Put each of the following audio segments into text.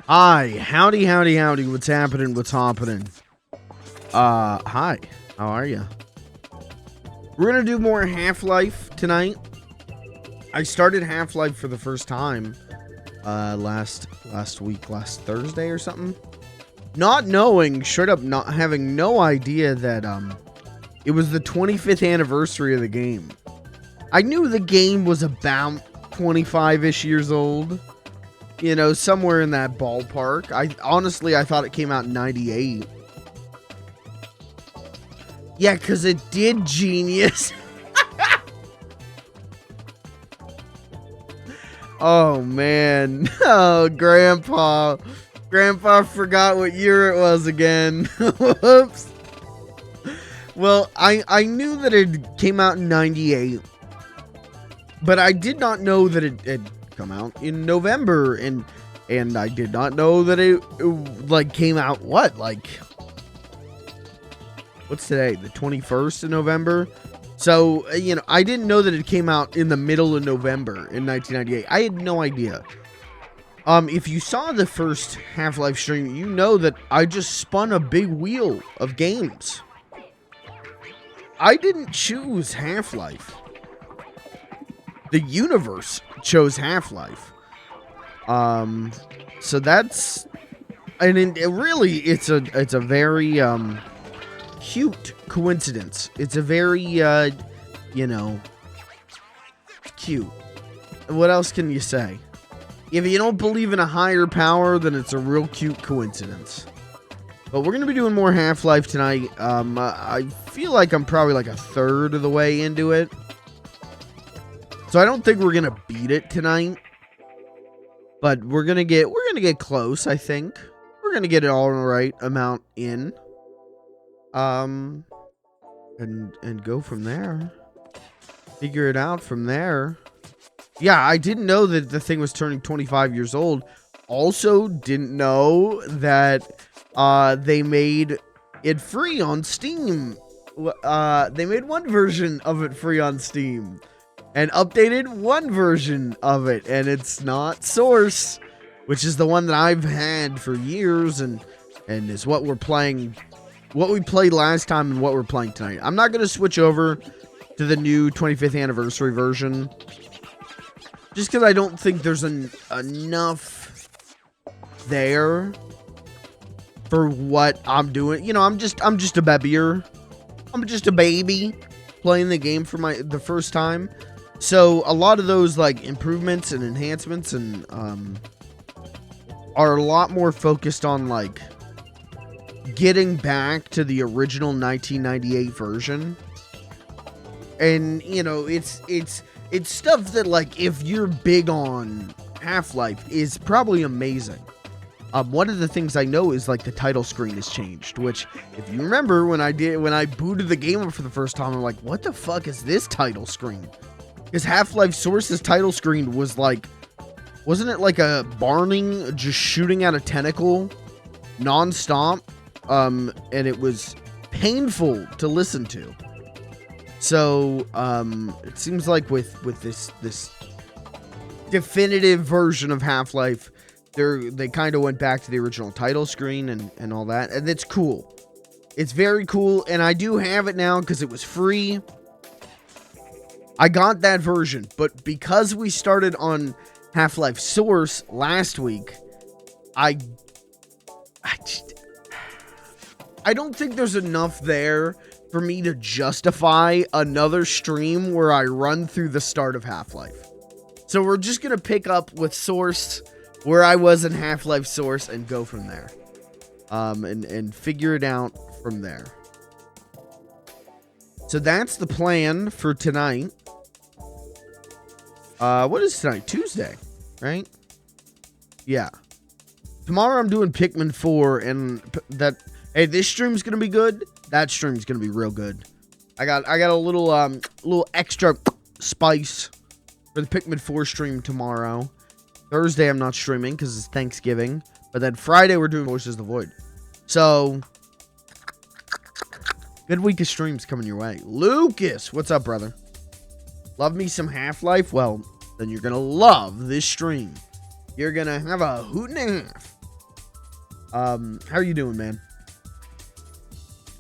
Hi, howdy, howdy, howdy. What's happening? What's happening? Hi. How are you? We're gonna do more Half-Life tonight. I started Half-Life for the first time last week, last Thursday or something. Not knowing, straight up not having no idea that it was the 25th anniversary of the game. I knew the game was about 25-ish years old. You know, somewhere in that ballpark. I thought it came out in 98. Yeah, because it did, genius. Oh, man. Oh, Grandpa. Grandpa forgot what year it was again. Whoops. Well, I knew that it came out in 98. But I did not know that it had come out in November. And I did not know that it like, came out, what, like... What's today? The 21st of November? So, you know, I didn't know that it came out in the middle of November in 1998. I had no idea. If you saw the first Half-Life stream, you know that I just spun a big wheel of games. I didn't choose Half-Life. The universe chose Half-Life. So that's... And it's a very, cute coincidence. It's a very, you know, cute. What else can you say? If you don't believe in a higher power, then it's a real cute coincidence. But we're going to be doing more Half-Life tonight. I feel like I'm probably like a third of the way into it. So I don't think we're going to beat it tonight. But we're going to get close, I think. We're going to get it all the right amount in. And go from there. Figure it out from there. Yeah, I didn't know that the thing was turning 25 years old. Also didn't know that they made it free on Steam. They made one version of it free on Steam and updated one version of it, and it's not Source, which is the one that I've had for years and is what we're playing. What we played last time and what we're playing tonight. I'm not going to switch over to the new 25th anniversary version. Just because I don't think there's enough there for what I'm doing. You know, I'm just a babyer. I'm just a baby playing the game for the first time. So a lot of those like improvements and enhancements and are a lot more focused on like getting back to the original 1998 version. And you know, it's stuff that, like, if you're big on Half-Life, is probably amazing. One of the things I know is like the title screen has changed, which if you remember when I booted the game up for the first time, I'm like, what the fuck is this title screen? Because Half-Life Source's title screen was like, wasn't it like a Barning just shooting out a tentacle non-stop? And it was painful to listen to. So, it seems like with this definitive version of Half-Life, they kind of went back to the original title screen and all that, and it's cool. It's very cool, and I do have it now because it was free. I got that version, but because we started on Half-Life Source last week, I don't think there's enough there for me to justify another stream where I run through the start of Half-Life. So we're just going to pick up with Source, where I was in Half-Life Source, and go from there. And figure it out from there. So that's the plan for tonight. What is tonight? Tuesday, right? Yeah. Tomorrow I'm doing Pikmin 4, and hey, this stream's gonna be good. That stream's gonna be real good. I got a little extra spice for the Pikmin 4 stream tomorrow. Thursday I'm not streaming because it's Thanksgiving, but then Friday we're doing Voices of the Void. So good week of streams coming your way. Lucas, what's up, brother? Love me some Half-Life? Well, then you're gonna love this stream. You're gonna have a hoot and a half. How are you doing, man?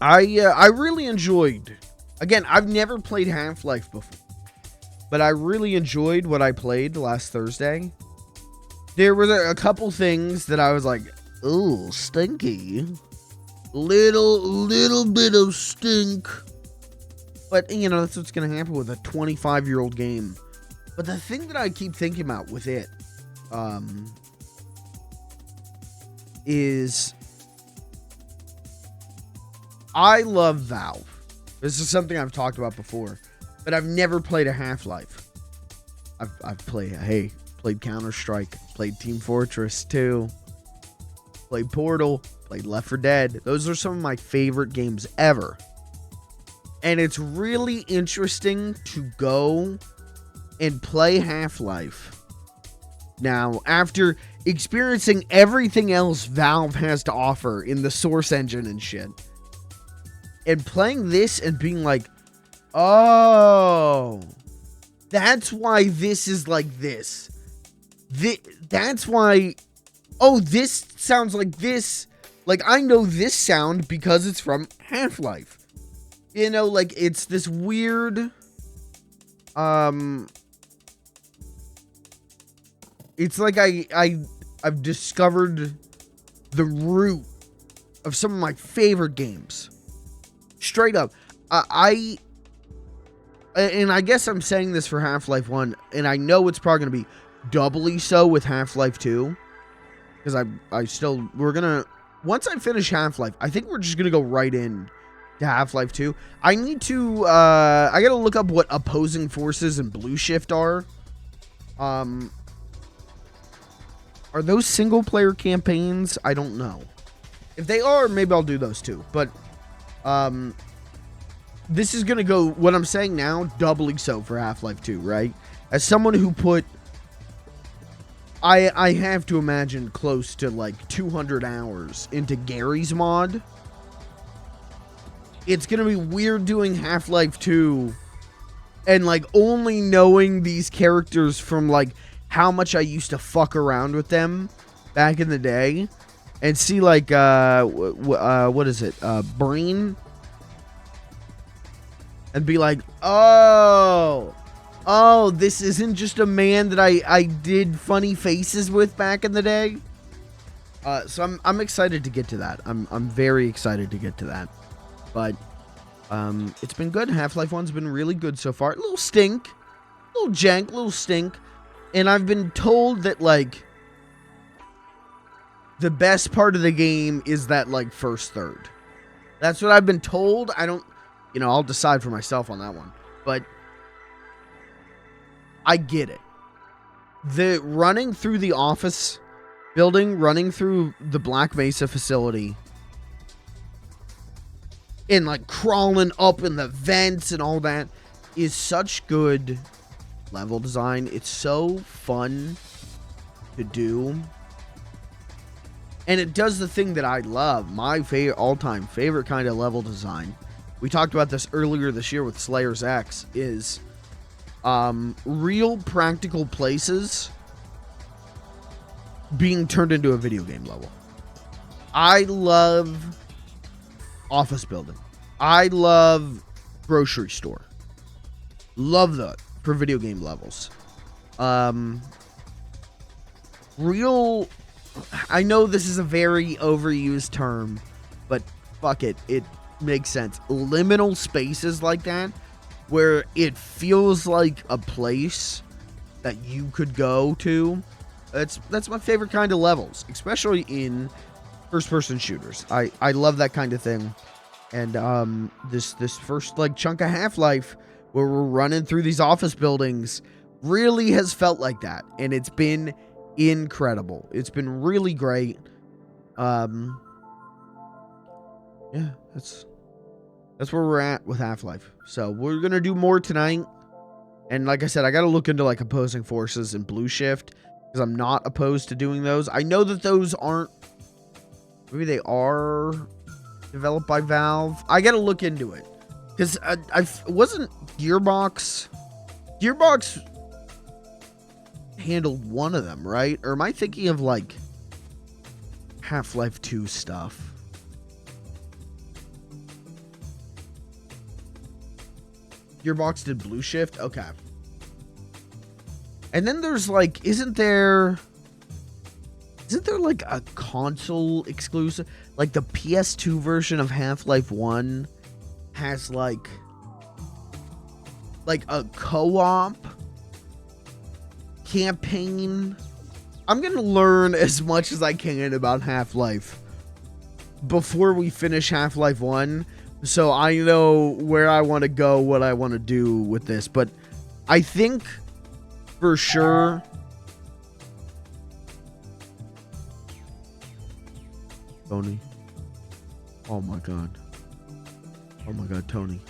I really enjoyed. Again, I've never played Half-Life before, but I really enjoyed what I played last Thursday. There were a couple things that I was like, "Ooh, stinky." Little bit of stink. But, you know, that's what's going to happen with a 25-year-old game. But the thing that I keep thinking about with it, is I love Valve. This is something I've talked about before, but I've never played a Half-Life. I've played Counter-Strike, played Team Fortress 2, played Portal, played Left 4 Dead. Those are some of my favorite games ever. And it's really interesting to go and play Half-Life now after experiencing everything else Valve has to offer in the Source engine and shit. And playing this and being like, oh, that's why this is like this. That's why, oh, this sounds like this. Like, I know this sound because it's from Half-Life. You know, like, it's this weird, it's like I've discovered the root of some of my favorite games. Straight up. And I guess I'm saying this for Half-Life 1, and I know it's probably going to be doubly so with Half-Life 2. Because once I finish Half-Life, I think we're just going to go right in to Half-Life 2. I need to, I gotta look up what Opposing Forces and Blue Shift are. Are those single-player campaigns? I don't know. If they are, maybe I'll do those too. But, this is gonna go, what I'm saying now, doubly so for Half-Life 2, right? As someone who put, I have to imagine close to like 200 hours into Gary's mod. It's going to be weird doing Half-Life 2 and, like, only knowing these characters from, like, how much I used to fuck around with them back in the day. And see, like, what is it? Breen? And be like, oh, this isn't just a man that I did funny faces with back in the day. So I'm excited to get to that. I'm very excited to get to that. But, it's been good. Half-Life 1's been really good so far. A little stink. A little jank, a little stink. And I've been told that, like, the best part of the game is that, like, first third. That's what I've been told. I don't, you know, I'll decide for myself on that one. But I get it. The running through the office building, running through the Black Mesa facility, and, like, crawling up in the vents and all that is such good level design. It's so fun to do. And it does the thing that I love. My all-time favorite kind of level design. We talked about this earlier this year with Slayer's X. Is real practical places being turned into a video game level. I love office building. I love grocery store. Love that for video game levels. Real, I know this is a very overused term, but fuck it, it makes sense. Liminal spaces like that, where it feels like a place that you could go to. That's my favorite kind of levels, especially in first-person shooters. I love that kind of thing. And this first like chunk of Half-Life where we're running through these office buildings really has felt like that, and it's been incredible. It's been really great. Yeah, that's where we're at with Half-Life. So we're gonna do more tonight. And like I said, I gotta look into like Opposing Forces and Blue Shift, because I'm not opposed to doing those. I know that those aren't, maybe they are developed by Valve. I gotta look into it, because I wasn't Gearbox handled one of them, right? Or am I thinking of like Half-Life 2 stuff. Gearbox did Blue Shift? Okay. And then there's like, isn't there like a console exclusive? Like the PS2 version of Half-Life 1 has like a co-op campaign. I'm gonna learn as much as I can about Half-Life before we finish Half-Life 1, so I know where I want to go, what I want to do with this. But I think for sure Tony. Oh my god. Oh my god, Tony.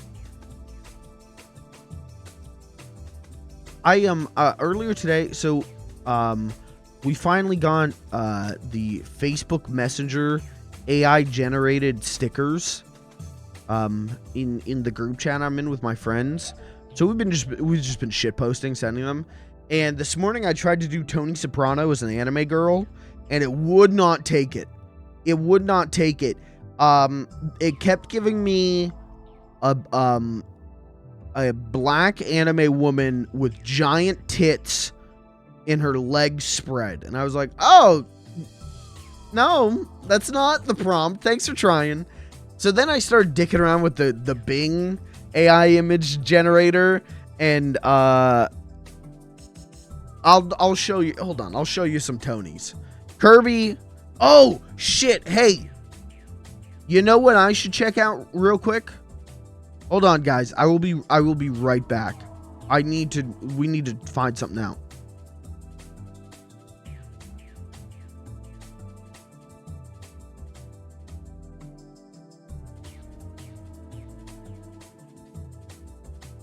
I am earlier today, so we finally got the Facebook Messenger AI generated stickers in the group chat I'm in with my friends. So we've just been shit posting, sending them. And this morning I tried to do Tony Soprano as an anime girl, and it would not take it. It would not take it. It kept giving me a black anime woman with giant tits in her legs spread. And I was like, oh, no, that's not the prompt. Thanks for trying. So then I started dicking around with the Bing AI image generator, and I'll show you. Hold on, I'll show you some Tonys. Kirby. Oh shit! Hey, you know what I should check out real quick? Hold on, guys. I will be right back. We need to find something out.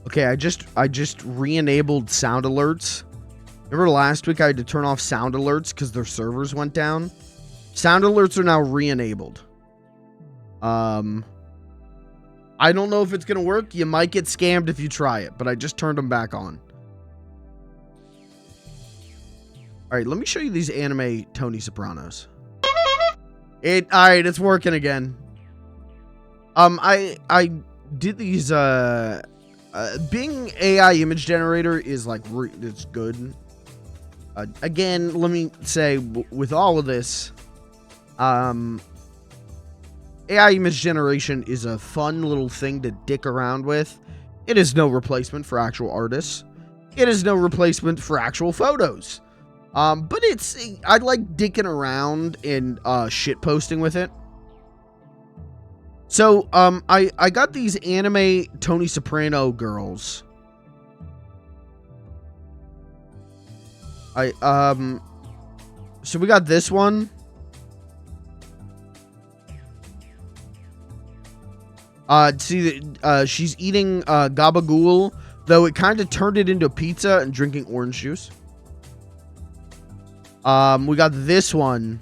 Okay, I just re-enabled sound alerts. Remember last week I had to turn off sound alerts because their servers went down? Sound alerts are now re-enabled. I don't know if it's gonna work. You might get scammed if you try it, but I just turned them back on. Alright, let me show you these anime Tony Sopranos. Alright, it's working again. I did these Bing AI image generator is like it's good. Again, let me say with all of this, AI image generation is a fun little thing to dick around with. It is no replacement for actual artists. It is no replacement for actual photos. But I like dicking around and shit posting with it. So, I got these anime Tony Soprano girls. So we got this one. See, she's eating gabagool, though it kind of turned it into pizza, and drinking orange juice. We got this one,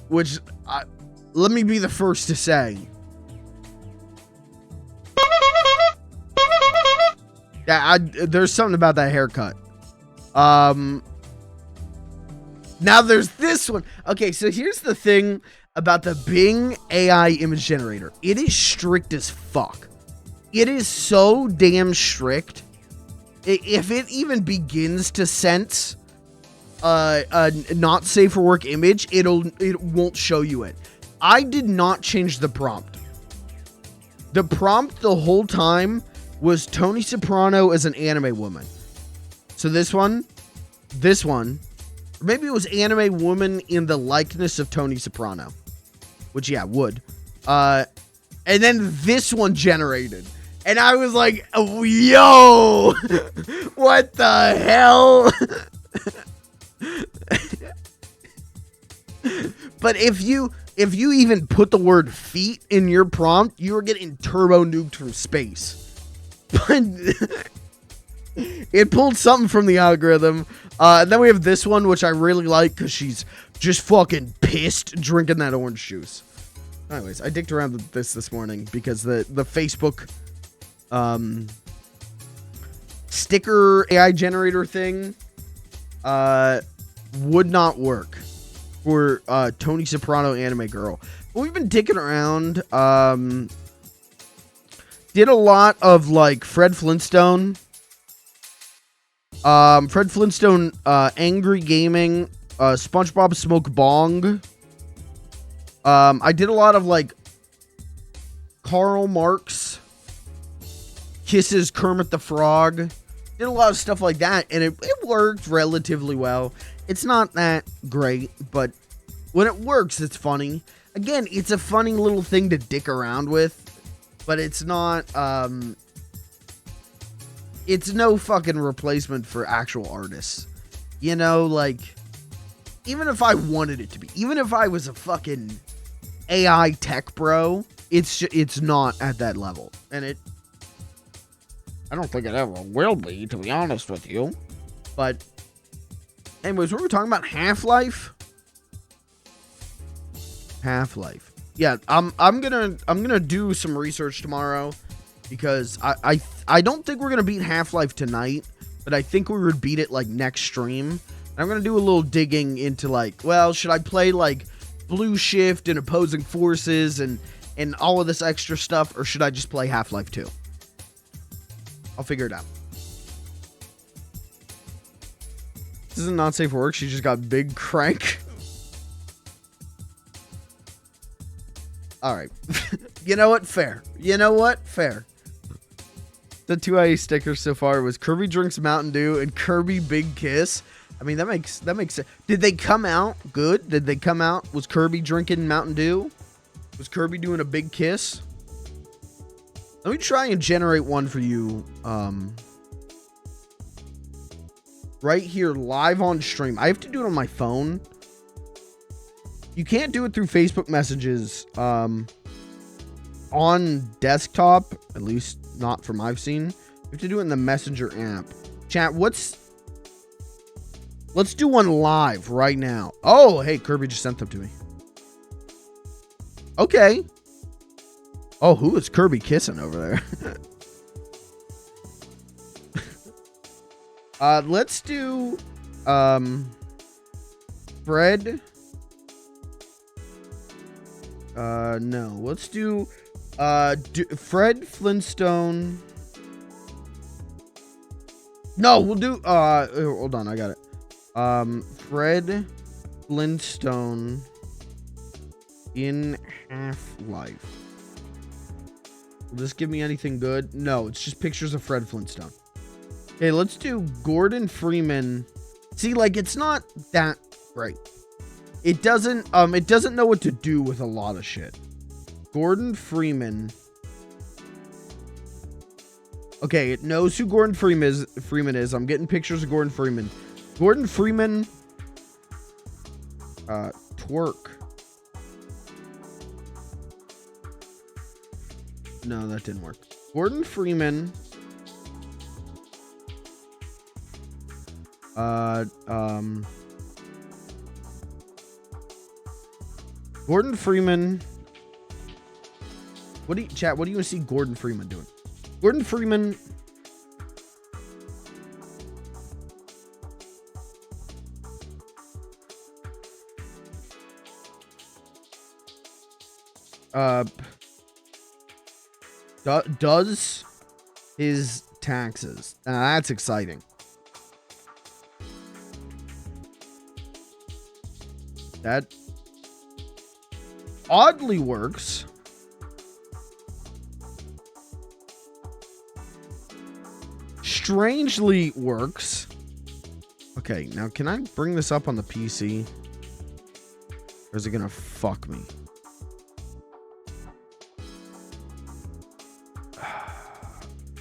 which let me be the first to say, yeah, there's something about that haircut. Now there's this one. Okay, so here's the thing about the Bing AI image generator. It is strict as fuck. It is so damn strict. If it even begins to sense a not safe for work image, it won't show you it. I did not change the prompt. The prompt the whole time was Tony Soprano as an anime woman. So this one, or maybe it was anime woman in the likeness of Tony Soprano, which, yeah, would. And then this one generated. And I was like, oh, yo, what the hell? But if you even put the word feet in your prompt, you are getting turbo nuked from space. But it pulled something from the algorithm. And then we have this one, which I really like because she's just fucking pissed drinking that orange juice. Anyways, I dicked around with this morning because the Facebook sticker AI generator thing would not work. for Tony Soprano Anime Girl. We've been dicking around. Did a lot of like Fred Flintstone. Fred Flintstone, Angry Gaming, SpongeBob Smoke Bong. I did a lot of like Karl Marx, Kisses Kermit the Frog. Did a lot of stuff like that, and it worked relatively well. It's not that great, but when it works, it's funny. Again, it's a funny little thing to dick around with, but it's not, it's no fucking replacement for actual artists. You know, like, even if I wanted it to be, even if I was a fucking AI tech bro, it's not at that level. And I don't think it ever will be, to be honest with you. But anyways, we were talking about Half-Life. Half-Life. Yeah, I'm gonna do some research tomorrow, because I don't think we're gonna beat Half-Life tonight, but I think we would beat it like next stream. I'm gonna do a little digging into like, well, should I play like Blue Shift and Opposing Forces and all of this extra stuff, or should I just play Half-Life 2? I'll figure it out. This isn't not safe for work. She just got big crank. All right. You know what? Fair. You know what? Fair. The 2IA stickers so far was Kirby drinks Mountain Dew and Kirby Big Kiss. I mean, that makes sense. Did they come out good? Did they come out? Was Kirby drinking Mountain Dew? Was Kirby doing a big kiss? Let me try and generate one for you. Right here, live on stream. I have to do it on my phone. You can't do it through Facebook messages on desktop, at least not from I've seen. You have to do it in the Messenger app. Chat, let's do one live right now. Oh, hey, Kirby just sent them to me. Okay. Oh, who is Kirby kissing over there? Let's do Fred. No, let's do Fred Flintstone. No, we'll do hold on, I got it. Fred Flintstone in Half-Life. Will this give me anything good? No, it's just pictures of Fred Flintstone. Okay, let's do Gordon Freeman. See, like, it's not that great. It doesn't know what to do with a lot of shit. Gordon Freeman. Okay, it knows who Gordon Freeman is. I'm getting pictures of Gordon Freeman. Gordon Freeman. Twerk. No, that didn't work. Gordon Freeman. Gordon Freeman. What do you want to see Gordon Freeman doing? Gordon Freeman. Does his taxes. That's exciting. That oddly works. Strangely works. Okay, now can I bring this up on the PC? Or is it gonna fuck me?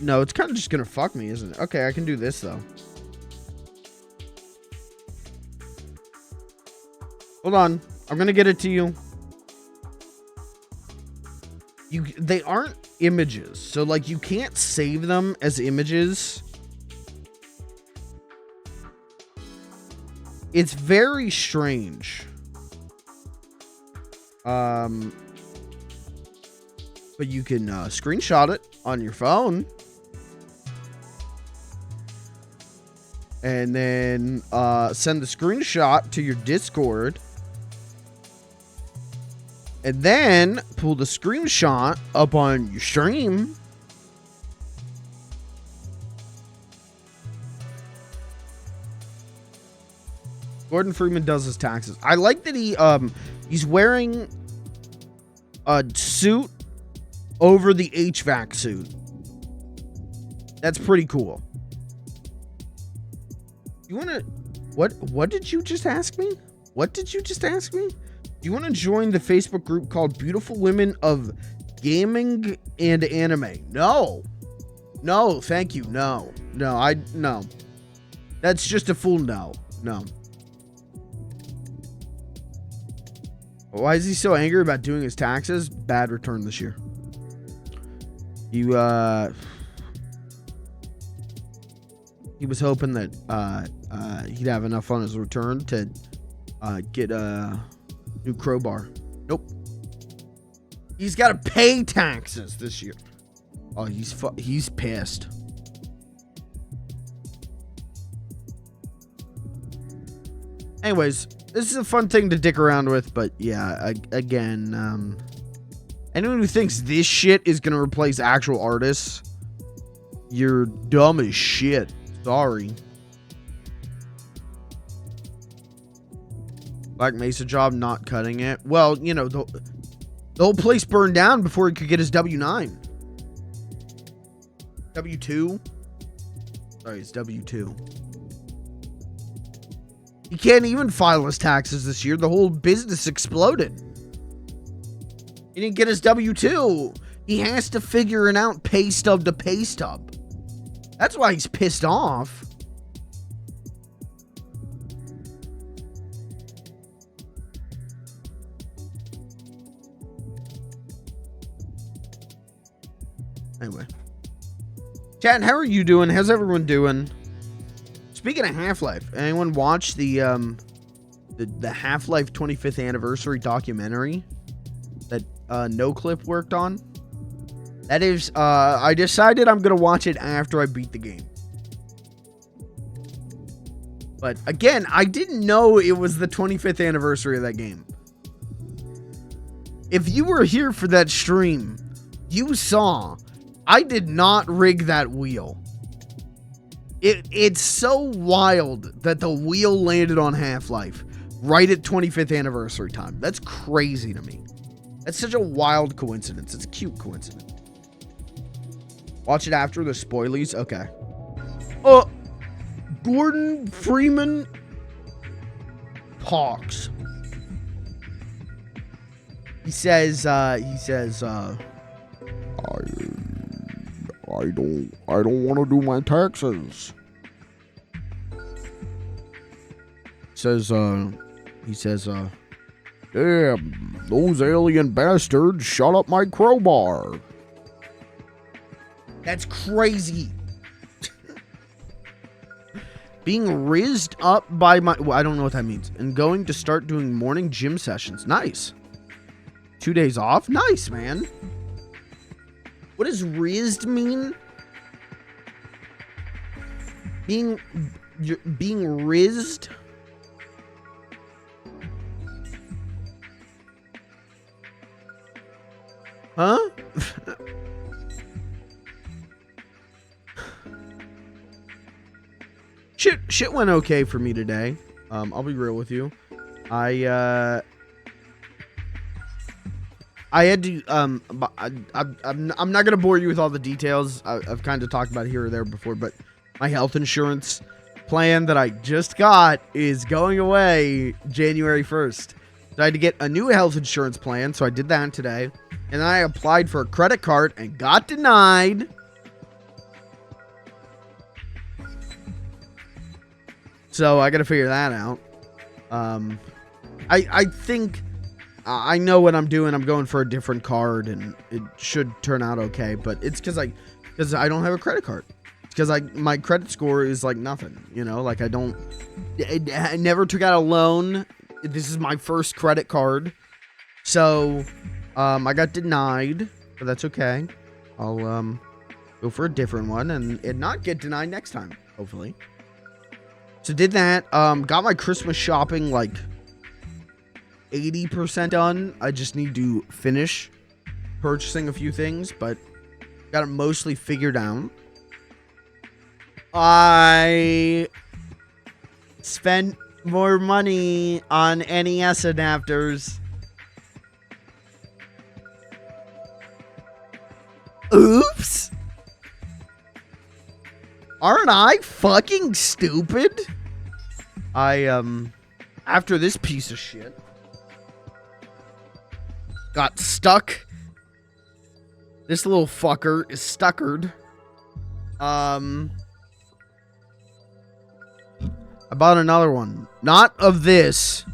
No, it's kind of just gonna fuck me, isn't it? Okay, I can do this though. Hold on. I'm gonna get it to you. They aren't images, so like you can't save them as images. It's very strange. But you can screenshot it on your phone. And then send the screenshot to your Discord. and then pull the screenshot up on your stream. Gordon Freeman does his taxes. I like that he's wearing a suit over the HVAC suit. That's pretty cool. You want to... What did you just ask me? What did you just ask me? Do you want to join the Facebook group called Beautiful Women of Gaming and Anime? No. No, thank you. No. No. That's just a full no. No. Why is he so angry about doing his taxes? Bad return this year. He was hoping that he'd have enough on his return to get a new crowbar. Nope. He's got to pay taxes this year. Oh, he's pissed. Anyways, this is a fun thing to dick around with, but yeah, again, anyone who thinks this shit is gonna replace actual artists, you're dumb as shit. Sorry. Black Mesa job, not cutting it. Well, you know, the whole place burned down before he could get his W-9. W-2? Sorry, it's W-2. He can't even file his taxes this year. The whole business exploded. He didn't get his W-2. He has to figure it out pay stub to pay stub. That's why he's pissed off. Anyway. Chat, how are you doing? How's everyone doing? Speaking of Half-Life, anyone watch the Half-Life 25th anniversary documentary that NoClip worked on? That is, I decided I'm gonna watch it after I beat the game. But again, I didn't know it was the 25th anniversary of that game. If you were here for that stream, you saw I did not rig that wheel. It's so wild that the wheel landed on Half-Life right at 25th anniversary time. That's crazy to me. That's such a wild coincidence. It's a cute coincidence. Watch it after the spoilies. Okay. Gordon Freeman talks. He says, I don't want to do my taxes. He says, damn, those alien bastards shot up my crowbar. That's crazy. Being rizzed up by my... Well, I don't know what that means. And going to start doing morning gym sessions. Nice. 2 days off? Nice, man. What does rizzed mean? Being rizzed? Huh? Shit went okay for me today. I'll be real with you. I had to, I'm not going to bore you with all the details. I've kind of talked about it here or there before, but my health insurance plan that I just got is going away January 1st. So I had to get a new health insurance plan, so I did that today. And then I applied for a credit card and got denied. So I got to figure that out. I think I know what I'm doing. I'm going for a different card, and it should turn out okay. But it's because I don't have a credit card. It's because my credit score is like nothing. You know, like I never took out a loan. This is my first credit card, so I got denied. But that's okay. I'll go for a different one and not get denied next time. Hopefully. So did that. Got my Christmas shopping like 80% done. I just need to finish purchasing a few things, but got it mostly figured out. I spent more money on NES adapters. Oops. Aren't I fucking stupid? After this piece of shit got stuck. This little fucker is stuckered. I bought another one. Not of this.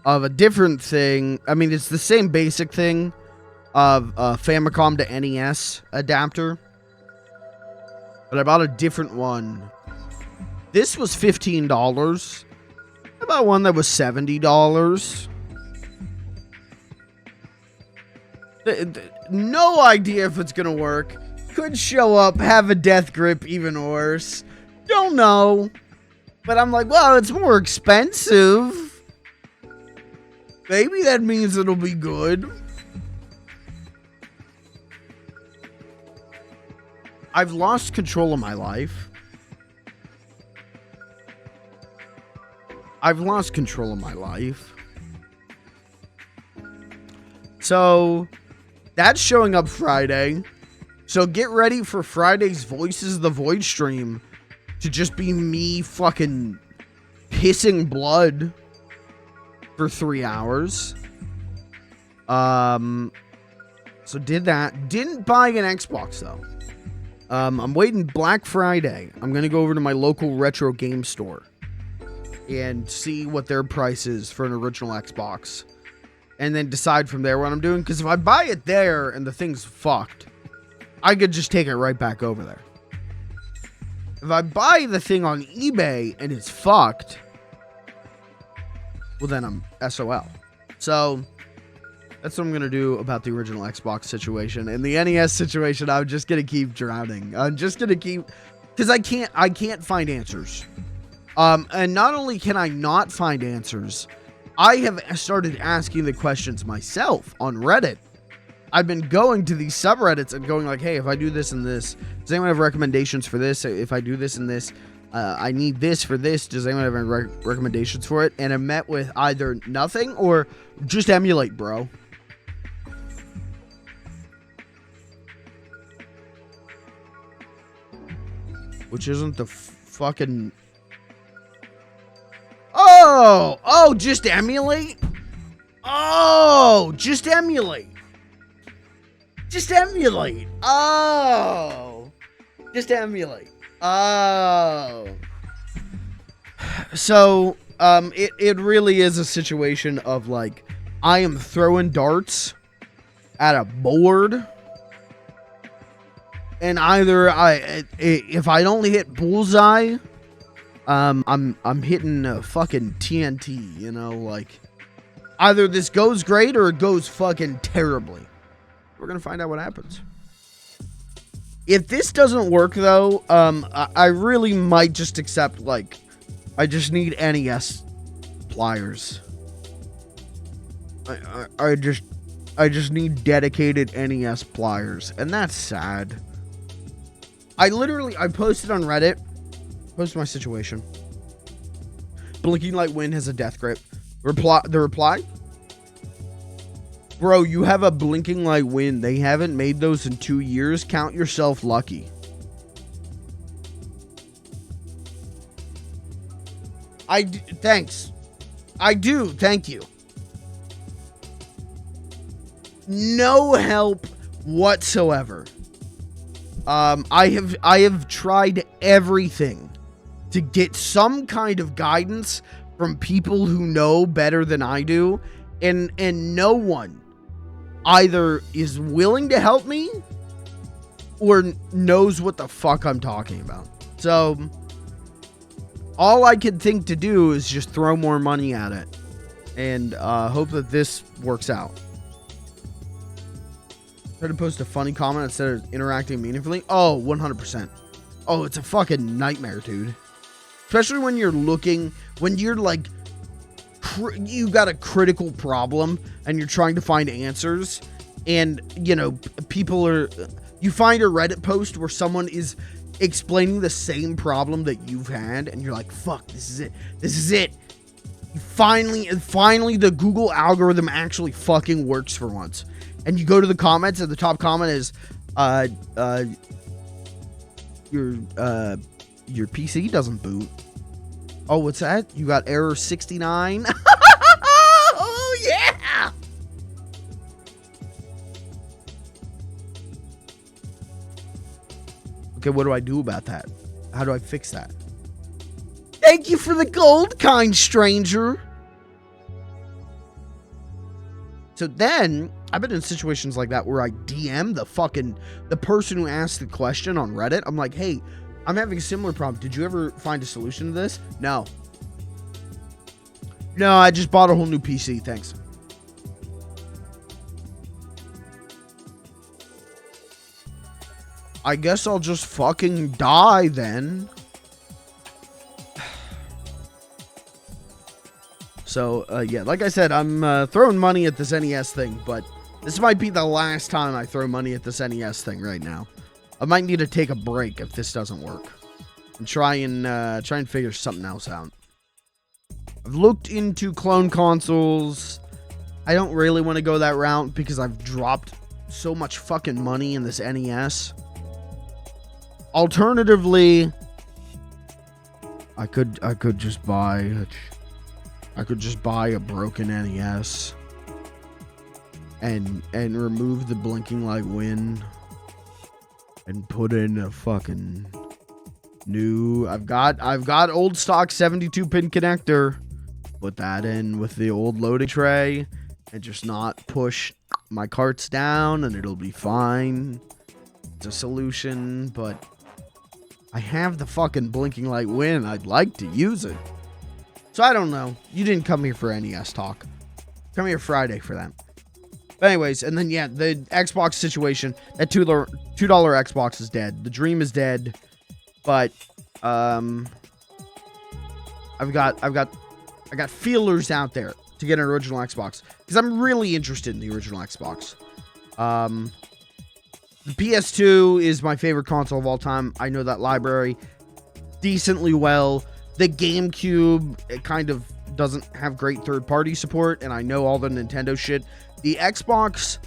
Of a different thing. I mean, it's the same basic thing. Of a Famicom to NES adapter. But I bought a different one. This was $15. I bought one that was $70. No idea if it's gonna work. Could show up, have a death grip, even worse. Don't know. But I'm like, well, it's more expensive. Maybe that means it'll be good. I've lost control of my life. So, that's showing up Friday. So get ready for Friday's Voices of the Void stream to just be me fucking pissing blood for 3 hours. So did that. Didn't buy an Xbox though. I'm waiting Black Friday. I'm going to go over to my local retro game store and see what their price is for an original Xbox. And then decide from there what I'm doing. Because if I buy it there and the thing's fucked, I could just take it right back over there. If I buy the thing on eBay and it's fucked, well then I'm SOL. So that's what I'm going to do about the original Xbox situation. And the NES situation, I'm just going to keep drowning. I'm just going to keep... Because I can't find answers. And not only can I not find answers, I have started asking the questions myself on Reddit. I've been going to these subreddits and going like, hey, if I do this and this, does anyone have recommendations for this? If I do this and this, I need this for this. Does anyone have any recommendations for it? And I met with either nothing or just emulate, bro. Which isn't the fucking... Oh, just emulate? Oh, just emulate. Just emulate. Oh. Just emulate. Oh. So, it really is a situation of like, I am throwing darts at a board. And either if I don't hit bullseye, I'm hitting a fucking TNT, you know, like either this goes great or it goes fucking terribly. We're gonna find out what happens. If this doesn't work though, I really might just accept like I just need NES pliers. I just need dedicated NES pliers, and that's sad. I posted on Reddit, posted my situation. Blinking Light Wind has a death grip. The reply? Bro, you have a Blinking Light Wind. They haven't made those in 2 years. Count yourself lucky. Thanks. I do. Thank you. No help whatsoever. I have tried everything to get some kind of guidance from people who know better than I do, and no one either is willing to help me or knows what the fuck I'm talking about. So all I can think to do is just throw more money at it and hope that this works out. Try to post a funny comment instead of interacting meaningfully. Oh, 100%. Oh, it's a fucking nightmare, dude. Especially when you're like you got a critical problem and you're trying to find answers, and you know, you find a Reddit post where someone is explaining the same problem that you've had, and you're like, fuck, this is it. Finally the Google algorithm actually fucking works for once. And you go to the comments, and the top comment is your PC doesn't boot. Oh, what's that? You got error 69? Oh yeah. Okay, what do I do about that? How do I fix that? Thank you for the gold, kind stranger. So then, I've been in situations like that where I DM the person who asked the question on Reddit. I'm like, hey, I'm having a similar problem. Did you ever find a solution to this? No, I just bought a whole new PC. Thanks. I guess I'll just fucking die then. So, yeah, like I said, I'm throwing money at this NES thing, but this might be the last time I throw money at this NES thing right now. I might need to take a break if this doesn't work and try and figure something else out. I've looked into clone consoles. I don't really want to go that route because I've dropped so much fucking money in this NES. Alternatively, I could just buy a broken NES and remove the blinking light win and put in a fucking new. I've got old stock 72-pin connector. Put that in with the old loading tray and just not push my carts down, and it'll be fine. It's a solution, but I have the fucking blinking light win. I'd like to use it. So I don't know. You didn't come here for NES talk. Come here Friday for that. But anyways, and then yeah, the Xbox situation. That $2 Xbox is dead. The dream is dead. But I've got feelers out there to get an original Xbox because I'm really interested in the original Xbox. The PS2 is my favorite console of all time. I know that library decently well. The GameCube, it kind of doesn't have great third-party support, and I know all the Nintendo shit. The Xbox,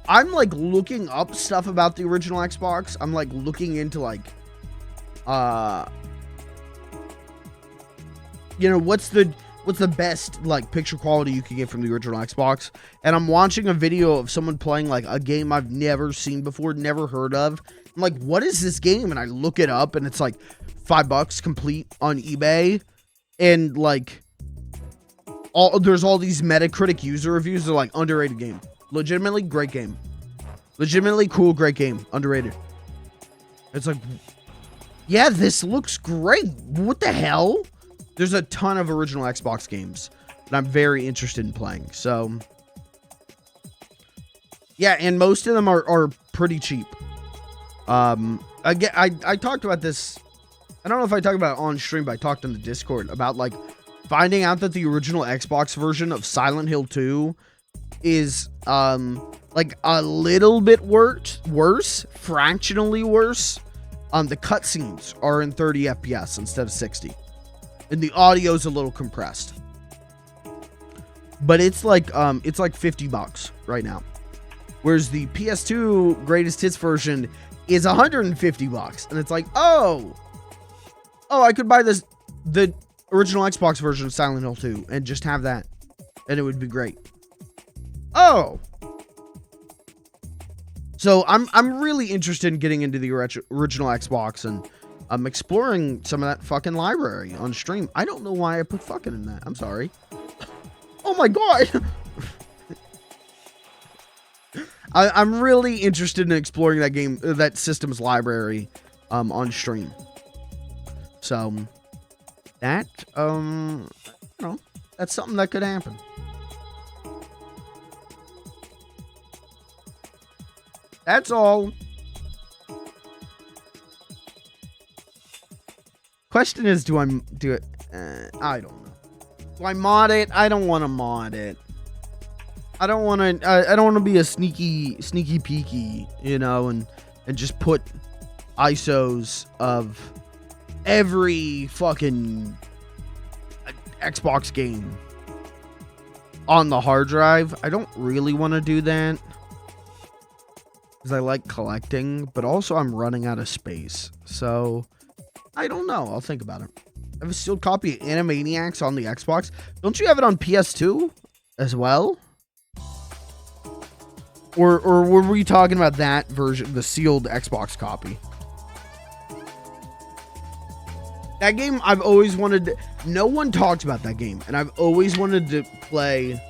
I'm like looking up stuff about the original Xbox. I'm like looking into like, you know, what's the best like picture quality you can get from the original Xbox. And I'm watching a video of someone playing like a game I've never seen before, never heard of. I'm like, what is this game? And I look it up, and it's like $5 complete on eBay, and like there's all these Metacritic user reviews. They're like, underrated game, legitimately great game, legitimately cool, great game, underrated. It's like, yeah, this looks great. What the hell? There's a ton of original Xbox games that I'm very interested in playing. So yeah, and most of them are pretty cheap. Again, I talked about this. I don't know if I talked about it on stream, but I talked on the Discord about like finding out that the original Xbox version of Silent Hill 2 is like a little bit worse, fractionally worse. The cutscenes are in 30 FPS instead of 60, and the audio's a little compressed. But it's like $50 right now, whereas the PS2 greatest hits version is $150, and it's like, oh, I could buy the original Xbox version of Silent Hill 2 and just have that, and it would be great. Oh, so I'm really interested in getting into the original Xbox, and I'm exploring some of that fucking library on stream. I don't know why I put fucking in that. I'm sorry. Oh my god. I'm really interested in exploring that game, that system's library, on stream. So that, you know, that's something that could happen. That's all. Question is, do I do it? I don't know. Do I mod it? I don't want to mod it. I don't want to. I don't want to be a sneaky peeky, you know, and just put ISOs of every fucking Xbox game on the hard drive. I don't really want to do that because I like collecting, but also I'm running out of space. So I don't know. I'll think about it. I have a sealed copy of Animaniacs on the Xbox. Don't you have it on PS2 as well? Or were we talking about that version, the sealed Xbox copy? That game, I've always wanted. No one talks about that game, and I've always wanted to play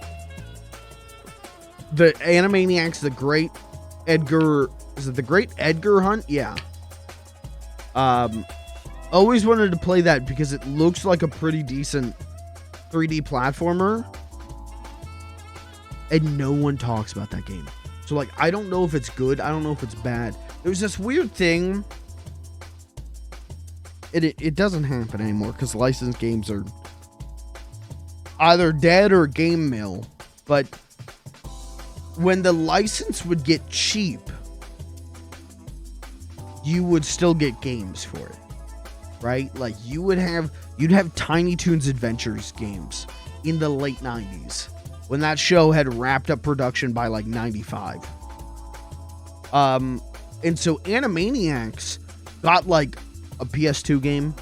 the Animaniacs, the Great Edgar. Is it the Great Edgar Hunt? Yeah. Always wanted to play that because it looks like a pretty decent 3D platformer, and no one talks about that game. So, like, I don't know if it's good. I don't know if it's bad. There's this weird thing. It doesn't happen anymore because licensed games are either dead or game mill. But when the license would get cheap, you would still get games for it, right? Like you'd have Tiny Toons Adventures games in the late 90s when that show had wrapped up production by like 95. And so Animaniacs got like a PS2 game.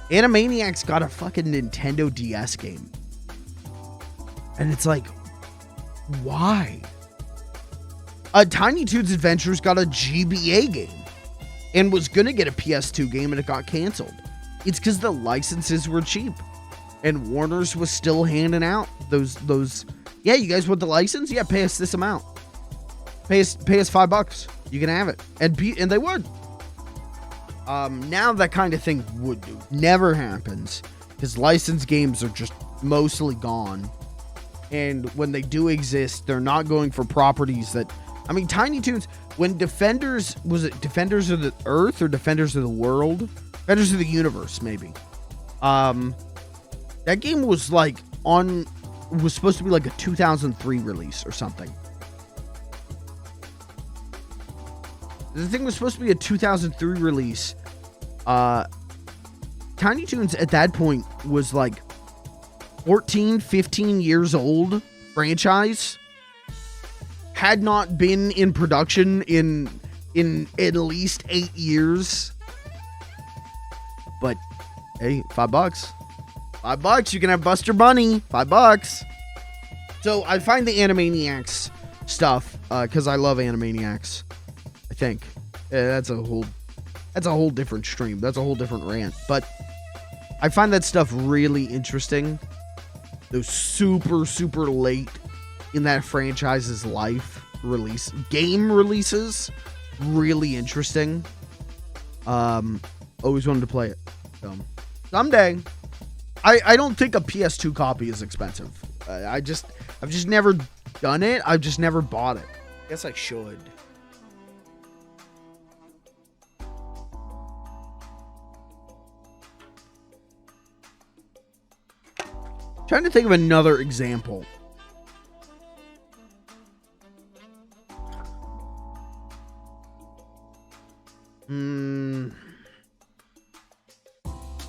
Animaniacs got a fucking Nintendo DS game. And it's like, why? Tiny Toons Adventures got a GBA game and was gonna get a PS2 game and it got canceled. It's because the licenses were cheap and Warner's was still handing out those. Yeah, you guys want the license? Yeah, pay us this amount. Pay us $5. You can have it, and they would. Now that kind of thing never happens because licensed games are just mostly gone. And when they do exist, they're not going for properties that, I mean, Tiny Toons, when Defenders, was it Defenders of the Earth or Defenders of the World? Defenders of the Universe, maybe. That game was like was supposed to be like a 2003 release or something. The thing was supposed to be a 2003 release. Tiny Toons at that point was like 14, 15 years old franchise. Had not been in production in at least 8 years. But hey, $5. $5, you can have Buster Bunny. $5. So I find the Animaniacs stuff, because I love Animaniacs. I think that's a whole different stream. That's a whole different rant. But I find that stuff really interesting. Those super, super late in that franchise's life game releases, really interesting. Always wanted to play it. So, someday. I don't think a PS2 copy is expensive. I've just never done it. I've just never bought it. I guess I should. Trying to think of another example.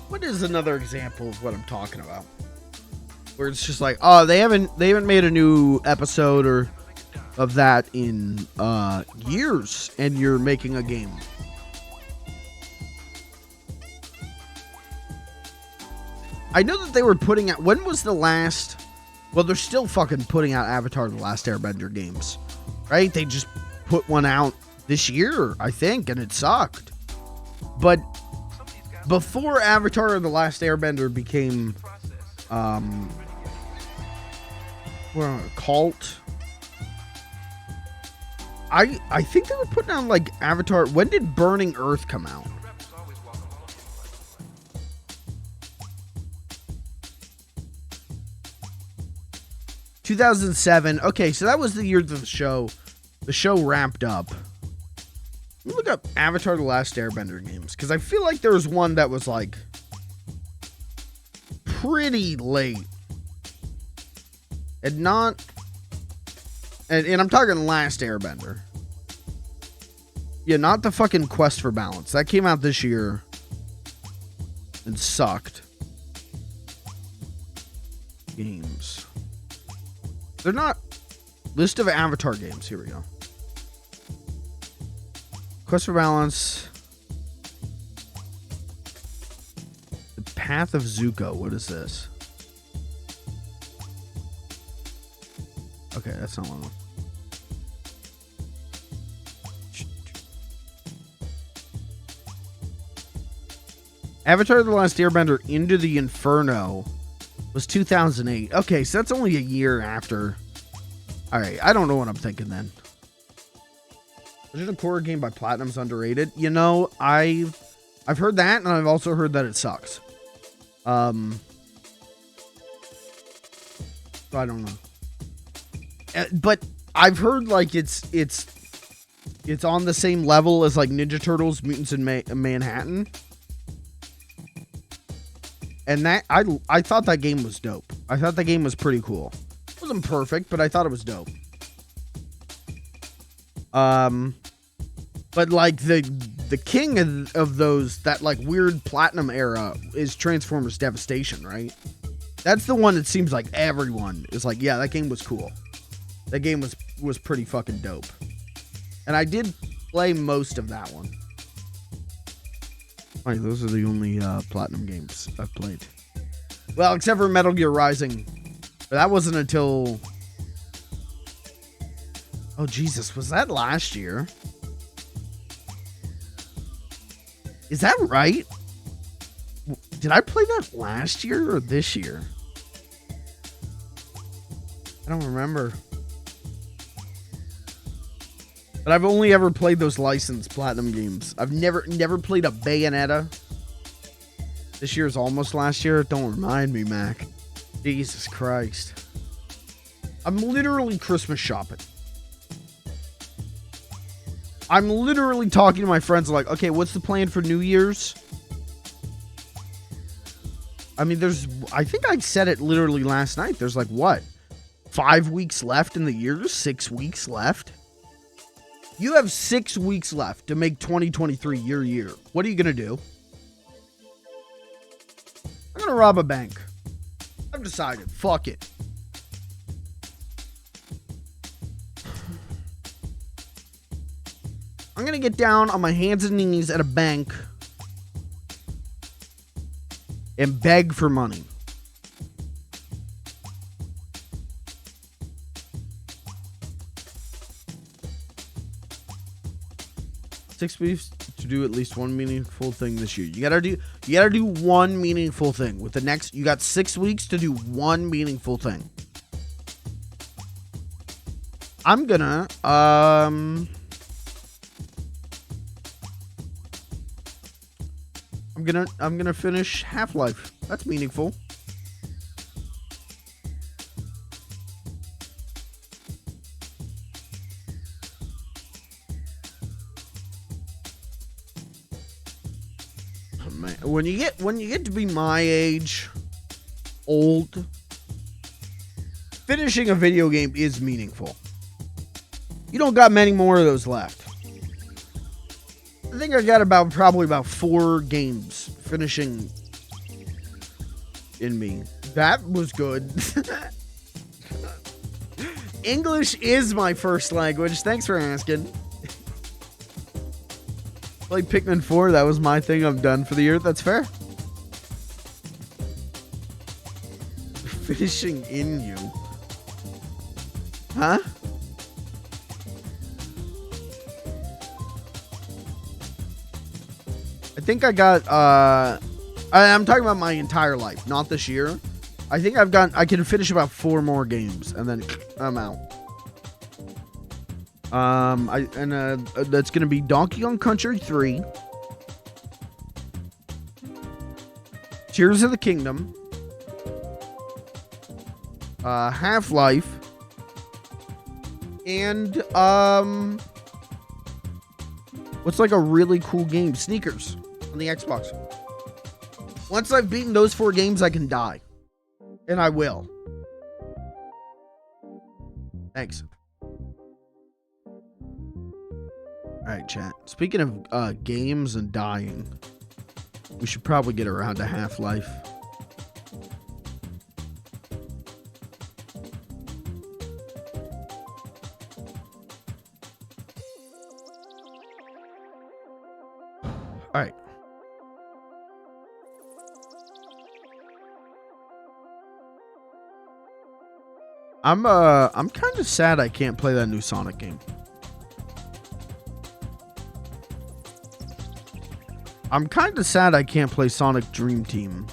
What is another example of what I'm talking about? Where it's just like, oh, they haven't made a new episode or of that in years, and you're making a game. I know that they were putting out. When was the last? Well, they're still fucking putting out Avatar: The Last Airbender games, right? They just put one out this year, I think, and it sucked. But before Avatar: The Last Airbender became cult, I think they were putting out like Avatar. When did Burning Earth come out? (2007). Okay, so that was the year that the show wrapped up. Let me look up Avatar: The Last Airbender games, because I feel like there was one that was like pretty late. And not... And I'm talking Last Airbender. Yeah, not the fucking Quest for Balance. That came out this year. And sucked. Games. They're not... List of Avatar games. Here we go. Quest for Balance. The Path of Zuko. What is this? Okay, that's not one. Avatar: The Last Airbender Into the Inferno was 2008. Okay, so that's only a year after. Alright, I don't know what I'm thinking then. Legend of Korra game by Platinum's underrated. You know, I've heard that, and I've also heard that it sucks. So I don't know. But I've heard like it's on the same level as like Ninja Turtles: Mutants in Manhattan. And that I thought that game was dope. I thought that game was pretty cool. It wasn't perfect, but I thought it was dope. But like the king of those, that like weird Platinum era, is Transformers Devastation, right? That's the one that seems like everyone is like, yeah, that game was cool. That game was pretty fucking dope. And I did play most of that one. Alright, those are the only Platinum games I've played. Well, except for Metal Gear Rising. But that wasn't until... Oh, Jesus. Was that last year? Is that right? Did I play that last year or this year? I don't remember. But I've only ever played those licensed Platinum games. I've never played a Bayonetta. This year's almost last year. Don't remind me, Mac. Jesus Christ. I'm literally Christmas shopping. I'm literally talking to my friends like, okay, what's the plan for New Year's? I mean, I think I said it literally last night. There's like, what? 5 weeks left in the year? 6 weeks left? You have 6 weeks left to make 2023 your year. What are you going to do? I'm going to rob a bank. I've decided. Fuck it. I'm going to get down on my hands and knees at a bank and beg for money. Six weeks to do at least one meaningful thing this year. You gotta do one meaningful thing. With the next, you got 6 weeks to do one meaningful thing. I'm gonna I'm gonna finish Half-Life. That's meaningful. When you get to be my age, old, finishing a video game is meaningful. You don't got many more of those left. I think I got probably about 4 games finishing in me. That was good. English is my first language. Thanks for asking. Played Pikmin 4, that was my thing. I'm done for the year. That's fair. Finishing in you. Huh? I think I got, I'm talking about my entire life, not this year. I think I can finish about 4 more games, and then I'm out. That's gonna be Donkey Kong Country 3, Tears of the Kingdom, Half-Life, and what's like a really cool game? Sneakers on the Xbox. Once I've beaten those 4 games, I can die, and I will. Thanks. Alright, chat. Speaking of games and dying, we should probably get around to Half-Life. Alright. I'm kind of sad I can't play that new Sonic game. I'm kind of sad I can't play Sonic Dream Team.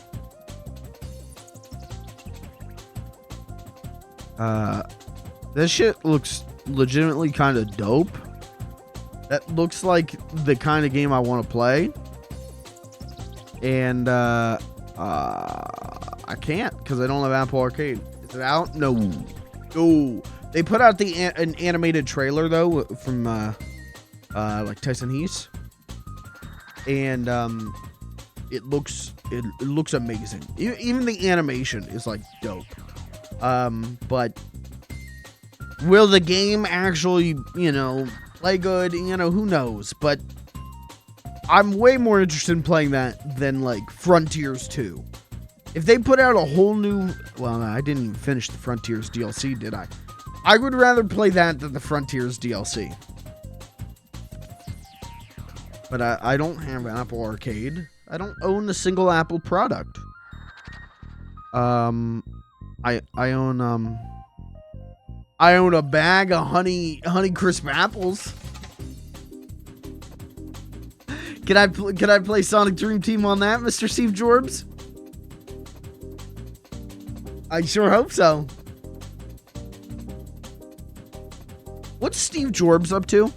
This shit looks legitimately kind of dope. That looks like the kind of game I want to play. And I can't because I don't have Apple Arcade. Is it out? No. No. They put out an animated trailer though from like Tyson Heese. And it looks amazing. Even the animation is like dope. But will the game actually, play good? Who knows? But I'm way more interested in playing that than like Frontiers 2. If they put out a whole new, well, I didn't even finish the Frontiers DLC, did I? I would rather play that than the Frontiers DLC. But I don't have Apple Arcade. I don't own a single Apple product. I own a bag of honey crisp apples. Can I play Sonic Dream Team on that, Mr. Steve Jobs? I sure hope so. What's Steve Jobs up to?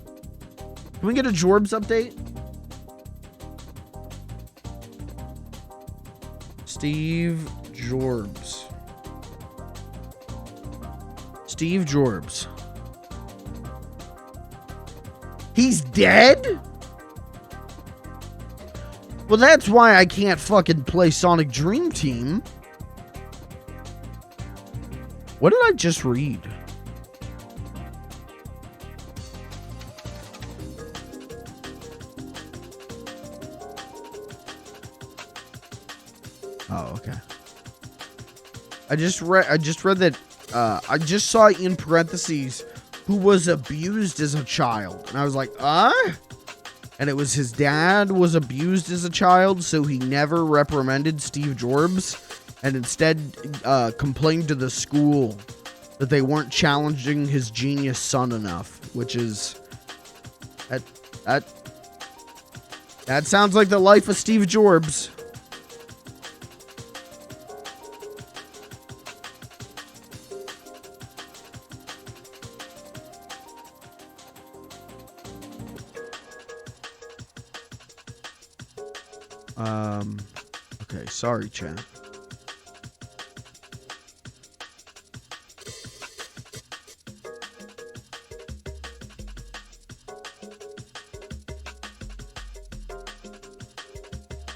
Can we get a Jobs update? Steve Jobs. Steve Jobs. He's dead? Well, that's why I can't fucking play Sonic Dream Team. What did I just read? Oh, okay. I just read that I just saw in parentheses who was abused as a child. And I was like, And it was his dad was abused as a child, so he never reprimanded Steve Jobs and instead complained to the school that they weren't challenging his genius son enough, which is that sounds like the life of Steve Jobs. Okay, sorry, chat.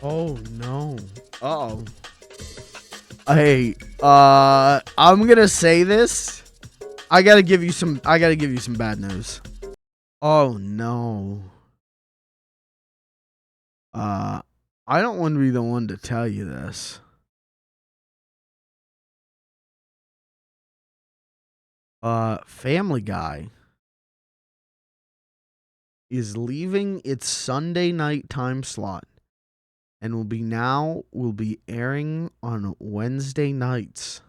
Oh no. Uh-oh. Hey, I'm gonna say this. I gotta give you some bad news. Oh no. I don't want to be the one to tell you this. Family Guy is leaving its Sunday night time slot and will be airing on Wednesday nights.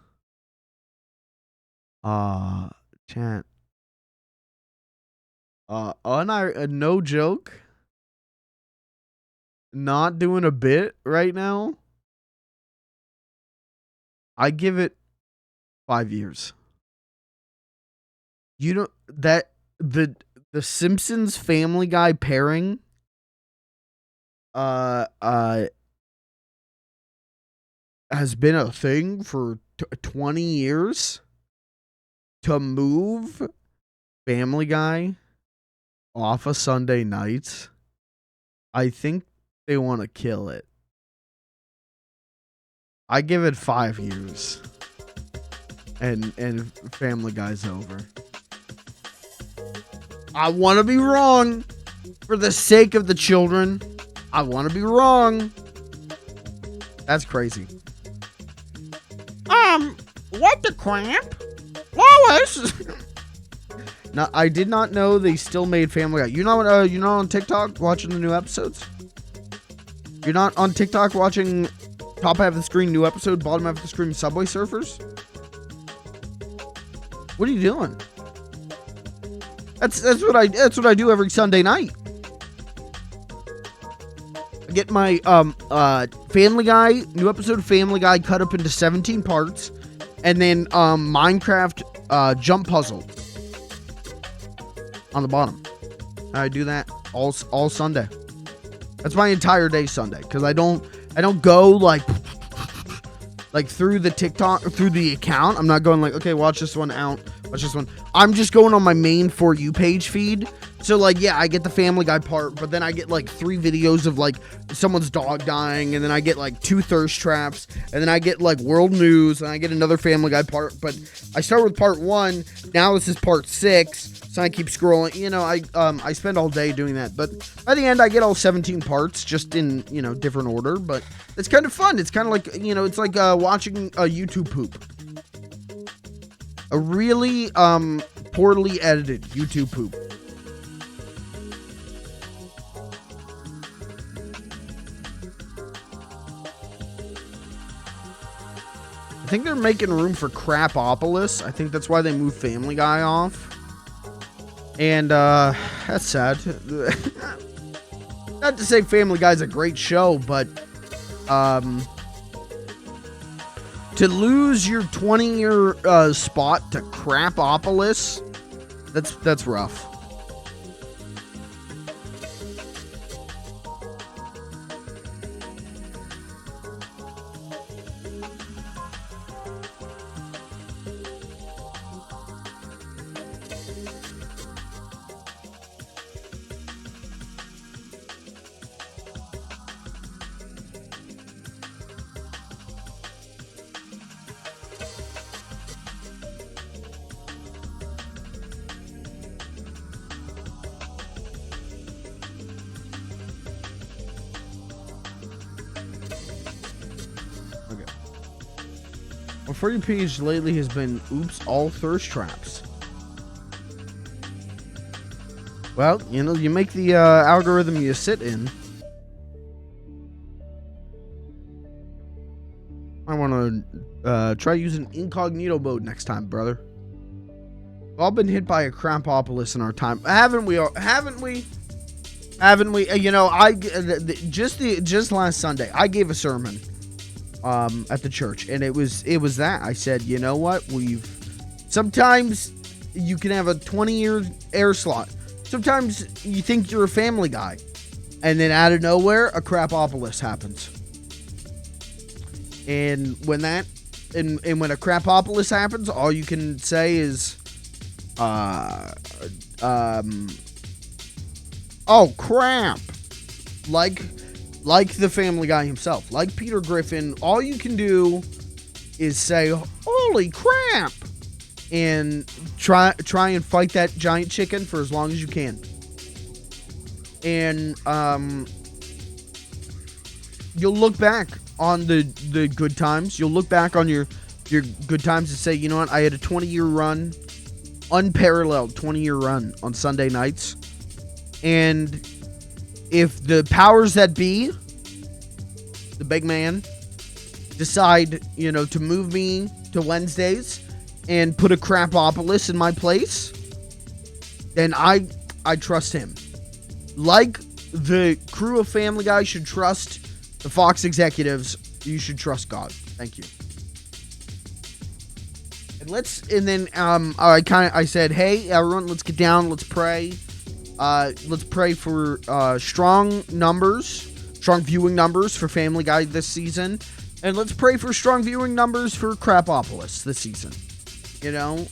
Chat. No joke. Not doing a bit right now. I give it 5 years. You know that the Simpsons Family Guy pairing has been a thing for 20 years. To move Family Guy off of Sunday nights, I think they want to kill it. I give it 5 years. And Family Guy's over. I want to be wrong. For the sake of the children, I want to be wrong. That's crazy. What the crap? Lois! Now, I did not know they still made Family Guy. You're not on TikTok watching the new episodes? You're not on TikTok watching top half of the screen new episode, bottom half of the screen Subway Surfers? What are you doing? That's what I do every Sunday night. I get my Family Guy new episode of Family Guy cut up into 17 parts, and then Minecraft jump puzzle on the bottom. I do that all Sunday. That's my entire day Sunday, because I don't go like through the TikTok or through the account. I'm not going like, okay, watch this one out, watch this one. I'm just going on my main For You page feed. So like, yeah, I get the Family Guy part, but then I get like 3 videos of like someone's dog dying, and then I get like 2 thirst traps, and then I get like world news, and I get another Family Guy part. But I start with part 1. Now this is part 6. So I keep scrolling. You know, I spend all day doing that. But by the end, I get all 17 parts, just in, you know, different order. But it's kind of fun. It's kind of like, you know, it's like watching a YouTube poop. A really poorly edited YouTube poop. I think they're making room for Crapopolis. I think that's why they moved Family Guy off. And that's sad. Not to say Family Guy's a great show, but to lose your 20-year spot to Crapopolis, that's rough. My For You page lately has been oops, all thirst traps. Well, you know, you make the algorithm you sit in. I want to try using incognito mode next time, brother. We've all been hit by a Crapopolis in our time, haven't we? Haven't we? Haven't we? You know, just last Sunday, I gave a sermon at the church, and it was that I said, you know what? Sometimes you can have a 20-year air slot. Sometimes you think you're a Family Guy, and then out of nowhere, a Crapopolis happens. And when when a Crapopolis happens, all you can say is, oh crap, like the Family Guy himself, like Peter Griffin. All you can do is say, holy crap, and try and fight that giant chicken for as long as you can. And you'll look back on the good times. You'll look back on your good times and say, you know what, I had a 20-year run, unparalleled 20-year run on Sunday nights. And if the powers that be, the big man, decide, you know, to move me to Wednesdays and put a Crapopolis in my place, then I trust him. Like the crew of Family Guy should trust the Fox executives, you should trust God. Thank you. And then I said, hey everyone, let's get down, let's pray. Let's pray for strong viewing numbers for Family Guy this season, and let's pray for strong viewing numbers for Crapopolis this season. You know,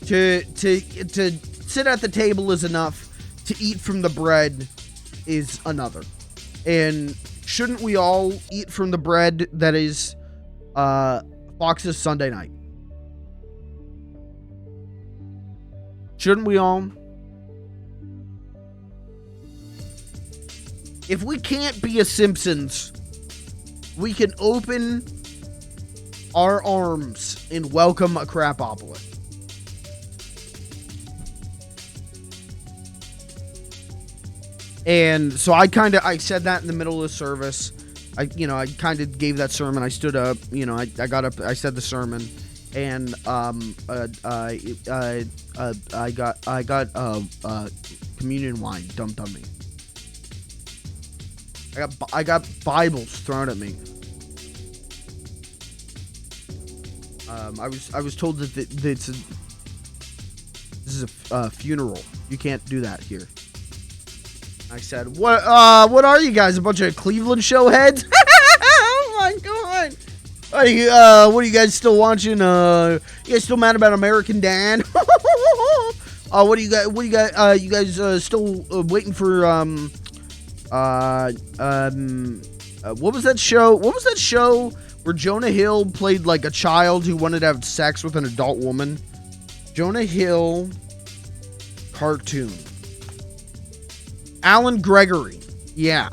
to sit at the table is enough. To eat from the bread is another. And shouldn't we all eat from the bread that is Fox's Sunday night? Shouldn't we all? If we can't be a Simpsons, we can open our arms and welcome a Crapopolis. And so I said that in the middle of the service. I kind of gave that sermon. I stood up, I got up, I said the sermon, and I got communion wine dumped on me. I got Bibles thrown at me. I was told that this is a funeral. You can't do that here. I said, what are you guys, a bunch of Cleveland show heads? Oh my god. What are you guys still watching? You guys still mad about American Dad? What do you guys, you guys still waiting for, what was that show? What was that show where Jonah Hill played like a child who wanted to have sex with an adult woman? Jonah Hill cartoon. Alan Gregory. Yeah.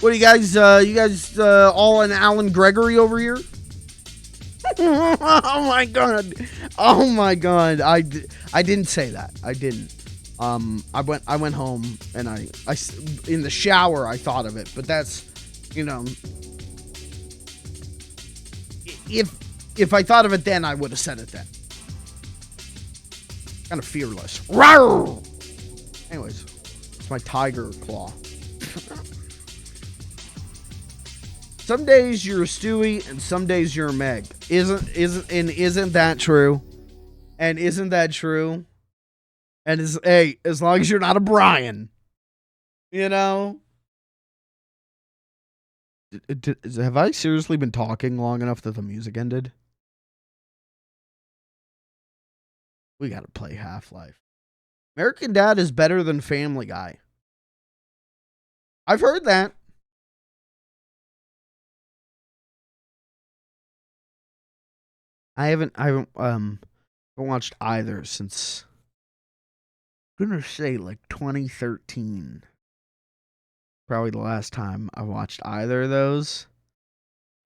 What do you guys all in Alan Gregory over here? Oh my god. Oh my god. I didn't say that. I didn't. I went home and I in the shower I thought of it, but that's, if I thought of it then, I would have said it then. Kind of fearless. Rawr! Anyways, it's my tiger claw. Some days you're a Stewie and some days you're a Meg. Isn't that true? And isn't that true? And as long as you're not a Brian, Have I seriously been talking long enough that the music ended? We gotta play Half-Life. American Dad is better than Family Guy. I've heard that. I haven't watched either since, I'm gonna say, like 2013. Probably the last time I watched either of those.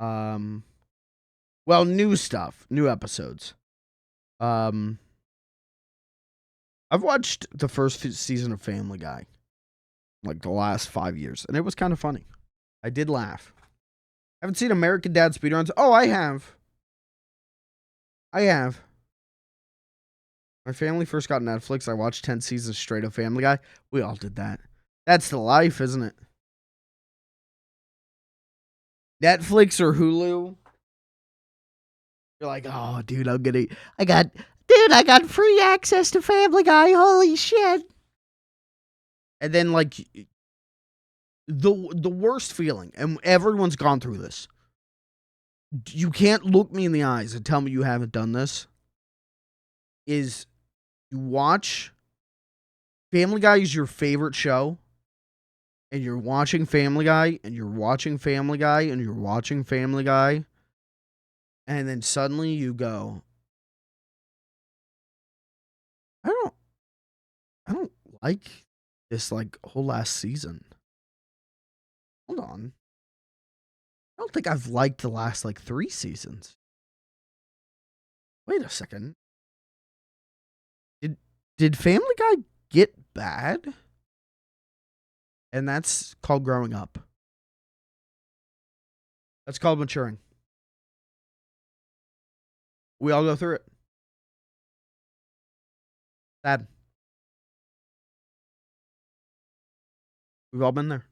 Well, new stuff, new episodes. I've watched the first season of Family Guy, like the last 5 years, and it was kind of funny. I did laugh. Haven't seen American Dad speedruns. Oh, I have. My family first got Netflix. I watched 10 seasons straight of Family Guy. We all did that. That's the life, isn't it? Netflix or Hulu. You're like, oh, dude, I got free access to Family Guy. Holy shit. And then, like, the worst feeling, and everyone's gone through this. You can't look me in the eyes and tell me you haven't done this. Is you watch Family Guy is your favorite show, and you're watching Family Guy, and you're watching Family Guy, and you're watching Family Guy, and then suddenly you go, I don't like this, like, whole last season. Hold on. I don't think I've liked the last, like, 3 seasons. Wait a second. Did Family Guy get bad? And that's called growing up. That's called maturing. We all go through it. Sad. We've all been there.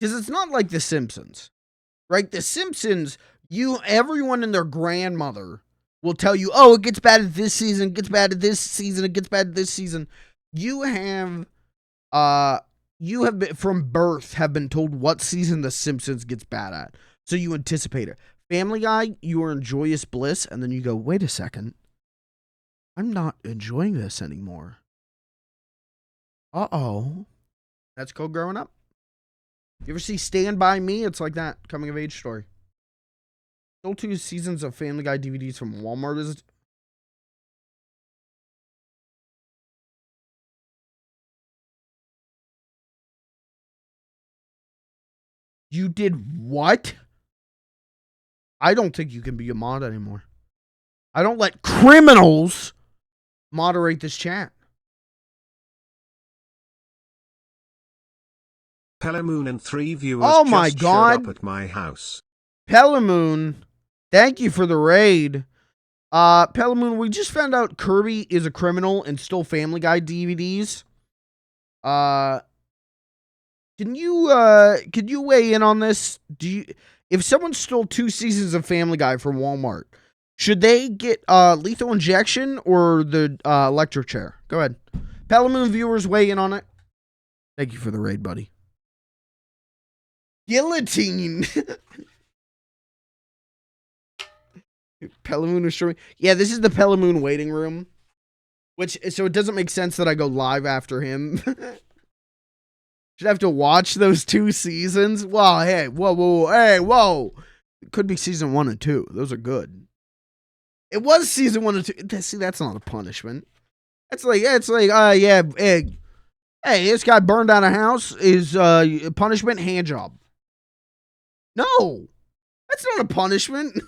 Because it's not like The Simpsons, right? The Simpsons, everyone and their grandmother will tell you, oh, it gets bad at this season, it gets bad at this season, it gets bad at this season. You have been, from birth, have been told what season The Simpsons gets bad at. So you anticipate it. Family Guy, you are in joyous bliss, and then you go, wait a second. I'm not enjoying this anymore. Uh-oh. That's called growing up. You ever see Stand By Me? It's like that, coming of age story. Stole 2 seasons of Family Guy DVDs from Walmart. You did what? I don't think you can be a mod anymore. I don't let criminals moderate this chat. Pelamoon and 3 viewers Oh my just God. showed up at my house. Pelamoon, thank you for the raid. Pelamoon, we just found out Kirby is a criminal and stole Family Guy DVDs. Can you weigh in on this? If someone stole 2 seasons of Family Guy from Walmart, should they get lethal injection or the electric chair? Go ahead. Pelamoon viewers, weigh in on it. Thank you for the raid, buddy. Guillotine. Pelamoon is streaming. Yeah, this is the Pelamoon waiting room. So it doesn't make sense that I go live after him. Should have to watch those 2 seasons. Wow, hey, whoa, hey, whoa. It could be season 1 and 2. Those are good. It was season 1 and 2. See, that's not a punishment. It's like, yeah, hey, this guy burned down a house. Is punishment hand job? No, that's not a punishment.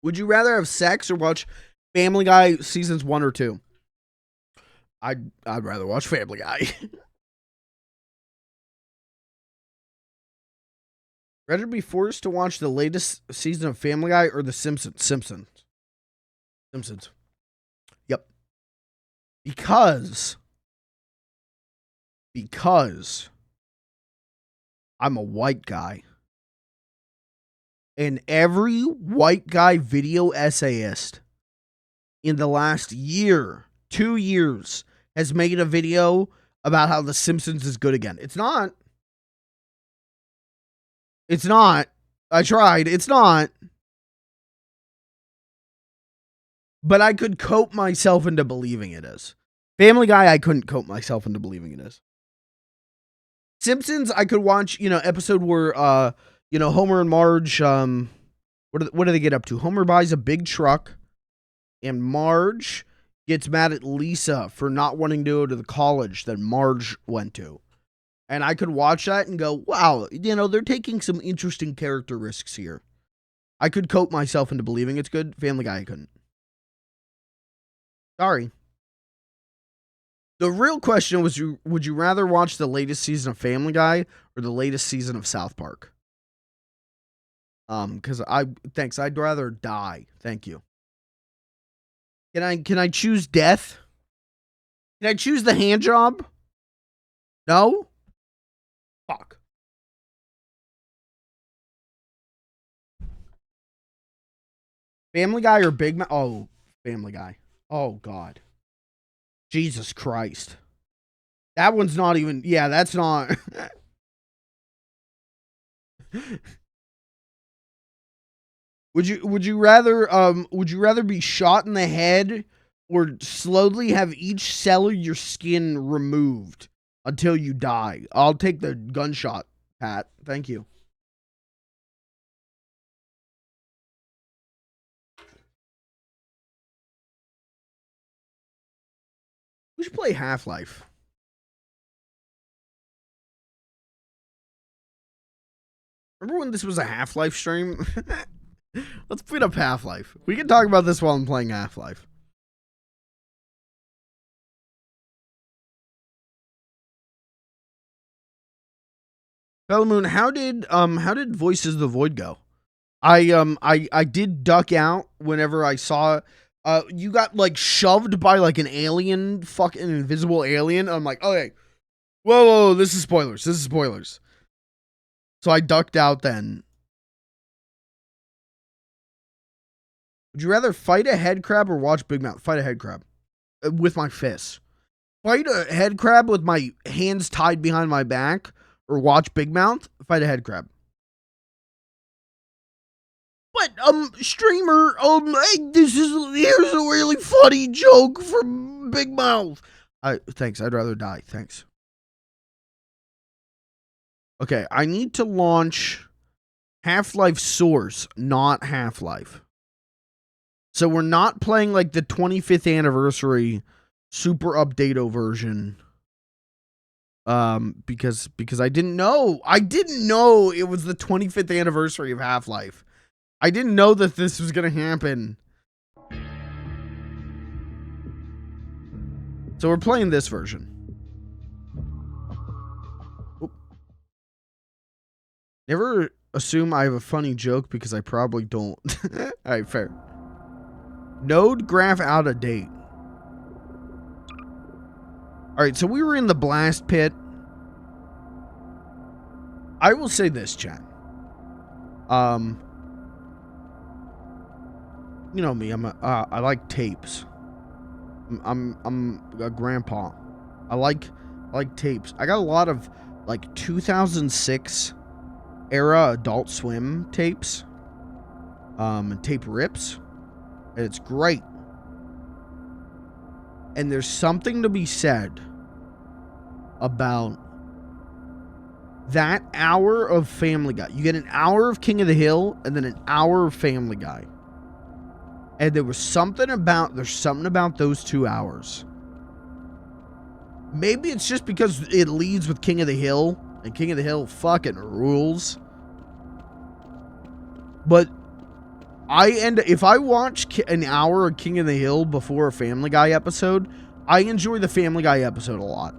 Would you rather have sex or watch Family Guy seasons 1 or 2? I'd rather watch Family Guy. Rather be forced to watch the latest season of Family Guy or The Simpsons? Simpsons. Yep. Because I'm a white guy. And every white guy video essayist in the last year, 2 years, has made a video about how The Simpsons is good again. It's not. It's not. I tried. It's not. But I could cope myself into believing it is. Family Guy, I couldn't cope myself into believing it is. Simpsons, I could watch, episode where, Homer and Marge, what do they get up to? Homer buys a big truck, and Marge gets mad at Lisa for not wanting to go to the college that Marge went to. And I could watch that and go, wow, they're taking some interesting character risks here. I could cope myself into believing it's good. Family Guy, I couldn't. Sorry. The real question was, would you rather watch the latest season of Family Guy or the latest season of South Park? Because thanks, I'd rather die. Thank you. Can I choose death? Can I choose the hand job? No? Fuck. Family Guy or Big Mouth? Oh, Family Guy. Oh, God. Jesus Christ. That one's not even... Yeah, that's not... Would you rather be shot in the head or slowly have each cell of your skin removed until you die? I'll take the gunshot, Pat. Thank you. We should play Half-Life. Remember when this was a Half-Life stream? Let's put up Half-Life. We can talk about this while I'm playing Half-Life. Pelamoon, how did Voices of the Void go? I did duck out whenever I saw you got like shoved by like an alien, fucking invisible alien. I'm like, okay, whoa, this is spoilers. So I ducked out then. Would you rather fight a head crab or watch Big Mouth? Fight a head crab with my fists. Fight a head crab with my hands tied behind my back or watch Big Mouth? Fight a head crab. But streamer, here's a really funny joke from Big Mouth. Thanks. I'd rather die. Thanks. Okay, I need to launch Half-Life Source, not Half-Life. So we're not playing like the 25th anniversary super updato version. Because I didn't know. I didn't know it was the 25th anniversary of Half-Life. I didn't know that this was gonna happen. So we're playing this version. Oop. Never assume I have a funny joke because I probably don't. Alright, fair. Node graph out of date. Alright, so we were in the blast pit. I will say this, chat. You know me, I like tapes. I'm a grandpa. I like tapes. I got a lot of like 2006 era Adult Swim tapes. And tape rips. And it's great. And there's something to be said about that hour of Family Guy. You get an hour of King of the Hill and then an hour of Family Guy. And there's something about those 2 hours. Maybe it's just because it leads with King of the Hill, and King of the Hill fucking rules. But if I watch an hour of King of the Hill before a Family Guy episode, I enjoy the Family Guy episode a lot.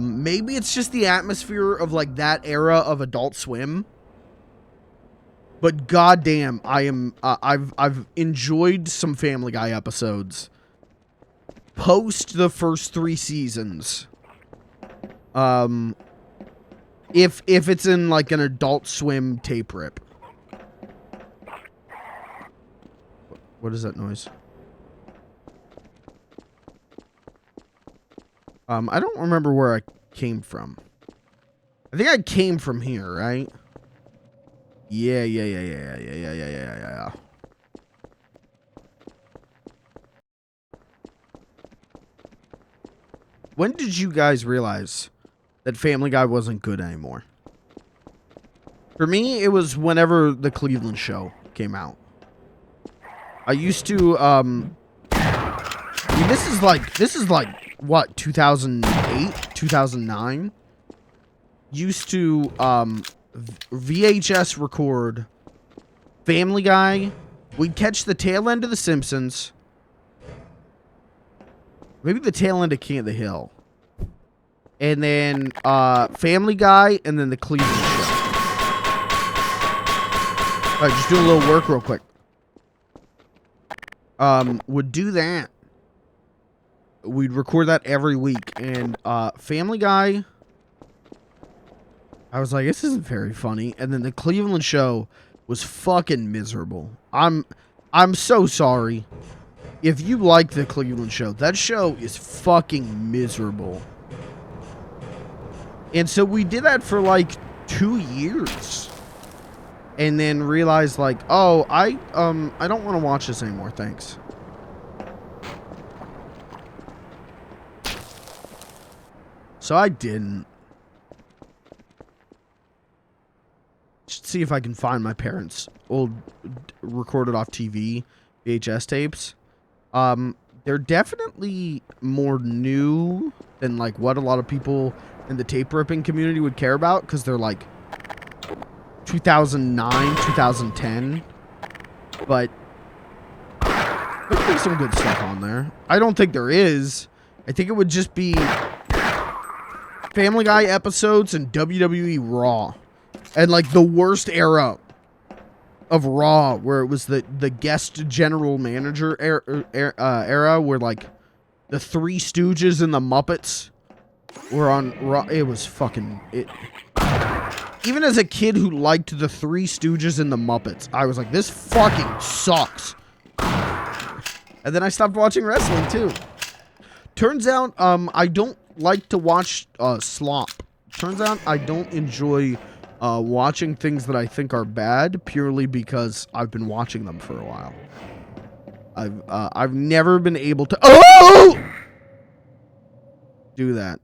Maybe it's just the atmosphere of like that era of Adult Swim. But goddamn, I've enjoyed some Family Guy episodes post the first 3 seasons. If it's in like an Adult Swim tape rip. What is that noise? I don't remember where I came from. I think I came from here, right? Yeah. When did you guys realize that Family Guy wasn't good anymore? For me, it was whenever the Cleveland Show came out. I used to, I mean, this is like, what, 2008, 2009? Used to, VHS record Family Guy. We'd catch the tail end of The Simpsons. Maybe the tail end of King of the Hill. And then Family Guy, and then the Cleveland Show. Alright, just doing a little work real quick. Would do that. We'd record that every week. And Family Guy, I was like, this isn't very funny. And then the Cleveland Show was fucking miserable. I'm so sorry. If you like the Cleveland Show, that show is fucking miserable. And so we did that for like 2 years. And then realized like, oh, I don't want to watch this anymore, thanks. So I didn't. Should see if I can find my parents' old recorded off TV VHS tapes. They're definitely more new than like what a lot of people in the tape ripping community would care about, because they're like 2009, 2010. But there could be some good stuff on there. I don't think there is. I think it would just be Family Guy episodes and WWE Raw. And like the worst era of Raw, where it was the guest general manager era, where like the Three Stooges and the Muppets were on Raw. It was fucking it. Even as a kid who liked the Three Stooges and the Muppets, I was like, this fucking sucks. And then I stopped watching wrestling too. Turns out, I don't like to watch slop. Turns out I don't enjoy watching things that I think are bad purely because I've been watching them for a while. I've never been able to do that.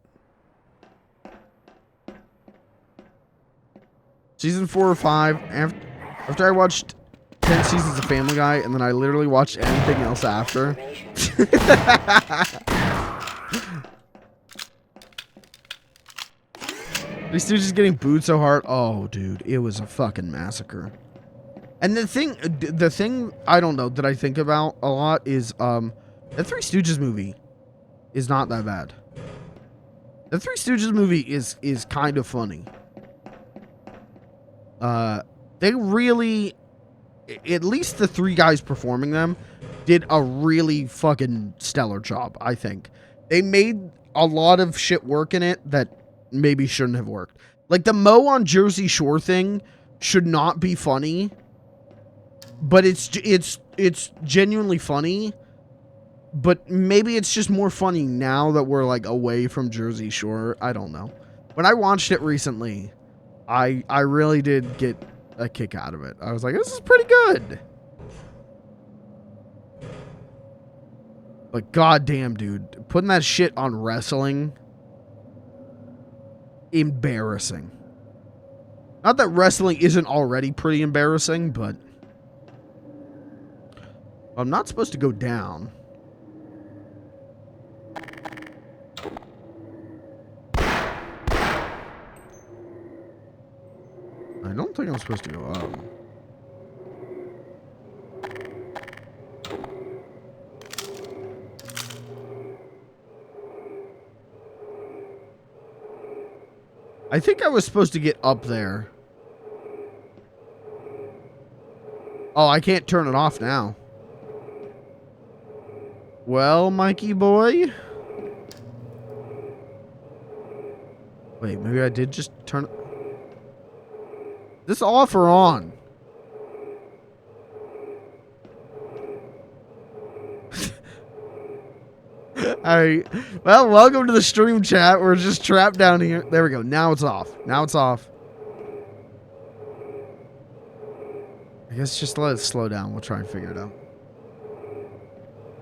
Season 4 or 5, after I watched 10 seasons of Family Guy, and then I literally watched anything else after. These dudes just getting booed so hard. Oh, dude, it was a fucking massacre. And the thing I don't know that I think about a lot is the Three Stooges movie is not that bad. The Three Stooges movie is kind of funny. They really, at least the three guys performing them, did a really fucking stellar job, I think. They made a lot of shit work in it that maybe shouldn't have worked. Like the Moe on Jersey Shore thing should not be funny, but it's genuinely funny. But maybe it's just more funny now that we're like away from Jersey Shore. I don't know. When I watched it recently, I really did get a kick out of it. I was like, this is pretty good. But goddamn, dude, putting that shit on wrestling, embarrassing. Not that wrestling isn't already pretty embarrassing, but I'm not supposed to go down. I don't think I'm supposed to go up. I think I was supposed to get up there. Oh, I can't turn it off now. Well, Mikey boy. Wait, maybe I did just turn it. This off or on? Alright. Well, welcome to the stream chat. We're just trapped down here. There we go. Now it's off. Now it's off. I guess just let it slow down. We'll try and figure it out.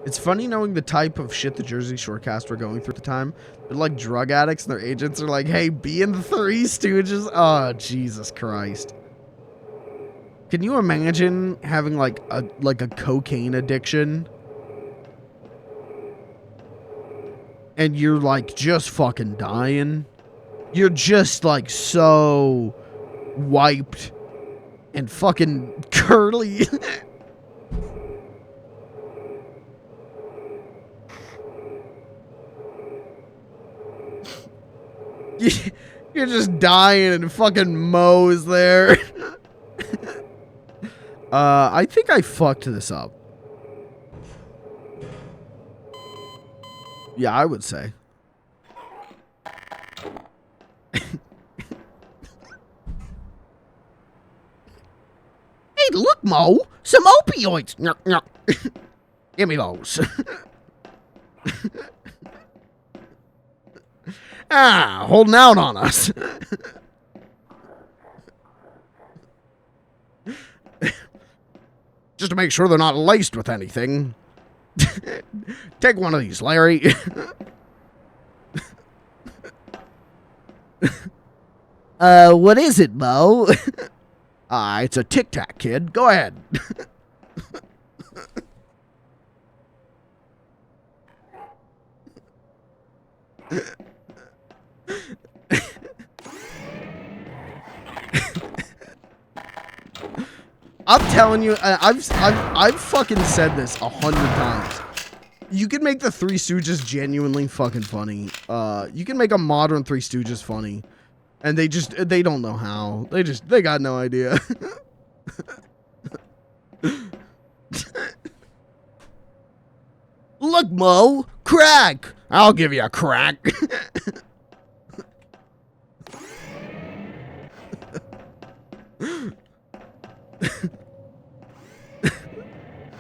It's funny knowing the type of shit the Jersey Shore cast were going through at the time. They're like drug addicts and their agents are like, hey, be in the Three Stooges. Oh, Jesus Christ. Can you imagine having like a cocaine addiction? And you're like just fucking dying. You're just like so wiped and fucking curly. You're just dying and fucking Moe's there. I think I fucked this up. Yeah, I would say. Hey, look, Moe. Some opioids. Give me those. Holding out on us. Just to make sure they're not laced with anything. Take one of these, Larry. What is it, Moe? It's a Tic Tac, kid. Go ahead. I'm telling you, I've fucking said this 100 times. You can make the Three Stooges genuinely fucking funny. You can make a modern Three Stooges funny, and they don't know how. They got no idea. Look, Moe, crack. I'll give you a crack.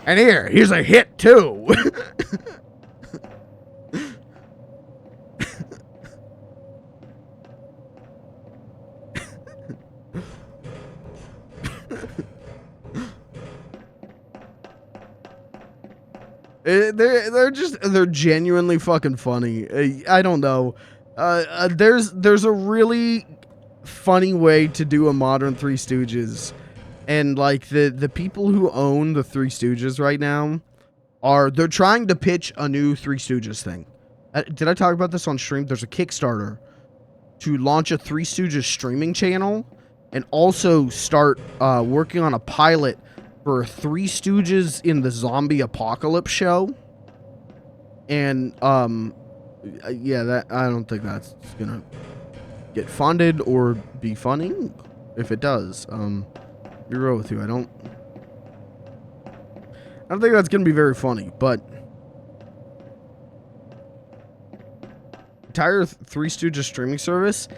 And here's a hit too. They're genuinely fucking funny. I don't know. There's a really funny way to do a modern Three Stooges, And like the people who own the Three Stooges right now they're trying to pitch a new Three Stooges thing. Did I talk about this on stream? There's a Kickstarter to launch a Three Stooges streaming channel and also start working on a pilot for Three Stooges in the zombie apocalypse show. And yeah, that I don't think that's gonna get funded or be funny. If it does, be real with you, I don't think that's gonna be very funny. But entire Three Stooges streaming service,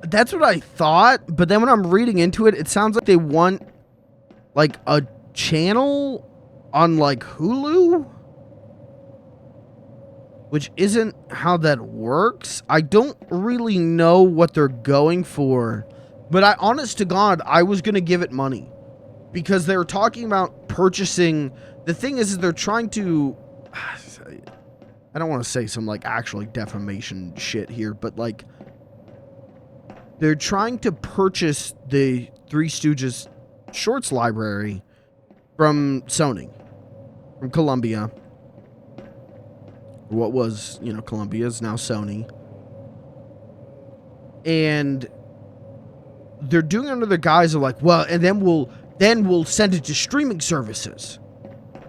that's what I thought. But then when I'm reading into it, it sounds like they want like a channel on like Hulu, which isn't how that works. I don't really know what they're going for, but honest to God, I was going to give it money because they were talking about purchasing. The thing is they're trying to, I don't want to say some like actually defamation shit here, but like they're trying to purchase the Three Stooges shorts library from Sony, from Columbia. What was, Columbia is now Sony. And they're doing it under the guise of like, well, and then we'll send it to streaming services.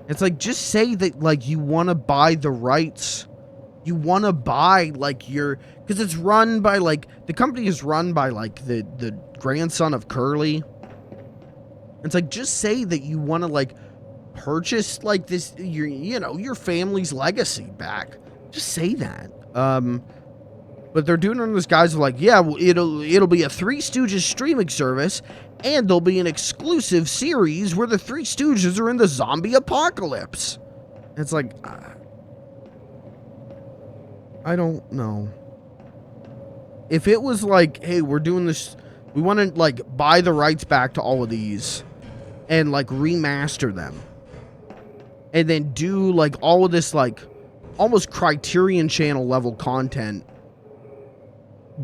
It's like, just say that like you want to buy the rights. You want to buy like because it's run by like, the company is run by like the grandson of Curly. It's like, just say that you want to like purchase like this, your family's legacy back. Just say that. But they're doing it in this guise of like, yeah, well, it'll be a Three Stooges streaming service, and there'll be an exclusive series where the Three Stooges are in the zombie apocalypse. It's like, I don't know. If it was like, hey, we're doing this, we want to like buy the rights back to all of these and like remaster them, and then do like all of this like almost Criterion Channel level content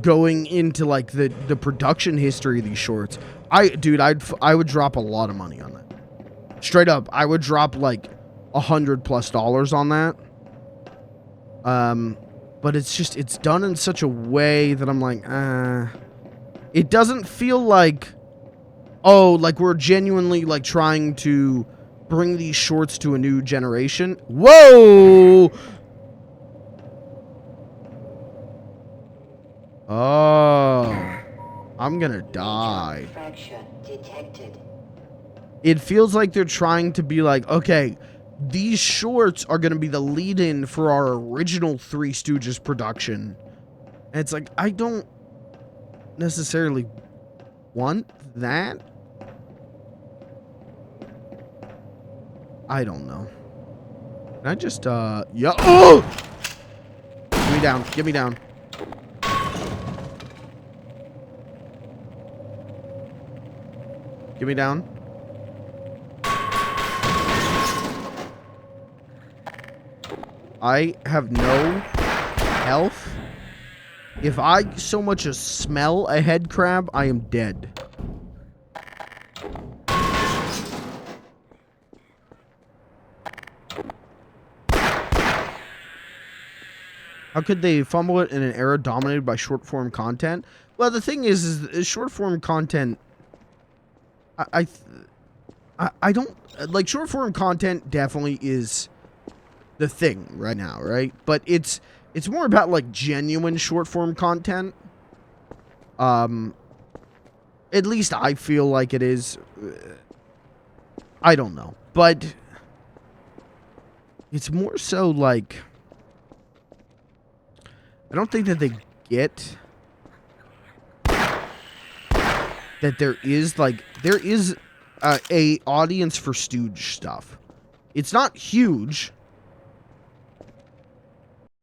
going into like the production history of these shorts, I would drop a lot of money on that. Straight up, I would drop like $100+ on that. But it's done in such a way that I'm like, it doesn't feel like, oh, like we're genuinely like trying to bring these shorts to a new generation. Whoa! Oh, I'm gonna die. Fracture detected. It feels like they're trying to be like, okay, these shorts are gonna be the lead-in for our original Three Stooges production. And it's like, I don't necessarily want that. I don't know. Can I just, yeah. Oh! Get me down. Get me down. Get me down. I have no health. If I so much as smell a head crab, I am dead. How could they fumble it in an era dominated by short-form content? Well, the thing is short-form content... I don't... Like, short-form content definitely is the thing right now, right? But it's more about, like, genuine short-form content. At least I feel like it is. I don't know. But it's more so, like... I don't think that they get that there is a audience for Stooge stuff. It's not huge,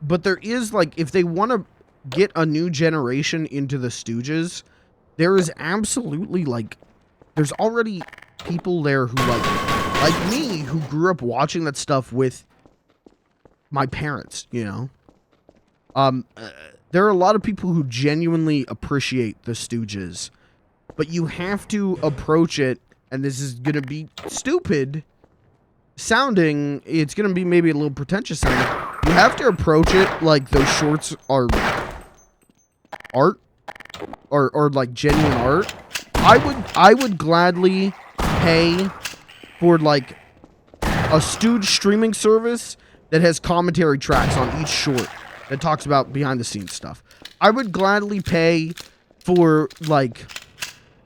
but there is, like, if they want to get a new generation into the Stooges, there is absolutely, like, there's already people there who like me, who grew up watching that stuff with my parents, you know? There are a lot of people who genuinely appreciate the Stooges, but you have to approach it and this is gonna be stupid sounding, it's gonna be maybe a little pretentious sounding. You have to approach it like those shorts are art, or like genuine art. I would gladly pay for like a stooge streaming service that has commentary tracks on each short that talks about behind the scenes stuff. I would gladly pay for like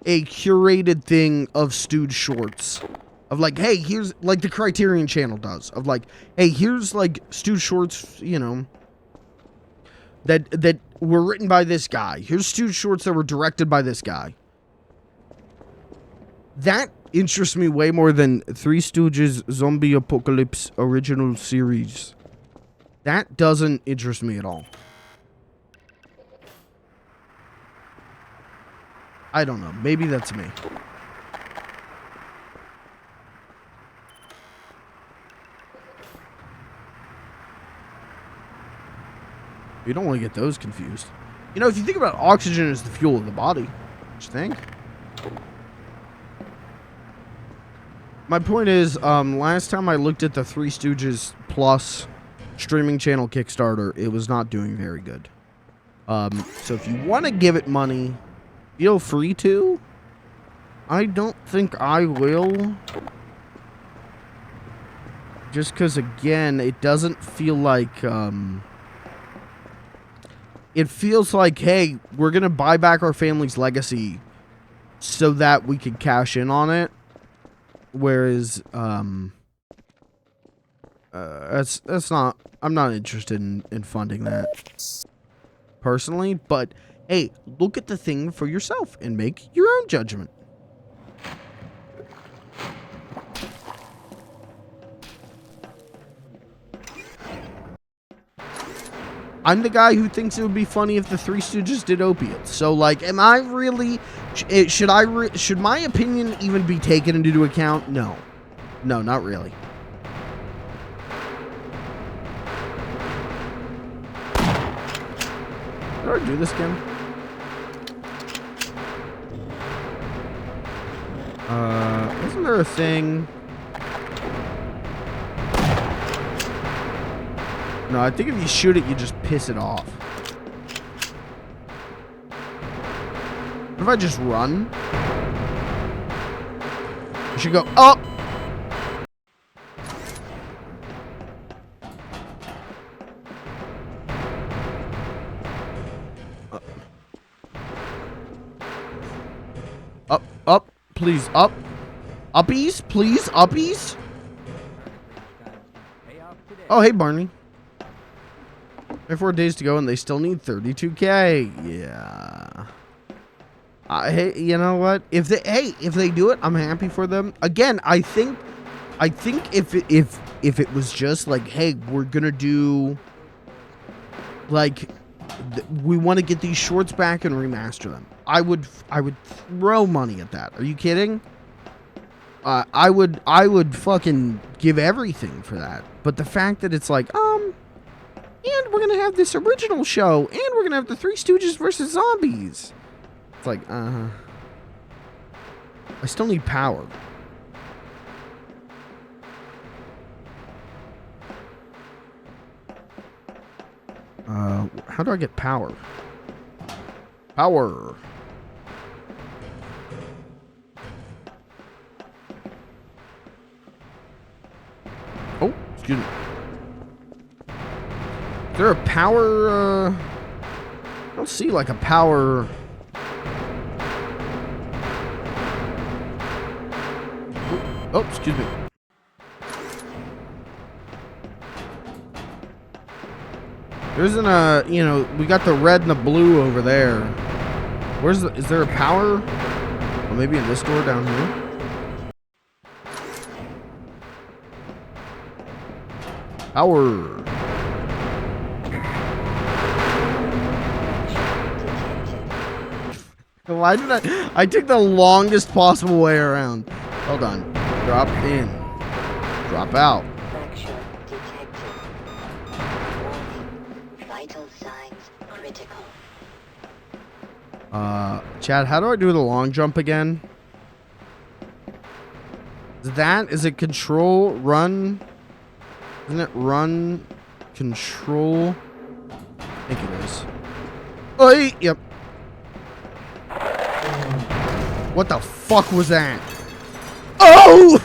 a curated thing of stooge shorts. Of like, hey, here's like the Criterion channel does. Of like, hey, here's like stooge shorts, you know, that were written by this guy. Here's stooge shorts that were directed by this guy. That interests me way more than Three Stooges Zombie Apocalypse original series. That doesn't interest me at all. I don't know. Maybe that's me. You don't want to get those confused. You know, if you think about oxygen as the fuel of the body, what you think? My point is, last time I looked at the Three Stooges Plus streaming channel Kickstarter, it was not doing very good. So if you want to give it money, feel free to. I don't think I will. Just because, again, it doesn't feel like, it feels like, hey, we're going to buy back our family's legacy so that we can cash in on it. Whereas, that's not, I'm not interested in funding that personally, but hey, look at the thing for yourself and make your own judgment. I'm the guy who thinks it would be funny if the Three Stooges did opiates. So, like, am I really... Should my opinion even be taken into account? No. No, not really. Did I do this again? Isn't there a thing... No, I think if you shoot it, you just piss it off. What if I just run? I should go up. Up, please, up. Uppies, please, uppies. Oh, hey, Barney. 4 days to go, and they still need 32K. Yeah. Hey, you know what? If they do it, I'm happy for them. Again, I think if it was just like, hey, we're gonna do like we want to get these shorts back and remaster them, I would throw money at that. Are you kidding? I would fucking give everything for that. But the fact that it's like, and we're gonna have this original show, and we're gonna have the Three Stooges versus zombies. It's like, I still need power. How do I get power? Power. Oh, excuse me. Is there a power, I don't see like a power. Oh, excuse me. There isn't a, you know, we got the red and the blue over there. Is there a power? Well, maybe in this door down here. Power. Why did I took the longest possible way around. Hold on. Drop in. Drop out. Fracture detected. Warning. Vital signs critical. Chad, how do I do the long jump again? Is it control, run? Isn't it run, control? I think it is. Oh, yep. What the fuck was that? Oh!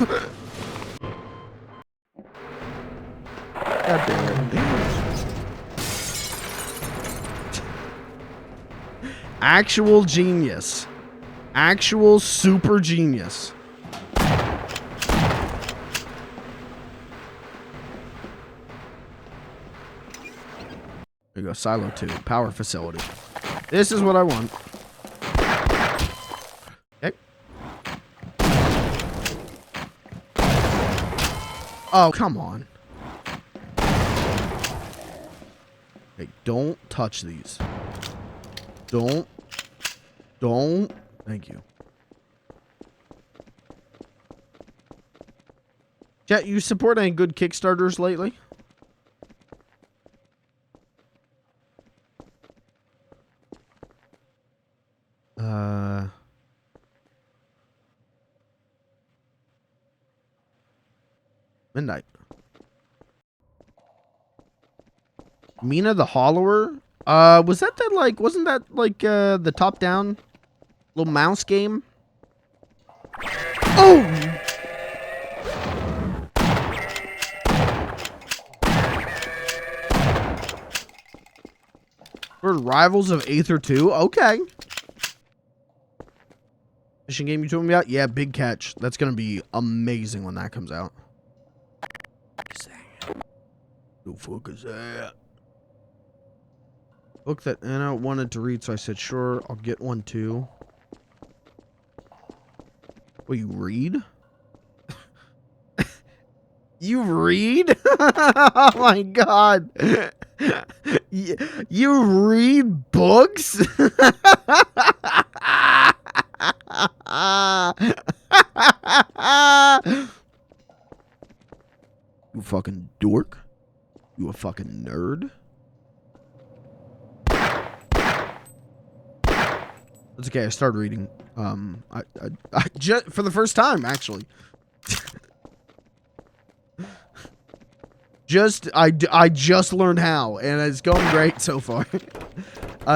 God damn it. Actual genius. Actual super genius. There you go, silo 2, power facility. This is what I want. Okay. Oh, come on. Hey, don't touch these. Don't. Thank you. Chat, you support any good Kickstarters lately? Midnight. Mina the Hollower? Was that like, wasn't that like, the top-down little mouse game? Oh! We're Rivals of Aether 2? Okay. Fishing game you told me about? Yeah, Big Catch. That's gonna be amazing when that comes out. The fuck is that? Book that Anna wanted to read, so I said, sure, I'll get one too. Well, you read? You read? Oh my god. You read books? You fucking dork. You a fucking nerd. That's okay. I started reading. I just for the first time, actually. I just learned how, and it's going great so far.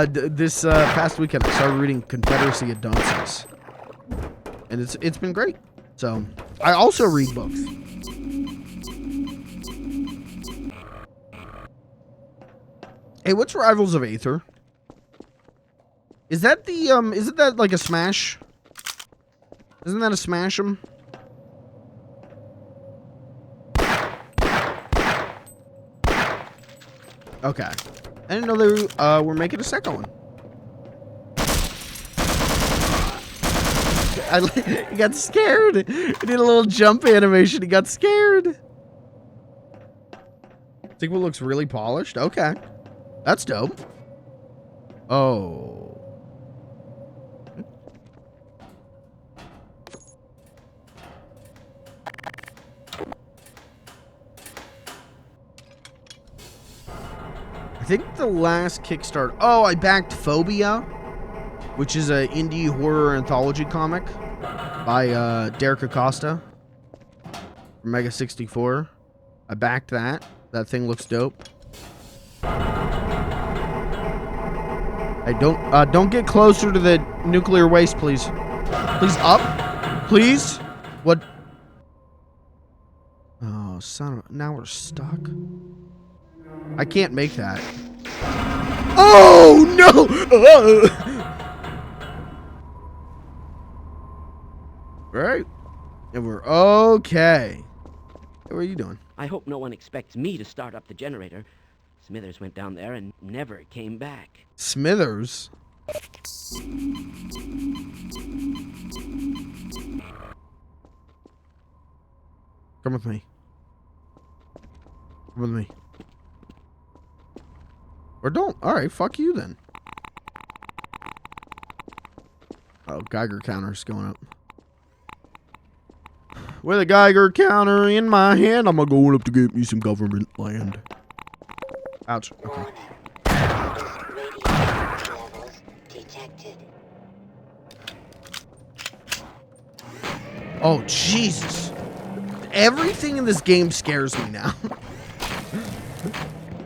This past weekend, I started reading Confederacy of Dunces, and it's been great. So I also read books. Hey, what's Rivals of Aether? Is that the isn't that like a Smash? Isn't that a Smash 'em? Okay. I didn't know they were making a second one. He got scared. He did a little jump animation. He got scared. Sequel looks really polished. Okay. That's dope. Oh. I think the last Kickstarter... Oh, I backed Phobia, which is an indie horror anthology comic by Derek Acosta from Mega 64. I backed that. That thing looks dope. Hey, don't get closer to the nuclear waste, please. Please up, please. What? Oh, son of... Now we're stuck. I can't make that. Oh no! Right, and we're okay. Hey, what are you doing? I hope no one expects me to start up the generator. Smithers went down there and never came back. Smithers? Come with me. Come with me. Or don't. Alright, fuck you then. Oh, Geiger counter's going up. With a Geiger counter in my hand, I'm going up to get me some government land. Ouch. Okay. Levels detected. Oh, Jesus. Everything in this game scares me now.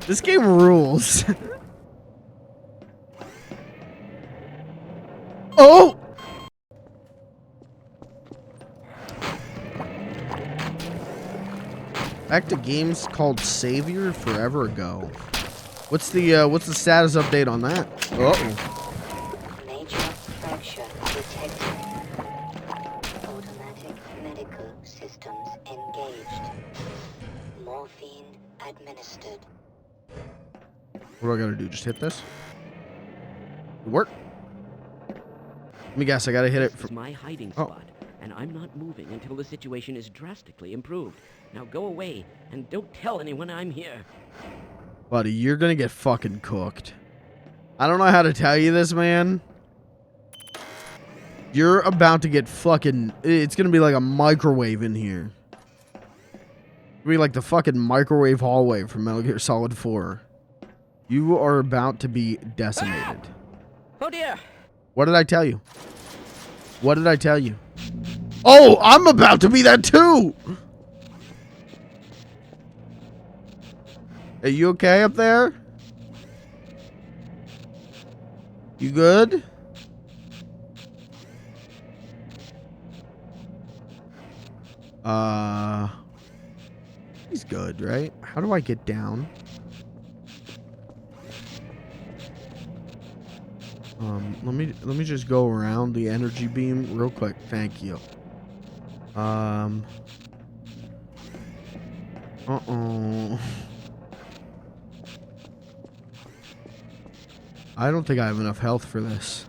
This game rules. Oh! Back to games called Savior forever ago. What's the status update on that? Uh-oh. Major fracture detected. Automatic medical systems engaged. Morphine administered. What do I gotta do? Just hit this? Work. Let me guess, I gotta hit it This is my hiding Oh. spot, and I'm not moving until the situation is drastically improved. Now go away, and don't tell anyone I'm here. Buddy, you're gonna get fucking cooked. I don't know how to tell you this, man. You're about to get fucking... It's gonna be like a microwave in here. It'll be like the fucking microwave hallway from Metal Gear Solid 4. You are about to be decimated. Oh dear! What did I tell you? What did I tell you? Oh, I'm about to be that too! Are you okay up there? You good? He's good, right? How do I get down? Let me just go around the energy beam real quick. Thank you. Uh-oh. I don't think I have enough health for this.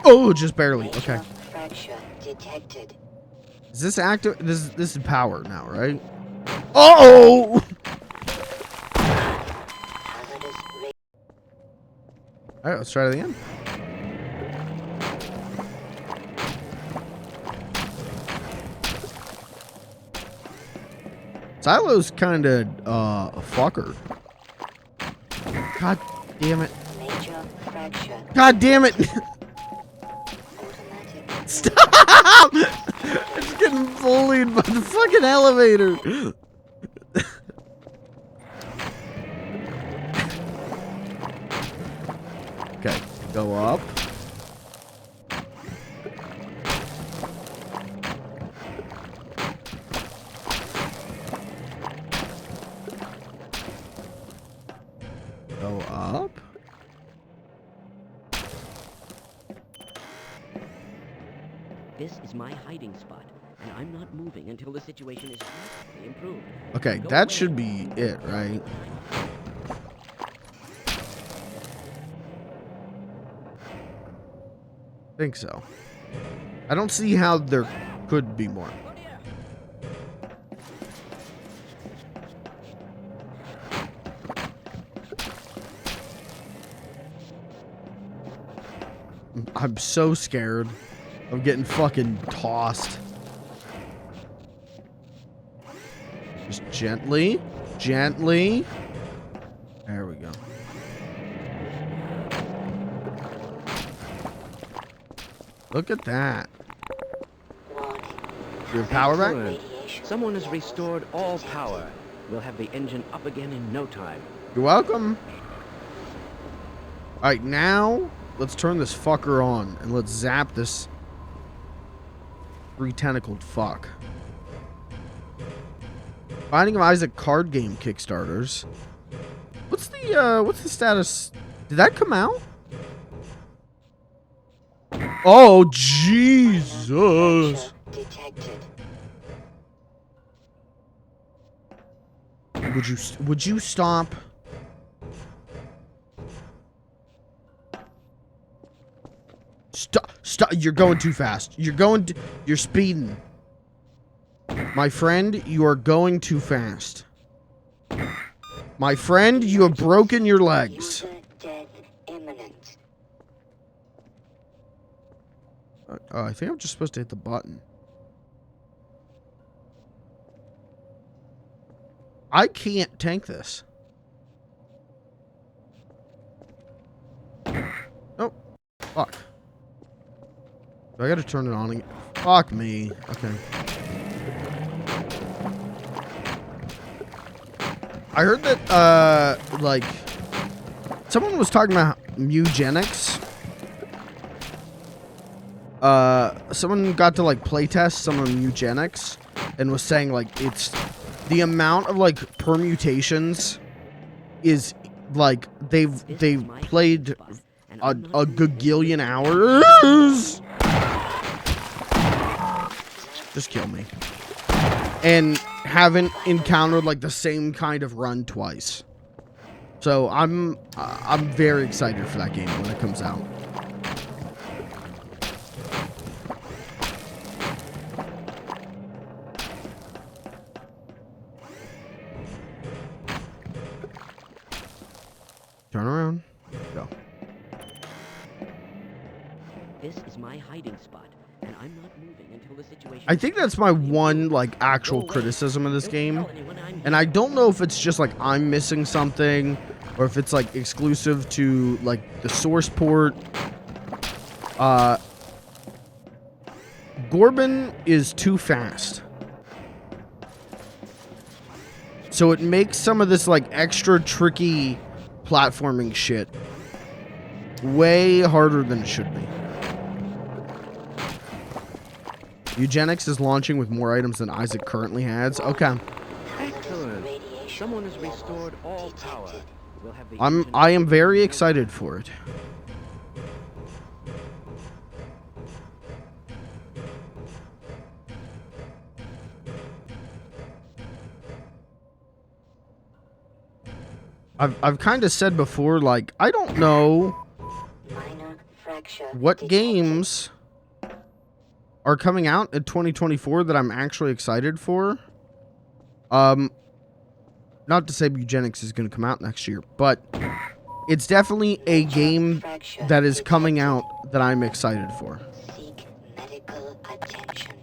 Oh, just barely. Major Okay. fracture detected. Is this active? This is power now, right? Uh-oh! Hazardous Alright, let's try it again. Silo's kinda, a fucker. God damn it. major fracture. God damn it! Automatic Stop! I'm just getting bullied by the fucking elevator. Okay, go up. Go up. This is my hiding spot, and I'm not moving until the situation is drastically improved. Okay, Go that away. should be it, right? Think so. I don't see how there could be more. Oh dear! I'm so scared of getting fucking tossed. Just gently, gently. There we go. Look at that. warning. Your power back? Excellent. Radiation Someone has levels restored all detected. power. We'll have the engine up again in no time. You're welcome. Alright, now let's turn this fucker on and let's zap this three-tentacled fuck. Binding of Isaac card game Kickstarters. What's the status? Did that come out? Oh, Jesus. Fracture detected. Would you stop? Stop. You're going too fast. You're speeding. My friend, you are going too fast. My friend, you have broken your legs. User death imminent. I think I'm just supposed to hit the button. I can't tank this. Oh, fuck. Do I gotta turn it on again? Fuck me. Okay. I heard that, like, someone was talking about eugenics. Someone got to, like, playtest some of eugenics and was saying, like, it's the amount of, like, permutations is, like, they've played a gagillion hours. Just kill me. And haven't encountered like the same kind of run twice. So I'm very excited for that game when it comes out. Turn around. Go. This is my hiding spot, and I'm not moving until the situation. I think that's my one like actual criticism of this game. And I don't know if it's just like I'm missing something or if it's like exclusive to like the source port. Gorbin is too fast. So it makes some of this like extra tricky platforming shit way harder than it should be. Eugenics is launching with more items than Isaac currently has. Okay. Excellent. Someone has restored all power. We'll have the I am very excited for it. I've kind of said before, like, I don't know Minor fracture what detected. games are coming out in 2024 that I'm actually excited for. Not to say Eugenics is going to come out next year, but it's definitely a game that is coming out that I'm excited for. Seek medical attention.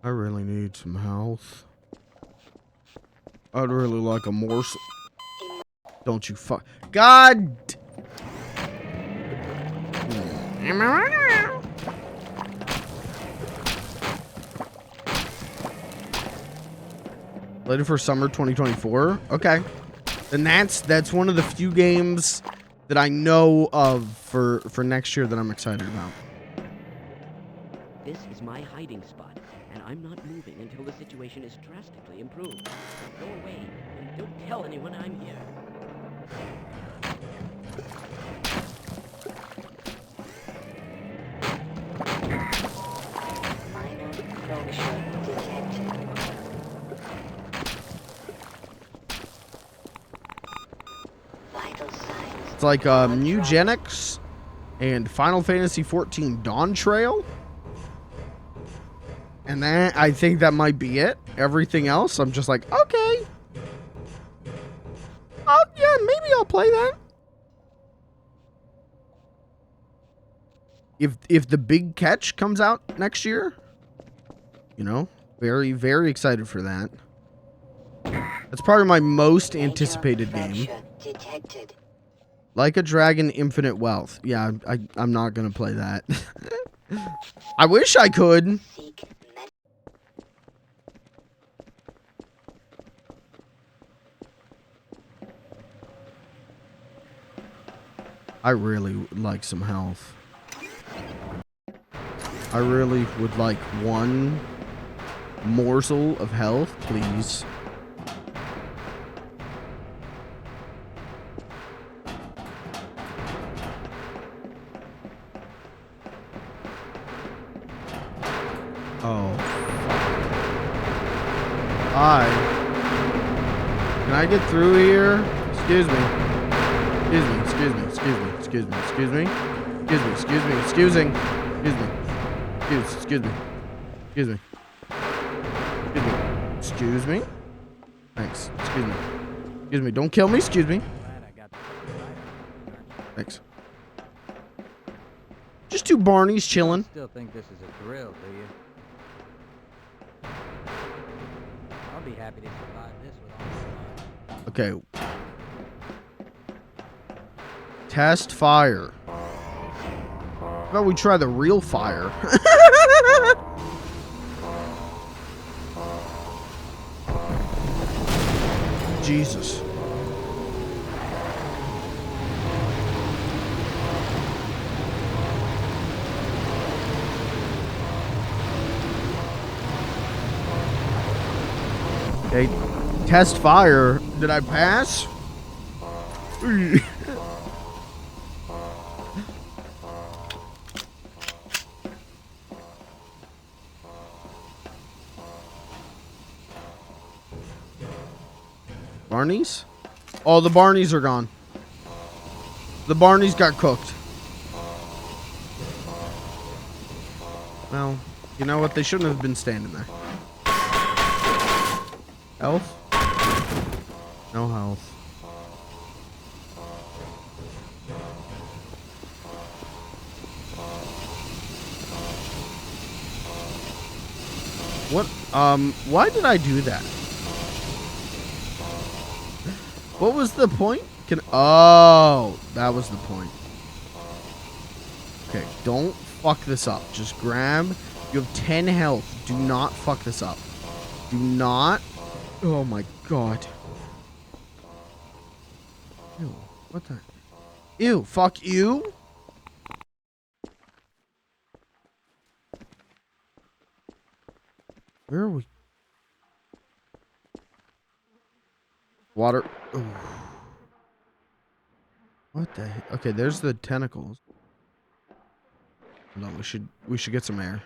I really need some health. I'd really like a morsel. Don't you fuck. God! Am I right now? Later for summer 2024? Okay. Then that's one of the few games that I know of for next year that I'm excited about. This is my hiding spot, and I'm not moving until the situation is drastically improved. Now go away and don't tell anyone I'm here. Minor fracture detected. Vital signs. It's like Eugenics and Final Fantasy XIV Dawn Trail. And that, I think that might be it. Everything else, I'm just like, okay. Oh, yeah, maybe I'll play that. If the Big Catch comes out next year, you know, very, very excited for that. That's probably my most Major anticipated game. fracture detected. Like a Dragon Infinite Wealth. Yeah, I'm not going to play that. I wish I could. Seek med- I really would like some health. I really would like one morsel of health, please. Oh. Hi. Can I get through here? Excuse me. Excuse me, excuse me, excuse me, excuse me, excuse me. Excuse me, excuse me, excusing. Excuse me. Excuse me. Excuse me. Excuse me. Excuse me. Thanks. Excuse me. Excuse me. Don't kill me. Excuse me. Thanks. Just two Barneys chilling. Still think this is a drill, do you? I'll be happy to survive this with all Okay. Test fire. How about we try the real fire? Jesus. Okay, test fire. Did I pass? Barneys? Oh, the Barneys are gone. The Barneys got cooked. Well, you know what? They shouldn't have been standing there. Health? No health. What? Why did I do that? What was the point? Oh, that was the point. Okay, don't fuck this up. Just grab. You have 10 health. Do not fuck this up. Do not. Oh my god. Ew, what the? Ew, fuck you. Where are we? Water. Ooh. What the heck? Okay, there's the tentacles. No, we should get some air.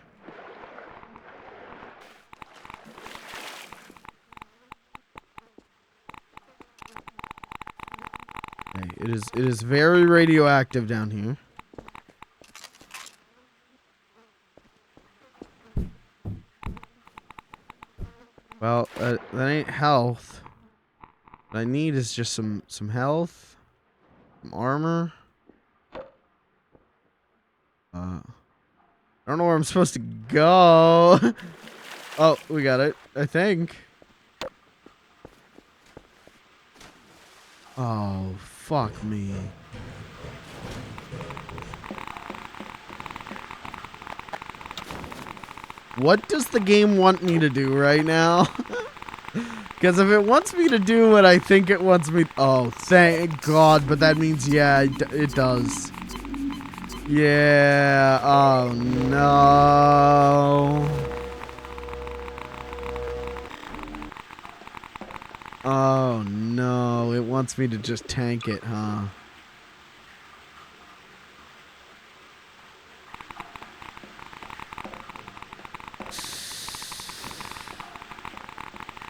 Okay, it is very radioactive down here. Well, that ain't health. What I need is just some health, some armor. I don't know where I'm supposed to go. Oh, we got it, I think. Oh, fuck me. What does the game want me to do right now? Because if it wants me to do what I think it wants me... Oh, thank God. But that means, yeah, it does. Yeah. Oh, no. Oh, no. It wants me to just tank it, huh?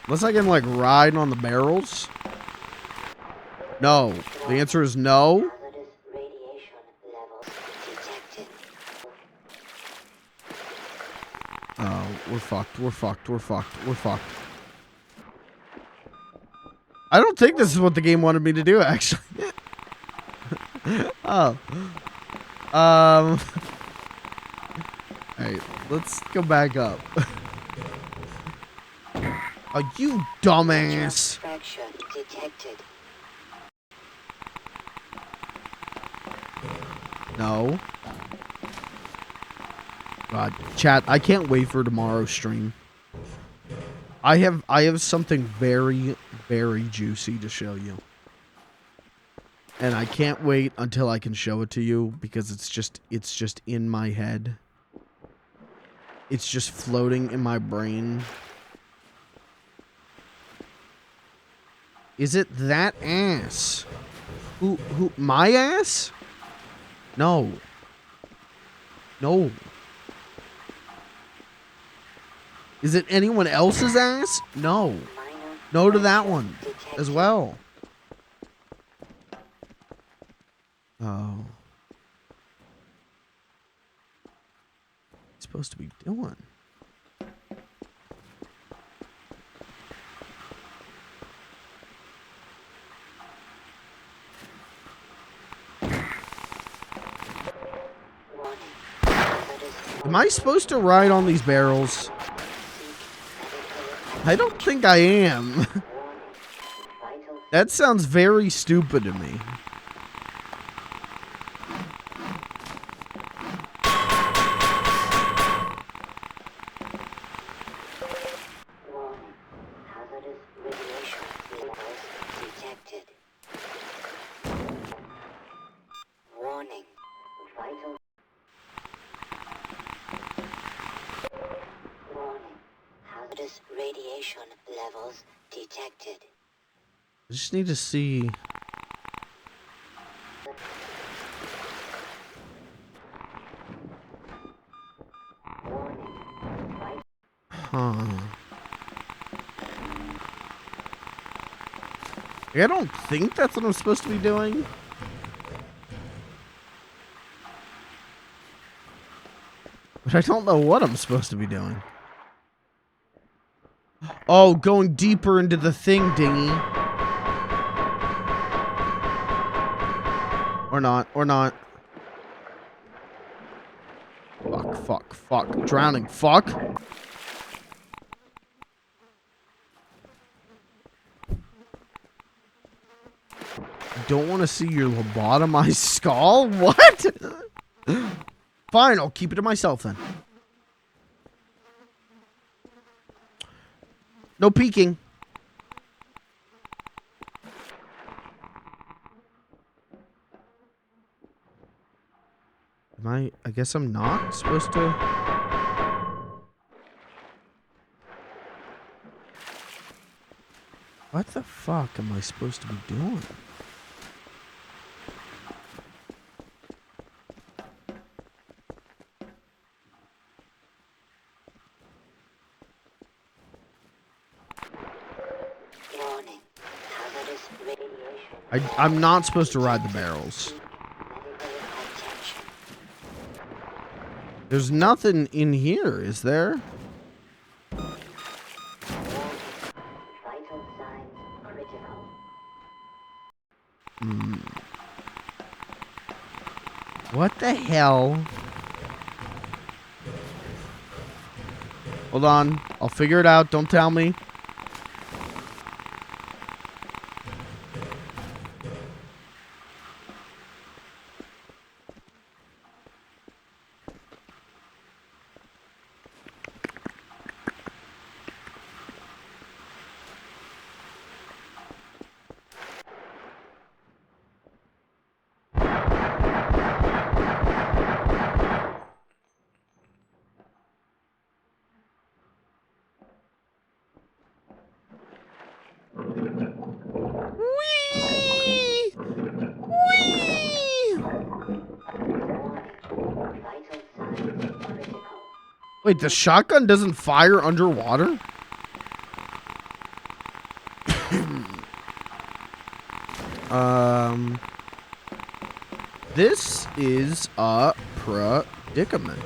Unless I can, like, ride on the barrels. No. The answer is no. Hazardous radiation levels detected. Oh, we're fucked. We're fucked. We're fucked. We're fucked. I don't think this is what the game wanted me to do, actually. Oh. Alright, let's go back up. Oh, you dumbass. Fracture detected. No. God, chat, I can't wait for tomorrow's stream. I have something very, very juicy to show you. And I can't wait until I can show it to you because it's just in my head. It's just floating in my brain. Is it that ass? Who, my ass? No. No. Is it anyone else's ass? No. Minor No to that fracture one detected. as well. Oh. It's supposed to be doing. Warning. Hazardous Am I supposed to ride on these barrels? seek medical I don't think I am. Vital That sounds very stupid to me. warning. Hazardous radiation levels detected. Warning. Vital. Warning. Hazardous radiation levels detected. I just need to see. Warning. Vital. Huh. I don't think that's what I'm supposed to be doing. But I don't know what I'm supposed to be doing. Oh, going deeper into the thing, dingy. Or not, or not. Fuck, fuck, fuck. Drowning, fuck. Don't want to see your lobotomized skull? What? Fine, I'll keep it to myself then. No peeking. I guess I'm not supposed to. What the fuck am I supposed to be doing? Warning. Hazardous radiation. I'm not supposed to ride the barrels. Medical attention. There's nothing in here, is there? Warning. Vital signs critical. What the hell? Hold on. I'll figure it out. Don't tell me. Whee! Whee! Warning. Vital signs critical. Wait, the shotgun doesn't fire underwater? This is a predicament.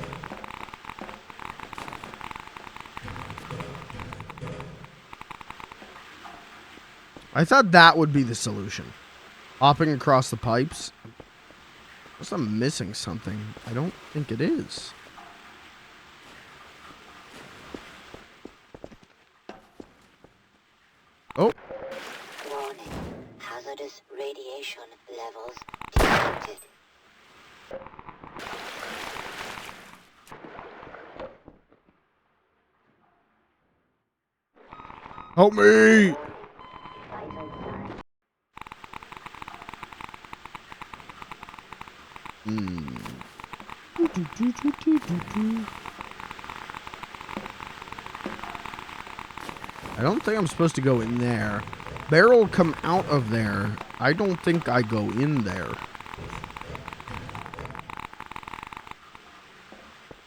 I thought that would be the solution. Hopping across the pipes. Unless I'm missing something. I don't think it is. Oh, Warning. Hazardous radiation levels detected. help me! Vital signs. I don't think I'm supposed to go in there. Barrel come out of there. I don't think I go in there.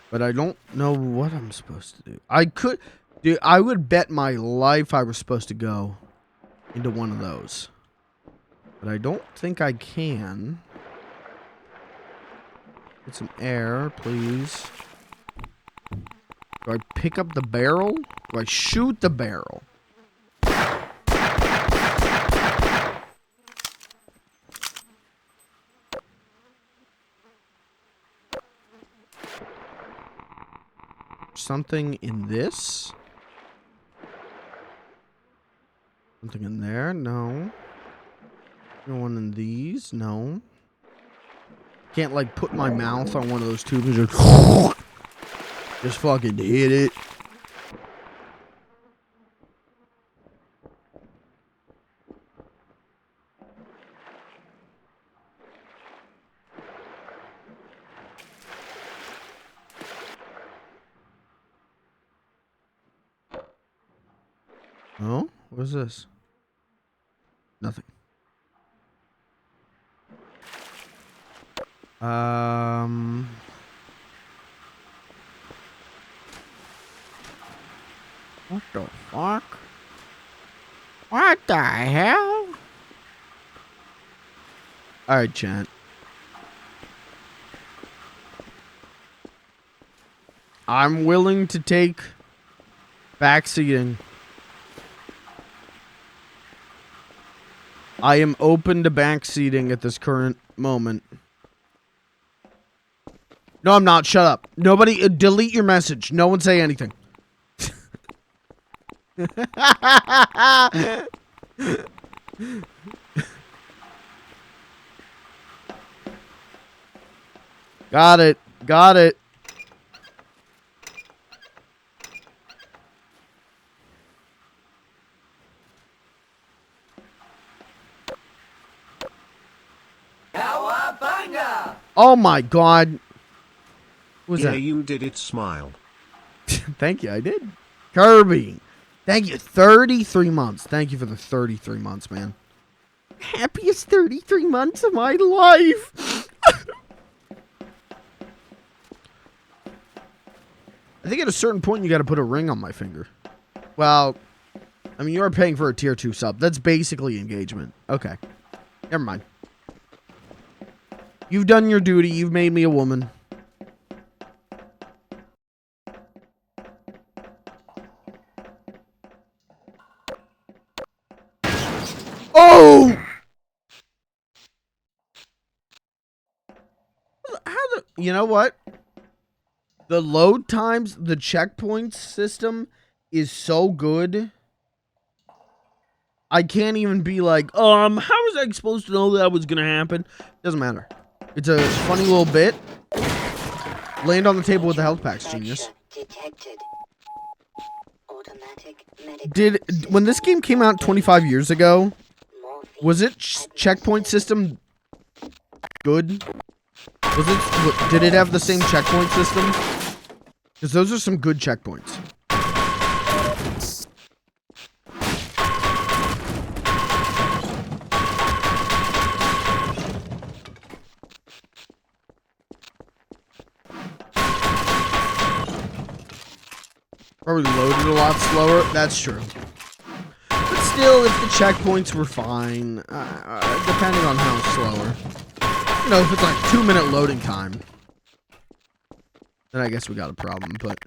But I don't know what I'm supposed to do. I could... Dude, I would bet my life I was supposed to go into one of those. But I don't think I can. Get some air, please. Do I pick up the barrel? Do I shoot the barrel? Something in this? Something in there? No. No one in these? No. Can't like put my mouth on one of those tubes and just fucking hit it. Oh, what is this? Nothing. What the fuck? What the hell? Alright, chat. I'm willing to take backseating. I am open to backseating at this current moment. No, I'm not. Shut up. Nobody, delete your message. No one say anything. Got it. Got it. Oh my god. What was Yeah, that? you did it, smile. Thank you, I did. Kirby. Thank you. 33 months. Thank you for the 33 months, man. Happiest 33 months of my life. I think at a certain point you got to put a ring on my finger. Well, I mean, you are paying for a tier 2 sub. That's basically engagement. Okay. Never mind. You've done your duty. You've made me a woman. Oh! You know what? The load times, the checkpoints system is so good. I can't even be like, how was I supposed to know that was gonna happen? Doesn't matter. It's a funny little bit. Land on the table with the health packs, genius. Detected. Automatic medical When this game came out 25 years ago, morphine was it checkpoint system good? Did it have the same checkpoint system? Because those are some good checkpoints. Probably loaded a lot slower. That's true. But still, if the checkpoints were fine, depending on how slower. You know, if it's like 2-minute loading time, then I guess we got a problem. But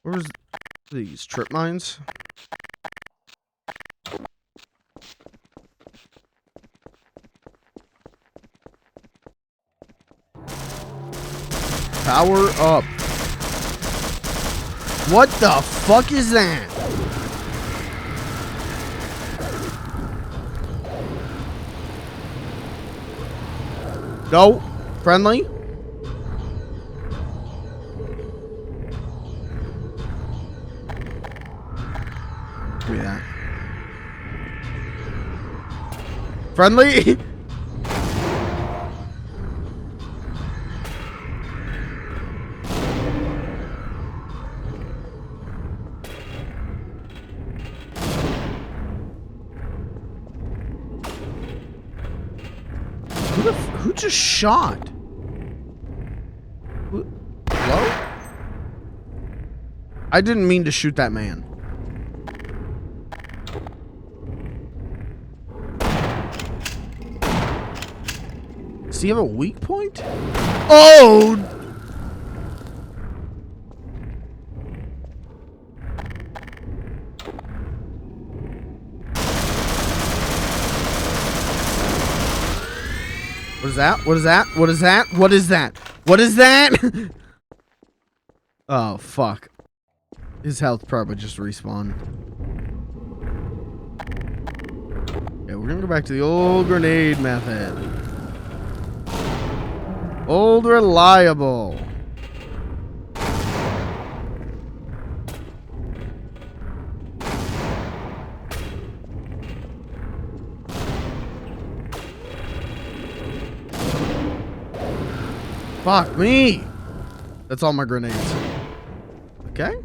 where's these trip mines? Power up. What the fuck is that? No. Friendly? Give me that. Friendly? Who just shot? Hello? I didn't mean to shoot that man. Does he have a weak point? Oh! What is that? What is that? What is that? What is that? What is that? Oh, fuck. His health probably just respawned. Okay, we're gonna go back to the old grenade method. Old reliable. Fuck me! That's all my grenades. Okay.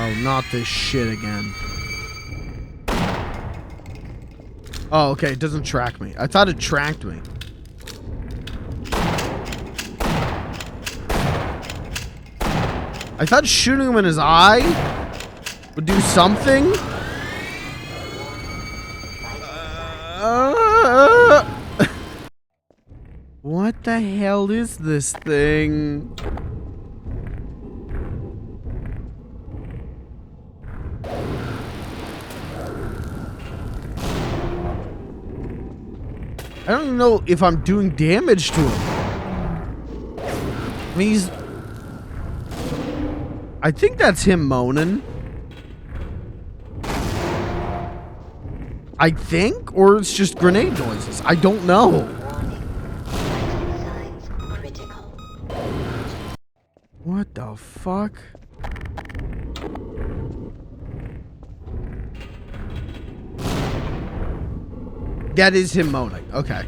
Oh, not this shit again. Oh, okay, it doesn't track me. I thought it tracked me. I thought shooting him in his eye would do something. What the hell is this thing? I don't even know if I'm doing damage to him. I mean, I think that's him moaning. I think, or it's just grenade noises. I don't know. Warning. Vital signs critical. What the fuck? That is him moaning. Okay.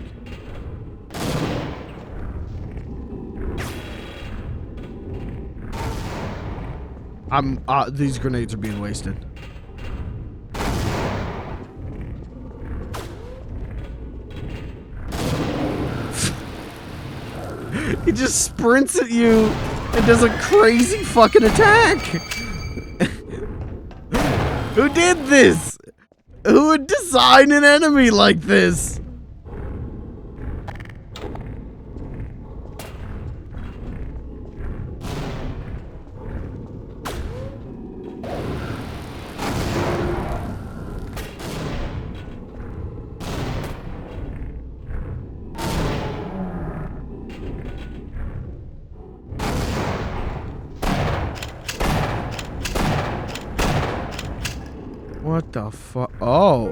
These grenades are being wasted. He just sprints at you and does a crazy fucking attack. Who did this? Who would design an enemy like this? What the fuck? Oh.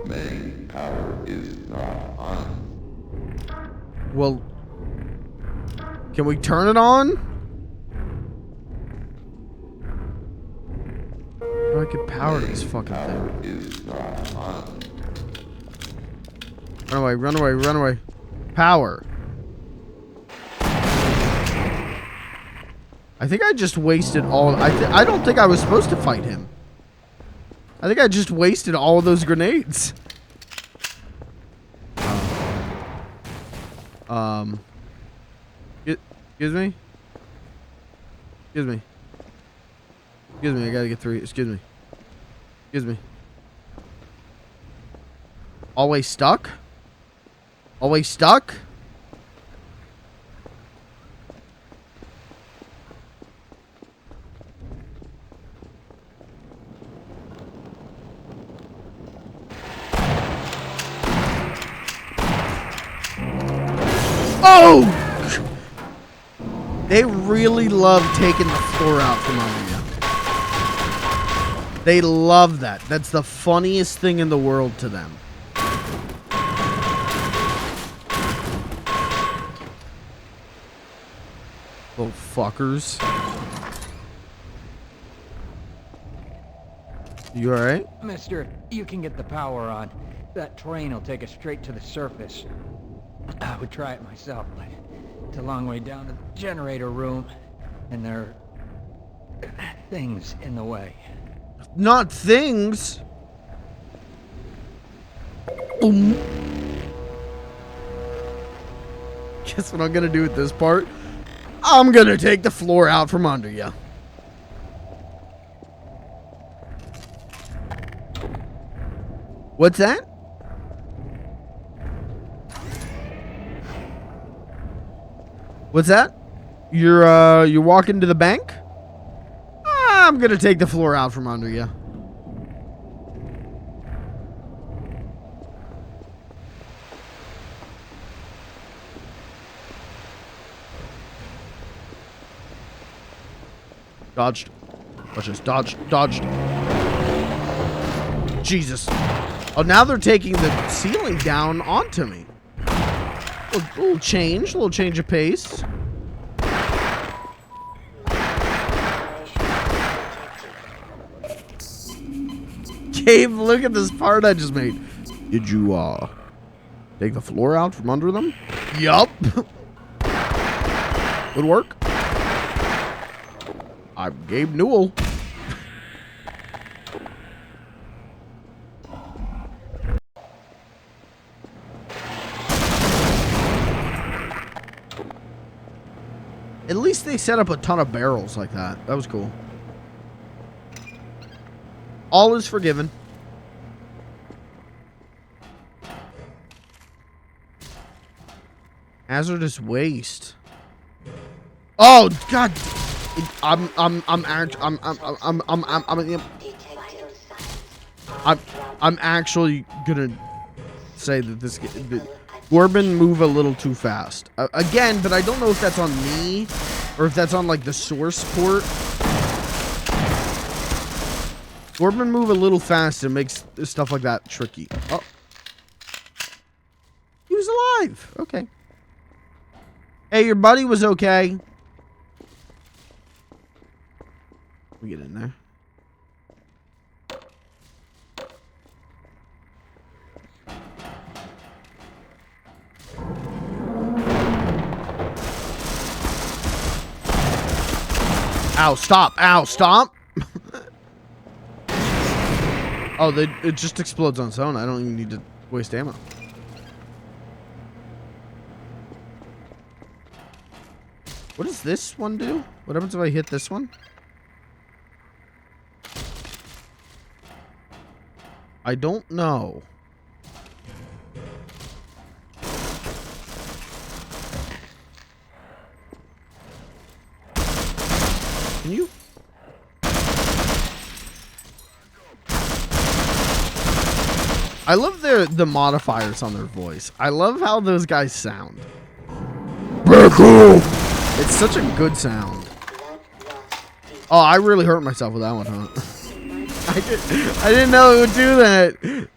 Main power is not on. Well, can we turn it on? How do I get power to this fucking thing? Power is not on. Run away, run away, run away. Power. I think I just wasted all... I don't think I was supposed to fight him. I think I just wasted all of those grenades. Excuse me? Excuse me. Excuse me, I gotta get through. Excuse me. Excuse me. Always stuck? Always stuck? Oh! They really love taking the floor out from under you. They love that. That's the funniest thing in the world to them. Little fuckers. You alright? Mister, you can get the power on. That train will take us straight to the surface. I would try it myself, but it's a long way down to the generator room, and there are things in the way. Not things. Guess what I'm gonna do with this part? I'm gonna take the floor out from under you. What's that? What's that? You're walking to the bank? I'm gonna take the floor out from under you. Dodged. Watch this. Dodged. Dodged. Jesus. Oh, now they're taking the ceiling down onto me. Little change of pace. Gabe, look at this part I just made. Did you, take the floor out from under them? Yup. Good work. I'm Gabe Newell. At least they set up a ton of barrels like that. That was cool. All is forgiven. Hazardous waste. Oh God! I'm actually gonna say that this Corbin move a little too fast again, but I don't know if that's on me or if that's on like the source port. Corbin move a little fast and makes stuff like that tricky. Oh, he was alive. Okay. Hey, your buddy was okay. We get in there. Ow, stop. Ow, stop. Oh, it just explodes on its own. I don't even need to waste ammo. What does this one do? What happens if I hit this one? I don't know. Can you? I love the modifiers on their voice. I love how those guys sound. It's such a good sound. Oh, I really hurt myself with that one, huh? I didn't know it would do that.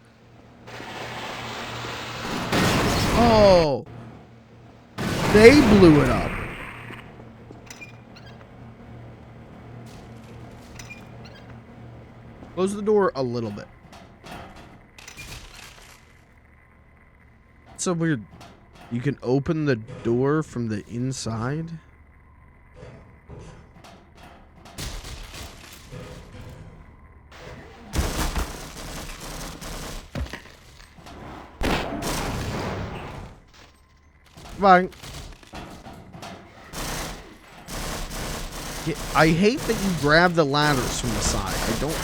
Oh. They blew it up. Close the door a little bit. It's so weird. You can open the door from the inside. Bye. Yeah, I hate that you grab the ladders from the side. I don't.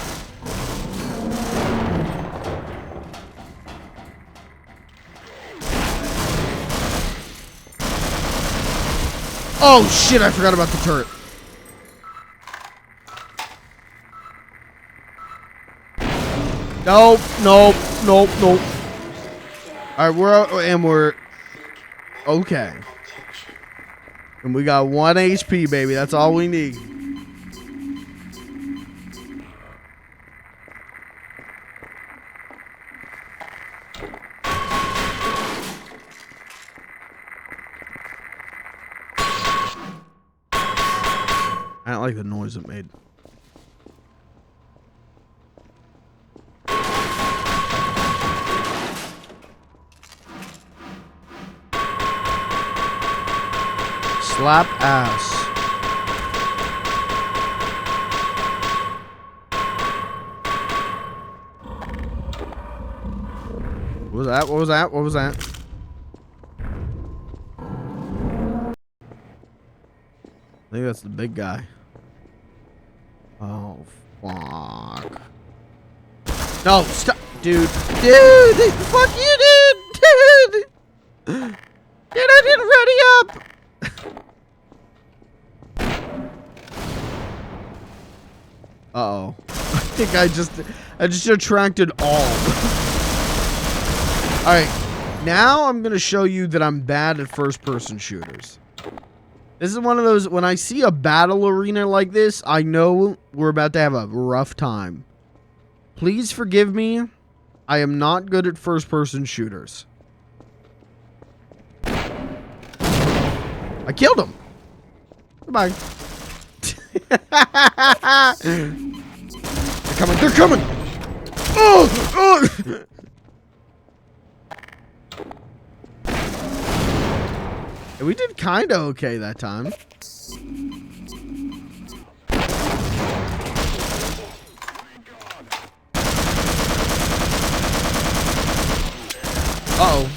Oh shit, I forgot about the turret. Nope, nope, nope, nope. Alright, we're okay. And we got 1 HP, baby. That's all we need. I don't like the noise it made. Slap ass. What was that? What was that? What was that? I think that's the big guy. Oh, fuck. No, stop. Dude. Dude! Fuck you, dude! Dude! Dude, I didn't ready up! Uh-oh. I think I just attracted all. Alright. Now I'm going to show you that I'm bad at first-person shooters. This is one of those, when I see a battle arena like this, I know we're about to have a rough time. Please forgive me. I am not good at first-person shooters. I killed him. Goodbye. They're coming. They're coming. Oh! Oh! We did kind of okay that time. Uh-oh.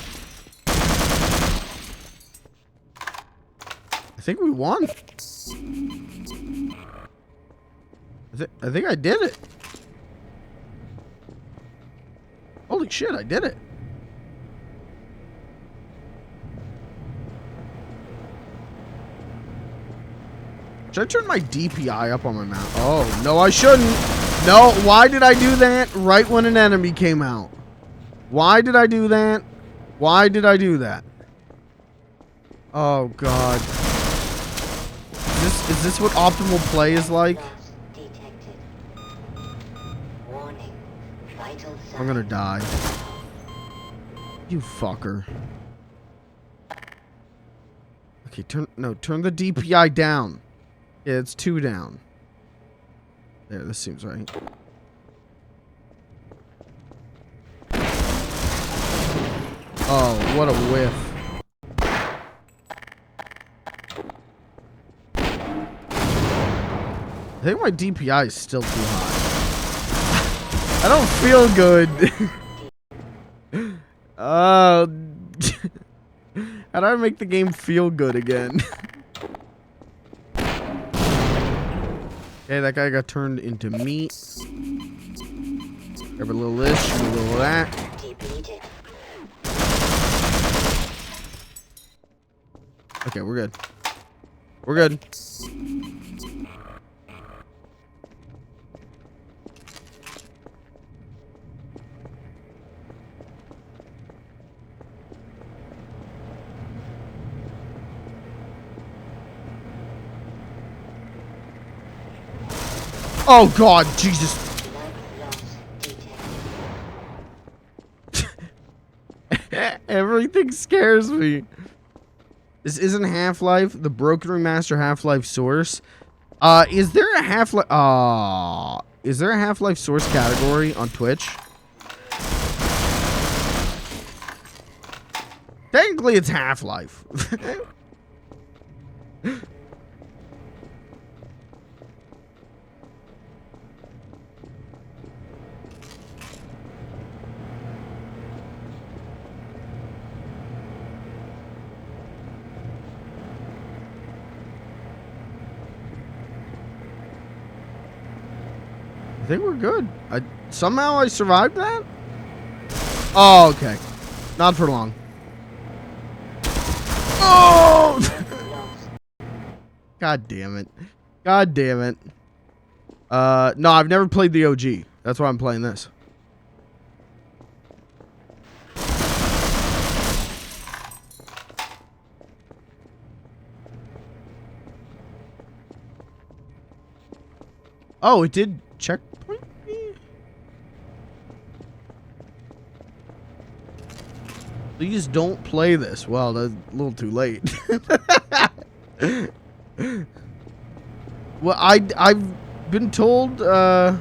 I think we won. I think I did it. Holy shit, I did it. Should I turn my DPI up on my mount? Oh, no, I shouldn't. No, why did I do that right when an enemy came out? Why did I do that? Why did I do that? Oh, God. Is this what optimal play is like? Loss detected. Warning. Vital signs. I'm gonna die. You fucker. Okay, turn the DPI down. Yeah, it's 2 down. There, this seems right. Oh, what a whiff. I think my DPI is still too high. I don't feel good. How do I make the game feel good again? Okay, that guy got turned into meat. Grab a little of this, shoot a little of that. Depleted. Okay, we're good. We're good. Oh God, Jesus. Blood loss detected. Everything scares me. This isn't Half-Life, the Broken Remaster Half-Life Source. Is there a Half-Life is there a Half-Life Source category on Twitch? Technically it's Half-Life. I think we're good. Somehow I survived that? Oh, okay. Not for long. Oh! God damn it. God damn it. No, I've never played the OG. That's why I'm playing this. Oh, it did checkpoint me? Please don't play this. Well, that's a little too late. Well, I've been told, I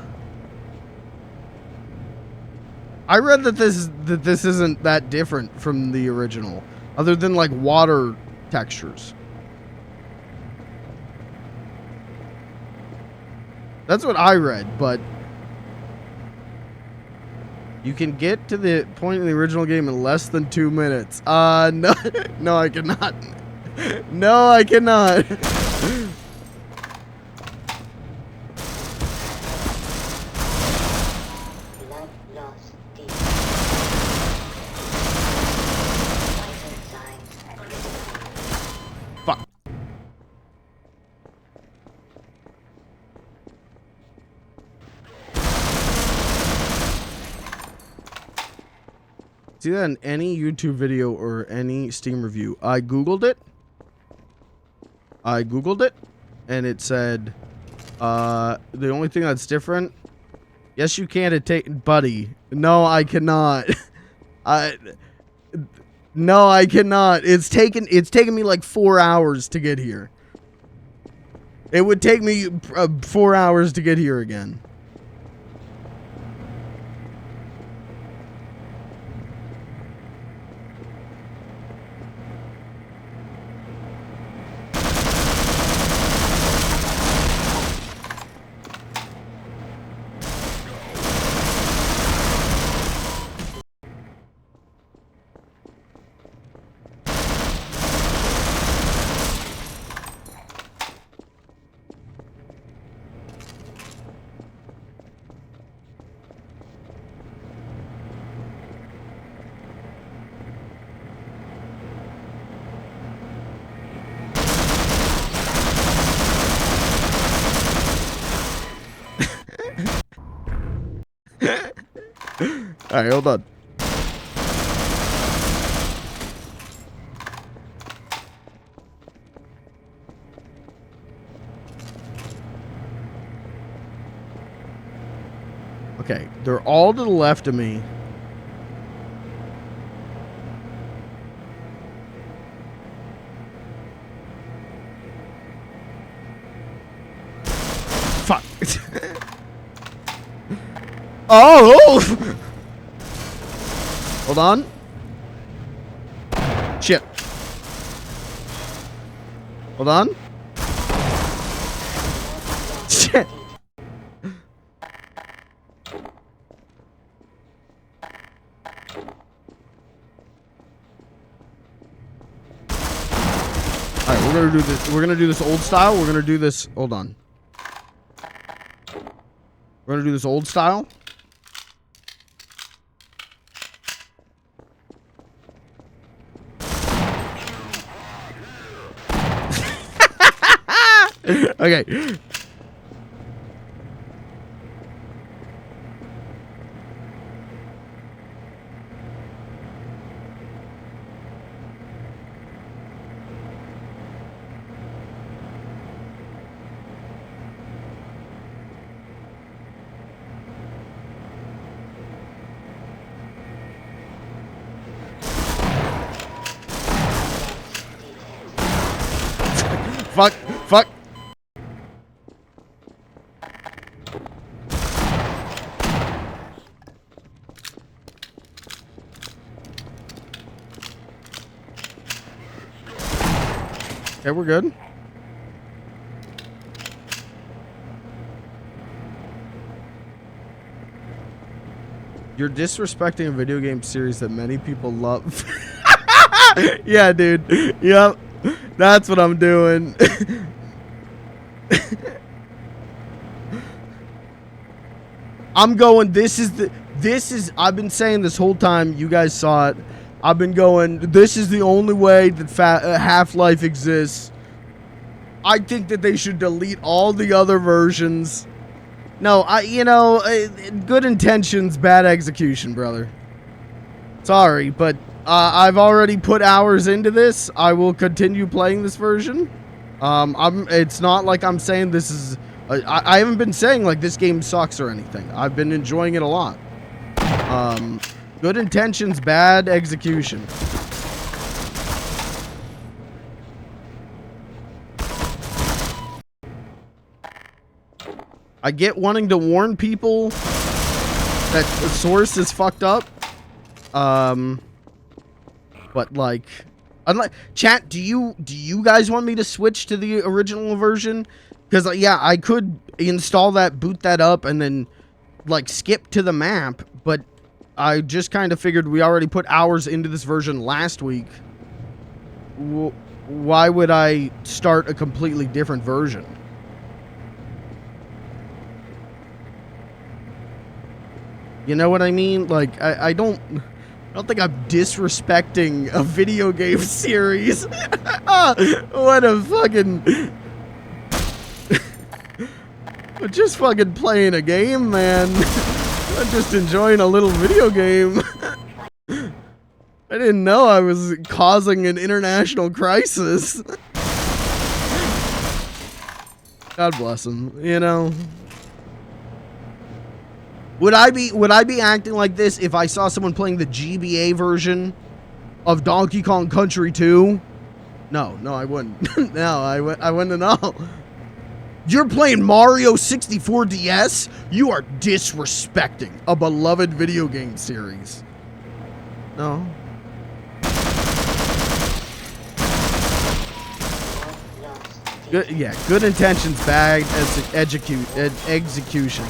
read that this isn't that different from the original, other than like water textures. That's what I read, but you can get to the point in the original game in less than 2 minutes. No, no, I cannot. No, I cannot. Blood loss detected. Vital signs critical. Fuck. See that in any YouTube video or any Steam review. I Googled it, and it said, the only thing that's different, yes, you can take, buddy. No, I cannot. No, I cannot. It's taken me like 4 hours to get here. It would take me 4 hours to get here again. Alright, hold on. Okay, they're all to the left of me. Fuck. Oh! Hold on. Shit. Hold on. Shit. Alright, we're gonna do this. We're gonna do this old style. We're gonna do this. Hold on. We're gonna do this old style. Okay. Fuck. Fuck. Okay, we're good. You're disrespecting a video game series that many people love. Yeah, dude. Yep. That's what I'm doing. I'm going, I've been saying this whole time, you guys saw it. I've been going, this is the only way that Half-Life exists. I think that they should delete all the other versions. No, good intentions, bad execution, brother. Sorry, but I've already put hours into this. I will continue playing this version. It's not like I'm saying this is... I haven't been saying like this game sucks or anything. I've been enjoying it a lot. Good intentions, bad execution. I get wanting to warn people that the source is fucked up. But like, chat, do you guys want me to switch to the original version? Because yeah, I could install that, boot that up, and then like skip to the map. But I just kind of figured we already put hours into this version last week. Why would I start a completely different version? You know what I mean? Like, I don't think I'm disrespecting a video game series. What a fucking... I'm just fucking playing a game, man. I'm just enjoying a little video game. I didn't know I was causing an international crisis. God bless him, you know. Would I be acting like this if I saw someone playing the GBA version of Donkey Kong Country 2? No, I wouldn't. No, I wouldn't know. You're playing Mario 64 DS? You are disrespecting a beloved video game series. No. Good, yeah, good intentions, bad execution.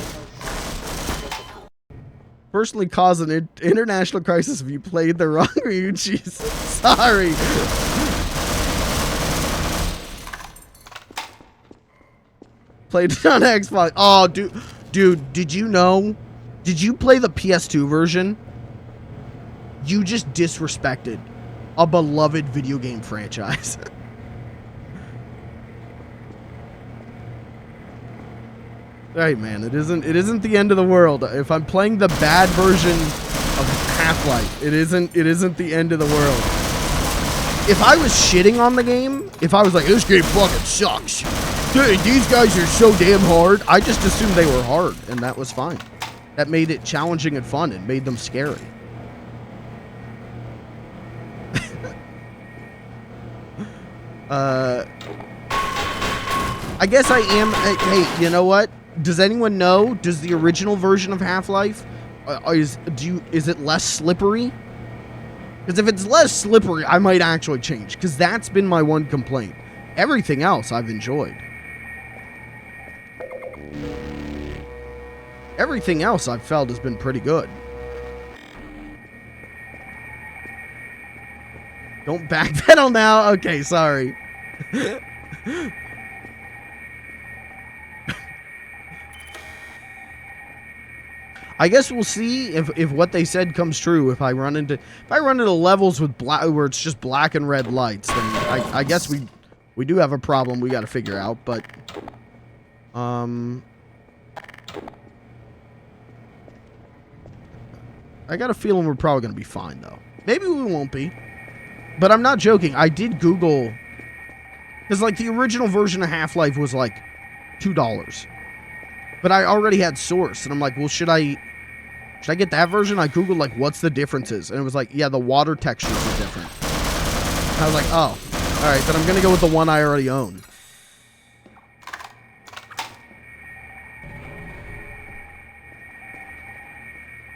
Personally cause an international crisis if you played the wrong Ryuchi. Sorry. Played it on Xbox. Oh, dude, did you know? Did you play the PS2 version? You just disrespected a beloved video game franchise. Right, man, it isn't the end of the world. If I'm playing the bad version of Half-Life, it isn't the end of the world. If I was shitting on the game, if I was like, this game fucking sucks, dude, these guys are so damn hard, I just assumed they were hard, and that was fine. That made it challenging and fun and made them scary. I guess I am. Hey, you know what? Does anyone know? Does the original version of Half-Life is it less slippery? Because if it's less slippery, I might actually change. Because that's been my one complaint. Everything else I've enjoyed. Everything else I've felt has been pretty good. Don't backpedal now. Okay, sorry. I guess we'll see if what they said comes true. If I run into levels with where it's just black and red lights, then I guess we do have a problem we got to figure out. But I got a feeling we're probably gonna be fine though. Maybe we won't be, but I'm not joking. I did Google, because like the original version of Half-Life was like $2, but I already had Source, and I'm like, well, should I get that version? I Googled, like, what's the differences? And it was like, yeah, the water textures are different. I was like, oh, all right, then I'm going to go with the one I already own.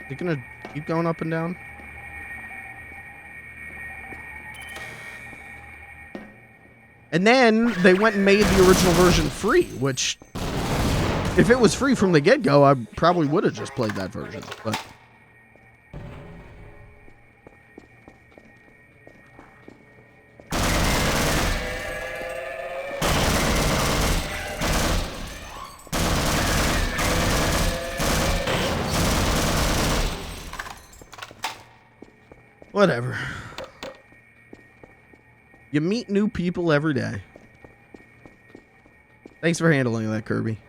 Is it going to keep going up and down? And then they went and made the original version free, which... if it was free from the get-go, I probably would have just played that version, but... whatever. You meet new people every day. Thanks for handling that, Kirby.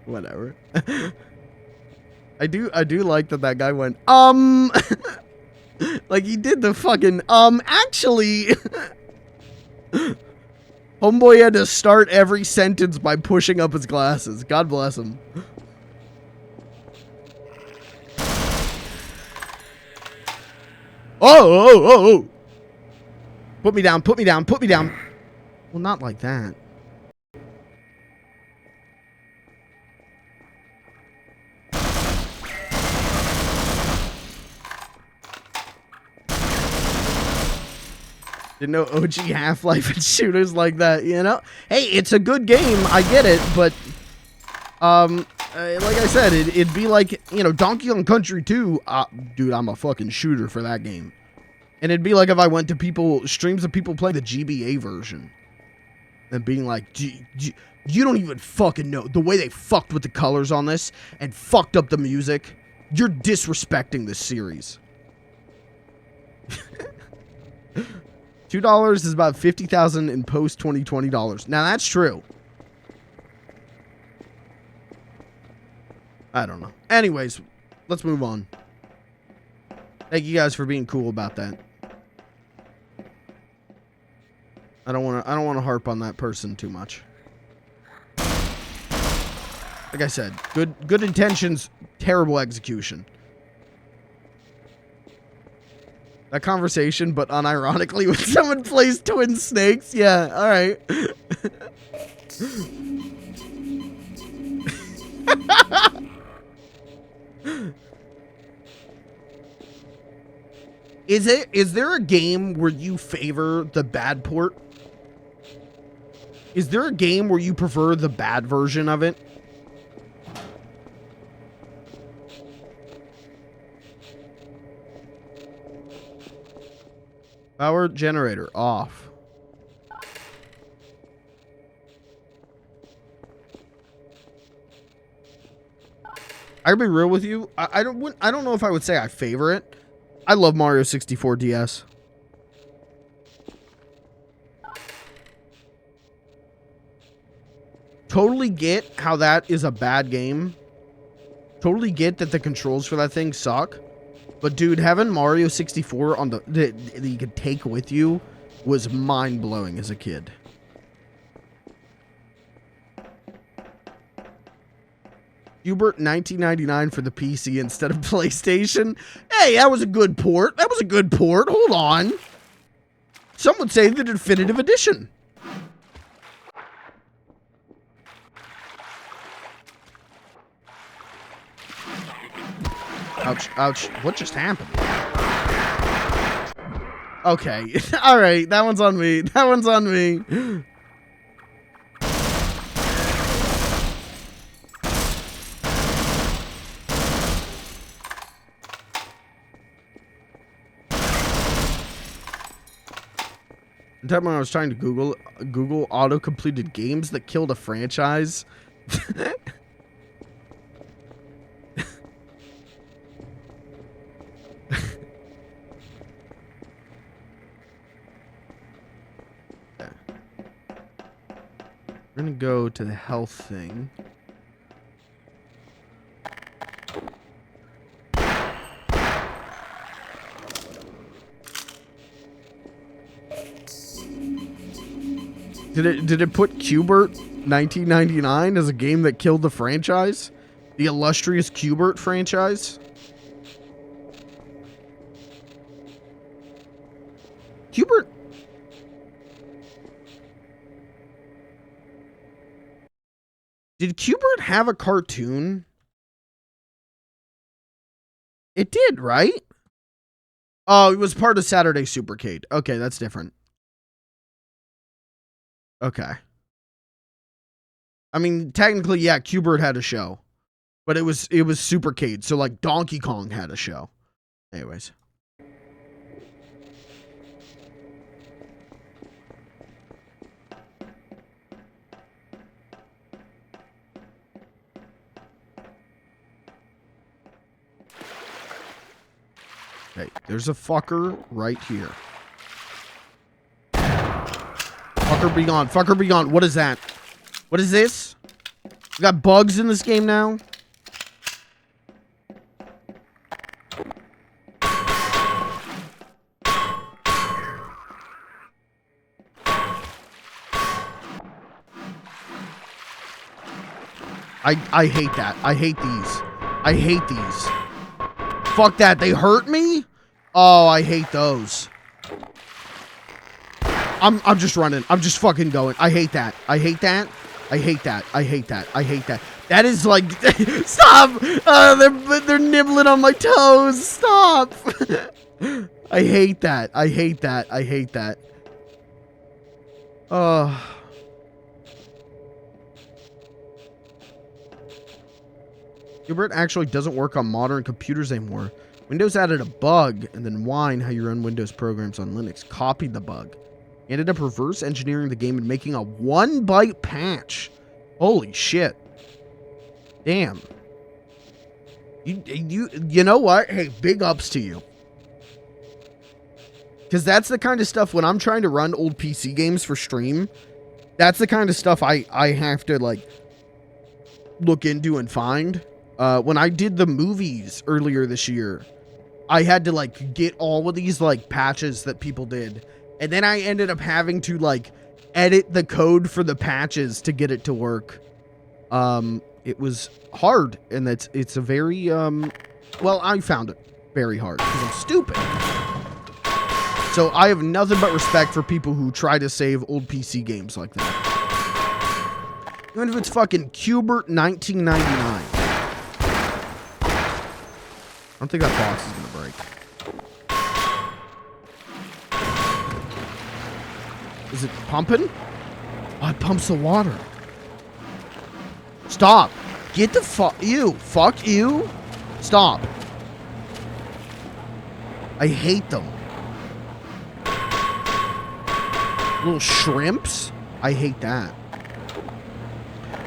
Whatever. I do like that guy went, like he did the fucking, actually. Homeboy had to start every sentence by pushing up his glasses. God bless him. Oh. Put me down. Well, not like that. Didn't know OG Half-Life and shooters like that, you know? Hey, it's a good game, I get it, but, like I said, it'd be like, you know, Donkey Kong Country 2, dude, I'm a fucking shooter for that game. And it'd be like if I went to streams of people playing the GBA version, and being like, you don't even fucking know, the way they fucked with the colors on this, and fucked up the music, you're disrespecting this series. $2 is about $50,000 in post 2020 dollars. Now that's true. I don't know. Anyways, let's move on. Thank you guys for being cool about that. I don't want to harp on that person too much. Like I said, good intentions, terrible execution. That conversation, but unironically, when someone plays Twin Snakes, yeah, all right. Is there a game where you favor the bad port? Is there a game where you prefer the bad version of it? Power generator off. I'll be real with you. I don't know if I would say I favor it. I love Mario 64 DS. Totally get how that is a bad game. Totally get that the controls for that thing suck. But dude, having Mario 64 on that you could take with you was mind-blowing as a kid. Hubert 1999 for the PC instead of PlayStation. Hey, that was a good port. That was a good port. Hold on. Some would say the definitive edition. Ouch, ouch. What just happened? Okay. All right. That one's on me. That one's on me. The time when I was trying to Google auto-completed games that killed a franchise. We're gonna go to the health thing. Did it put Q*bert 1999 as a game that killed the franchise? The illustrious Q*bert franchise? Q*bert. Did Q*bert have a cartoon? It did, right? Oh, it was part of Saturday Supercade. Okay, that's different. Okay. I mean, technically, yeah, Q*bert had a show. But it was Supercade, so like Donkey Kong had a show. Anyways. Okay, there's a fucker right here. Fucker be gone. Fucker be gone. What is that? What is this? We got bugs in this game now? I hate that. I hate these. I hate these. Fuck that. They hurt me? Oh, I hate those. I'm just running. I'm just fucking going. I hate that. I hate that. I hate that. I hate that. I hate that. That is like... Stop! They're nibbling on my toes. Stop! I hate that. I hate that. I hate that. Q*bert actually doesn't work on modern computers anymore. Windows added a bug and then whined how you run Windows programs on Linux. Copied the bug. He ended up reverse engineering the game and making a 1-byte patch. Holy shit. Damn. You know what? Hey, big ups to you. Because that's the kind of stuff when I'm trying to run old PC games for stream. That's the kind of stuff I have to like look into and find. When I did the movies earlier this year, I had to like get all of these like patches that people did. And then I ended up having to like edit the code for the patches to get it to work. It was hard, and it's a very, well, I found it very hard because I'm stupid. So I have nothing but respect for people who try to save old PC games like that. Even if it's fucking Cubert 1999. I don't think that box is gonna break. Is it pumping? Oh, it pumps the water. Stop. Get the fuck you. Fuck you. Stop. I hate them. Little shrimps? I hate that.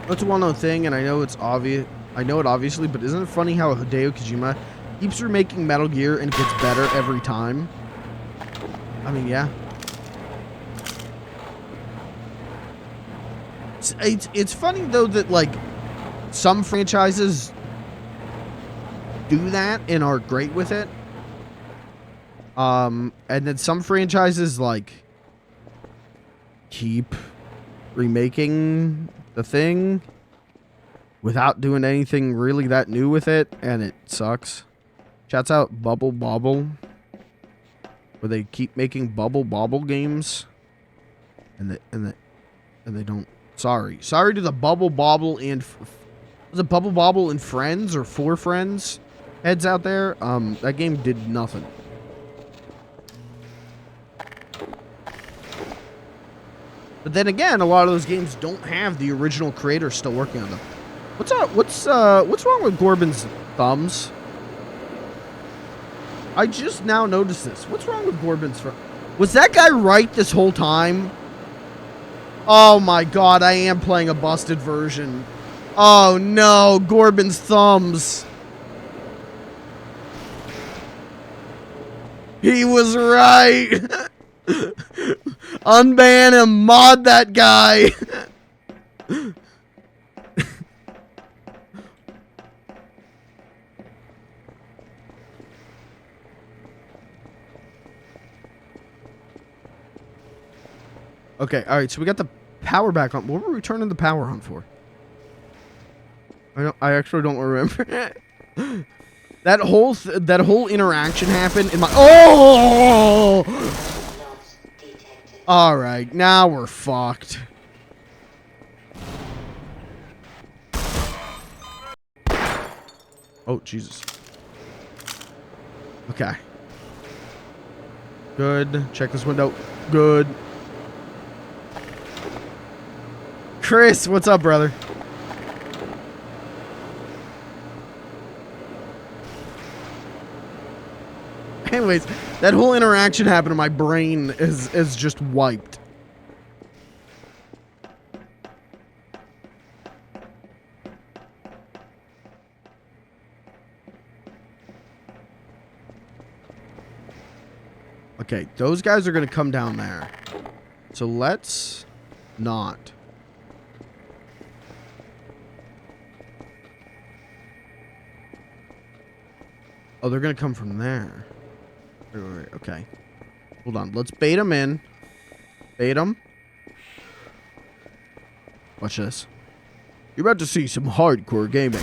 That's a well-known thing, and I know it's obvious. I know it obviously, but isn't it funny how Hideo Kojima keeps remaking Metal Gear and it gets better every time? I mean, yeah. It's funny though that like some franchises do that and are great with it. And then some franchises like keep remaking the thing without doing anything really that new with it, and it sucks. Shouts out Bubble Bobble, where they keep making Bubble Bobble games, and they don't. Sorry to the Bubble Bobble and was it Bubble Bobble and Friends or For Friends heads out there? That game did nothing. But then again, a lot of those games don't have the original creator still working on them. What's wrong with Gorbin's thumbs? I just now noticed this. What's wrong with Gorbin's thumbs? Was that guy right this whole time? Oh my god, I am playing a busted version. Oh no, Gorbin's thumbs. He was right. Unban him, mod that guy. Okay, alright, so we got the power back on. What were we turning the power on for? I actually don't remember. That whole interaction happened in my... Oh! Loss detected. Alright, now we're fucked. Oh, Jesus. Okay. Good. Check this window. Good. Chris, what's up, brother? Anyways, that whole interaction happened and my brain is just wiped. Okay, those guys are going to come down there. So let's not. Oh, they're going to come from there. Wait, okay. Hold on. Let's bait them in. Bait them. Watch this. You're about to see some hardcore gaming.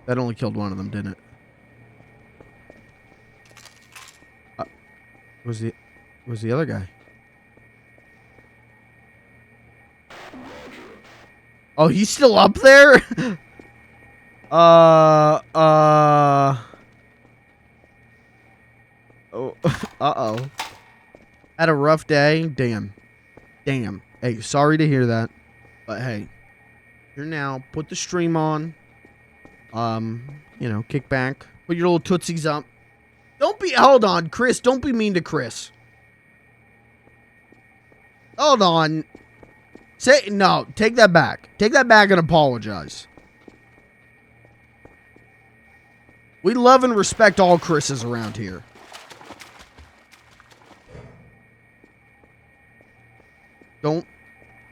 That only killed one of them, didn't it? Where's the other guy? Oh, he's still up there? Oh, uh-oh. Had a rough day? Damn. Hey, sorry to hear that. But hey, here now, put the stream on. You know, kick back. Put your little tootsies up. Hold on, Chris. Don't be mean to Chris. Hold on. No, take that back. Take that back and apologize. We love and respect all Chris's around here. Don't.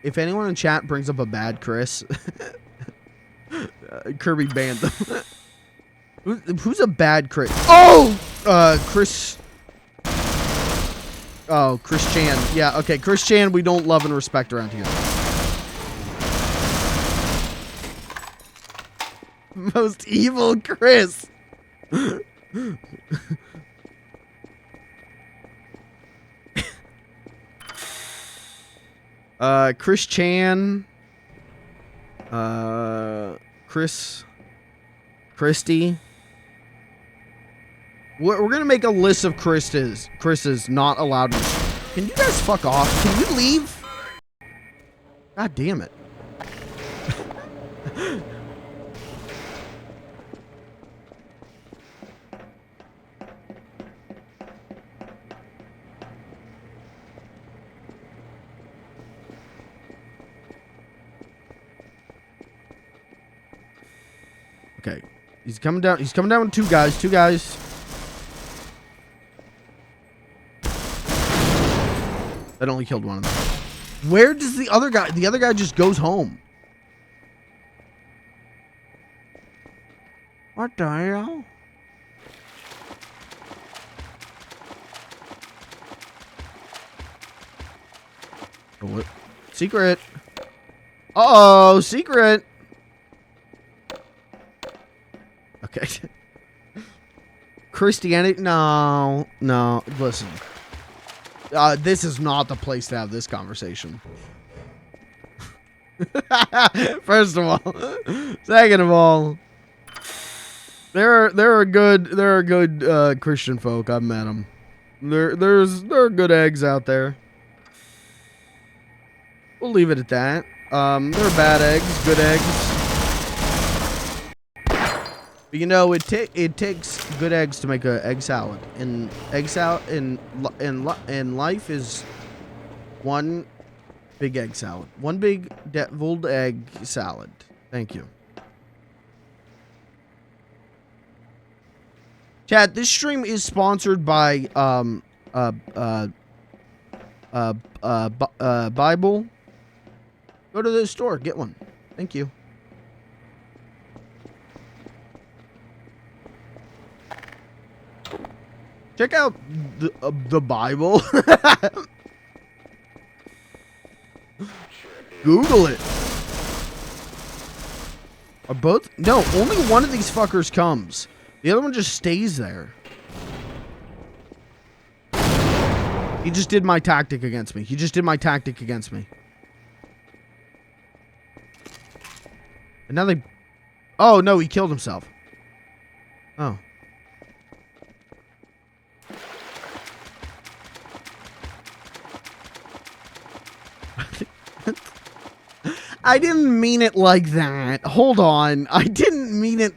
If anyone in chat brings up a bad Chris, Kirby banned them. Who's a bad Chris? Oh, Chris. Oh, Chris Chan. Yeah, okay, Chris Chan. We don't love and respect around here. Most evil Chris. Chris Chan. Christy. We're gonna make a list of Chris's not allowed. Can you guys fuck off? Can you leave? God damn it. Okay. He's coming down. He's coming down with two guys. Two guys. That only killed one of them. Where does the other guy... The other guy just goes home. What the hell? Oh, what? Secret. Uh-oh, secret. Okay. Christianity? No. No. Listen. This is not the place to have this conversation. First of all. Second of all. There are good Christian folk. I've met them. There are good eggs out there. We'll leave it at that. There are bad eggs, good eggs. But you know, it takes good eggs to make an egg salad, and egg salad in life is one big egg salad, one big deviled egg salad. Thank you. Chat, this stream is sponsored by Bible. Go to the store, get one. Thank you. Check out the Bible. Google it. Are both? No, only one of these fuckers comes. The other one just stays there. He just did my tactic against me. He just did my tactic against me. And now they... Oh, no, he killed himself. Oh. I didn't mean it like that. Hold on. I didn't mean it...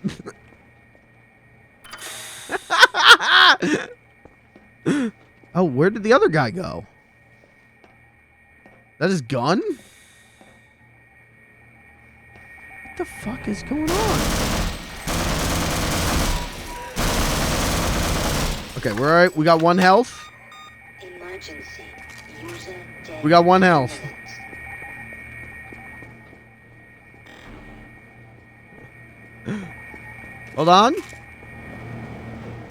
Oh, where did the other guy go? That his gun? What the fuck is going on? Okay, we're alright. We got one health. Emergency. User dead. We got one health. Hold on.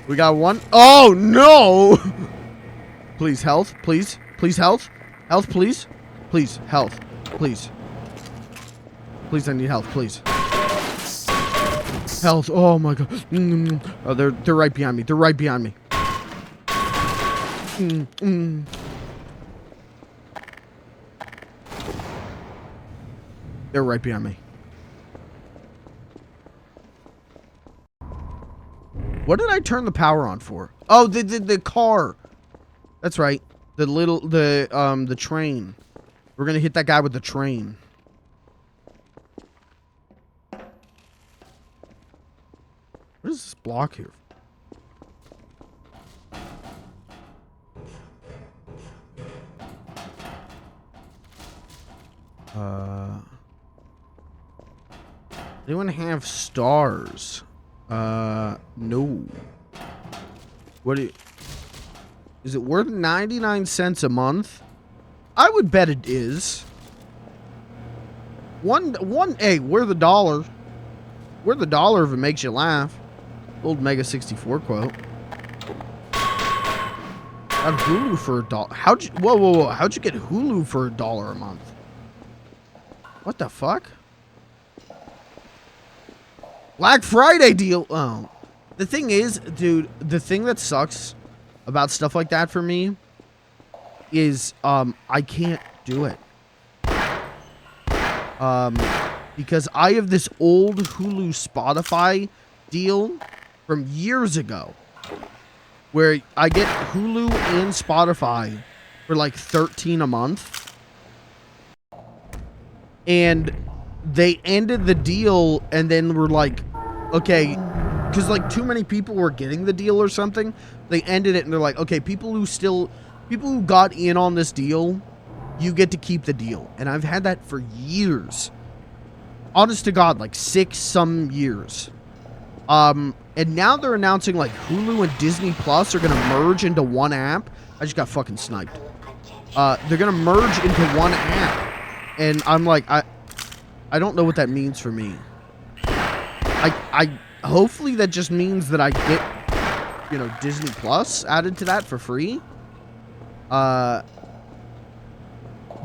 We got one. Oh, no! Please, health. Please. Please, health. Health, please. Please, health. Please. Please, I need health, please. Health. Oh, my God. Oh, they're right behind me. They're right behind me. They're right behind me. What did I turn the power on for? Oh, the car. That's right. The train. We're gonna hit that guy with the train. What is this block here? Anyone have stars? No. What is it worth 99 cents a month? I would bet it is. Hey, we're the dollar. We're the dollar if it makes you laugh. Old Mega 64 quote. Got Hulu for $1. How'd you, whoa. How'd you get Hulu for $1 a month? What the fuck? Black Friday deal. Oh. The thing is, dude, the thing that sucks about stuff like that for me is, I can't do it. Because I have this old Hulu Spotify deal from years ago where I get Hulu and Spotify for like $13 a month. And they ended the deal and then were like, okay, because like too many people were getting the deal or something. They ended it and they're like, okay, people who got in on this deal, you get to keep the deal. And I've had that for years. Honest to God, like 6 some years. And now they're announcing like Hulu and Disney Plus are going to merge into one app. I just got fucking sniped. They're going to merge into one app. And I'm like, I don't know what that means for me. I hopefully that just means that I get, you know, Disney Plus added to that for free. But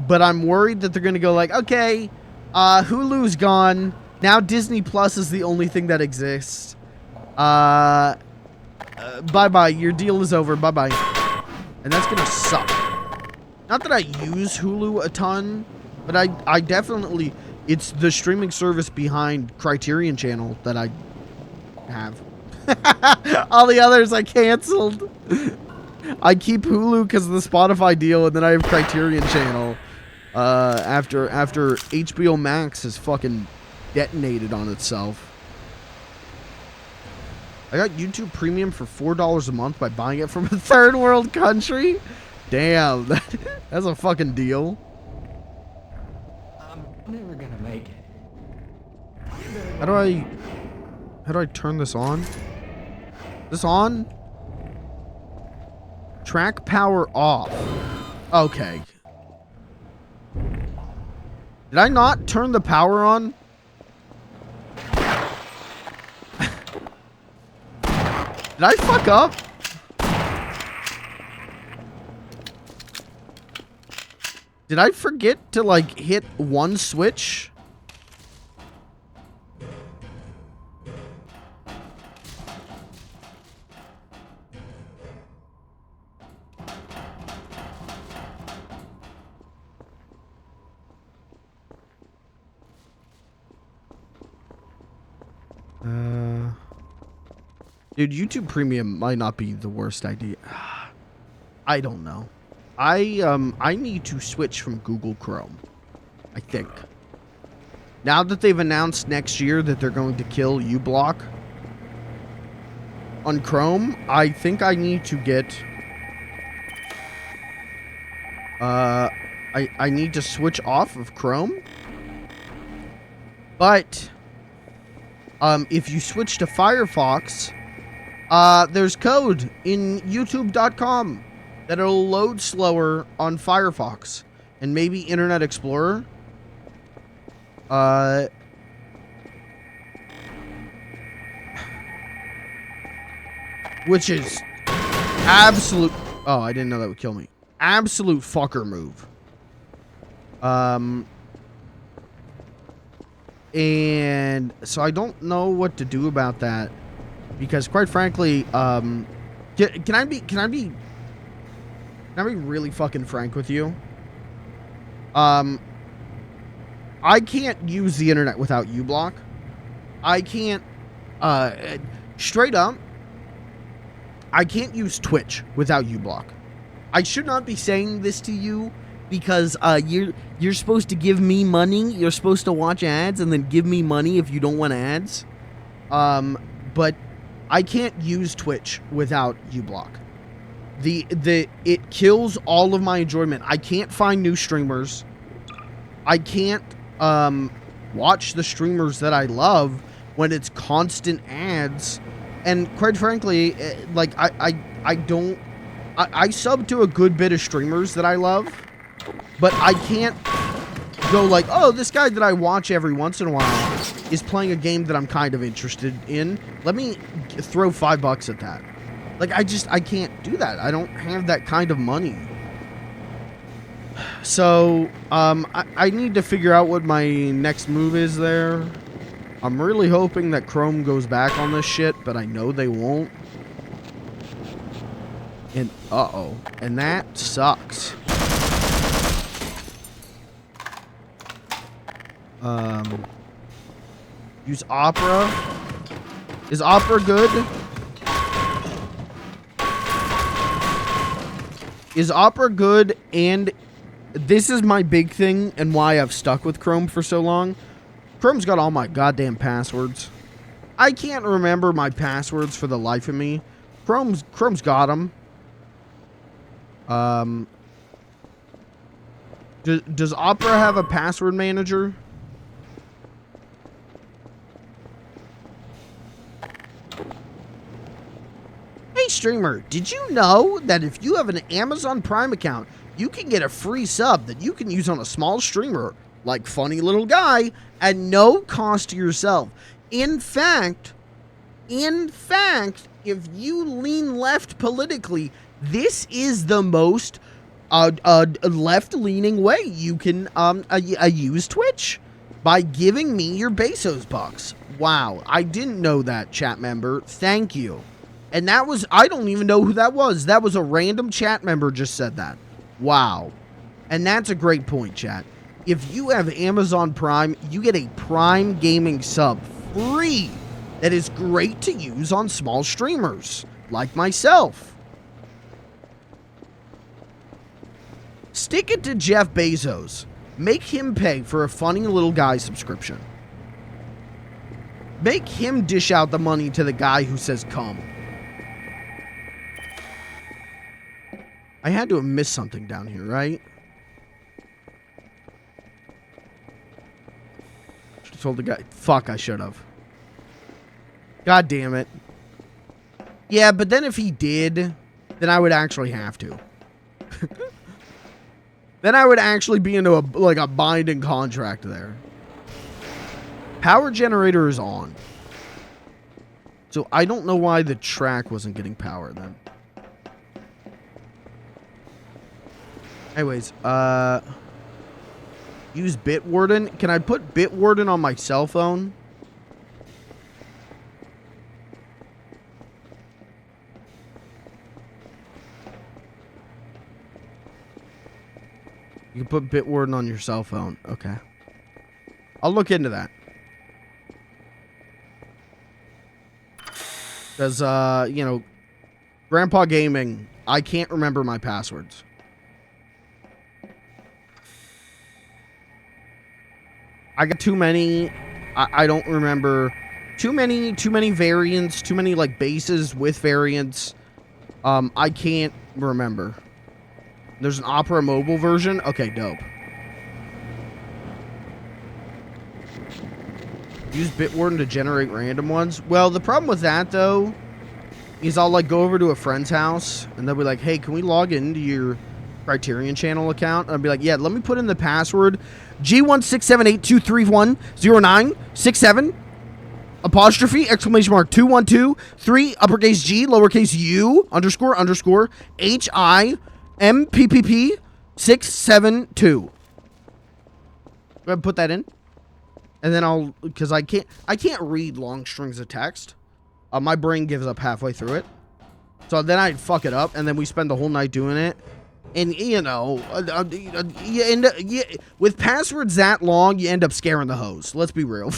I'm worried that they're going to go like, okay, Hulu's gone. Now Disney Plus is the only thing that exists. Bye-bye. Your deal is over. Bye-bye. And that's going to suck. Not that I use Hulu a ton, but I definitely... It's the streaming service behind Criterion Channel that I have. All the others I canceled. I keep Hulu because of the Spotify deal, and then I have Criterion Channel. After HBO Max has fucking detonated on itself. I got YouTube Premium for $4 a month by buying it from a third world country. Damn, that's a fucking deal. I'm never gonna make it. How do I turn this on? This on? Track power off. Okay. Did I not turn the power on? Did I fuck up? Did I forget to like hit one switch? Dude, YouTube Premium might not be the worst idea. I don't know. I need to switch from Google Chrome, I think. Now that they've announced next year that they're going to kill uBlock on Chrome, I think I need to get... I need to switch off of Chrome. But... if you switch to Firefox... there's code in youtube.com that'll load slower on Firefox and maybe Internet Explorer. Which is absolute... Oh, I didn't know that would kill me. Absolute fucker move. And so I don't know what to do about that. Because quite frankly, can I be really fucking frank with you? I can't use the internet without uBlock. I can't, straight up, I can't use Twitch without uBlock. I should not be saying this to you because, you're supposed to give me money. You're supposed to watch ads and then give me money if you don't want ads. But I can't use Twitch without uBlock. It kills all of my enjoyment. I can't find new streamers. I can't watch the streamers that I love when it's constant ads. And quite frankly, like I sub to a good bit of streamers that I love. but I can't go like, oh, this guy that I watch every once in a while is playing a game that I'm kind of interested in. Let me throw $5 at that. Like, I can't do that. I don't have that kind of money. So, I need to figure out what my next move is there. I'm really hoping that Chrome goes back on this shit, but I know they won't. And, uh-oh. And that sucks. Use Opera. Is Opera good? Is Opera good? And this is my big thing and why I've stuck with Chrome for so long. Chrome's got all my goddamn passwords. I can't remember my passwords for the life of me. Chrome's got them. Does Opera have a password manager? Hey streamer, did you know that if you have an Amazon Prime account, you can get a free sub that you can use on a small streamer like Funny Little Guy at no cost to yourself? In fact, if you lean left politically, this is the most left-leaning way you can use Twitch, by giving me your Bezos bucks. Wow, I didn't know that, chat member. Thank you. And that was, I don't even know who that was. That was a random chat member just said that. Wow. And that's a great point, chat. If you have Amazon Prime, you get a Prime Gaming sub free that is great to use on small streamers like myself. Stick it to Jeff Bezos. Make him pay for a Funny Little Guy subscription. Make him dish out the money to the guy who says come. I had to have missed something down here, right? Should have told the guy. Fuck, I should have. God damn it. Yeah, but then if he did, then I would actually have to. Then I would actually be into a binding contract there. Power generator is on. So I don't know why the track wasn't getting power then. Anyways, use Bitwarden. Can I put Bitwarden on my cell phone? You can put Bitwarden on your cell phone. Okay. I'll look into that. Because, you know, Grandpa Gaming, I can't remember my passwords. I got too many. I don't remember. Too many variants. Too many, like, bases with variants. I can't remember. There's an Opera mobile version? Okay, dope. Use Bitwarden to generate random ones. Well, the problem with that, though, is I'll, like, go over to a friend's house, and they'll be like, hey, can we log into your Criterion Channel account? And I'll be like, yeah, let me put in the password G16782310967 apostrophe exclamation mark 212 3 uppercase G lowercase U underscore HIMPPP 672. Go ahead and put that in. And then I'll, because I can't read long strings of text. My brain gives up halfway through it. So then I'd fuck it up, and then we spend the whole night doing it. And, you know, with passwords that long, you end up scaring the host. Let's be real.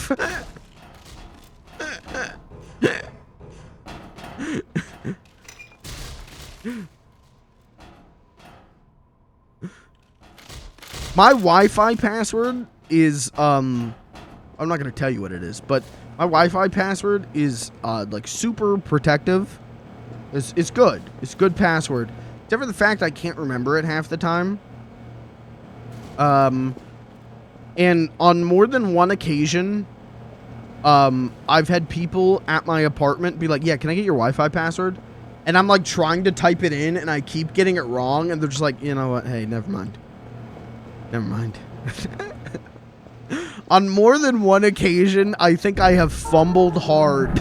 My Wi-Fi password is, I'm not going to tell you what it is, but my Wi-Fi password is, like, super protective. It's good. It's a good password. Except for the fact I can't remember it half the time. And on more than one occasion, I've had people at my apartment be like, yeah, can I get your Wi-Fi password? And I'm, like, trying to type it in, and I keep getting it wrong, and they're just like, you know what, hey, never mind. Never mind. On more than one occasion, I think I have fumbled hard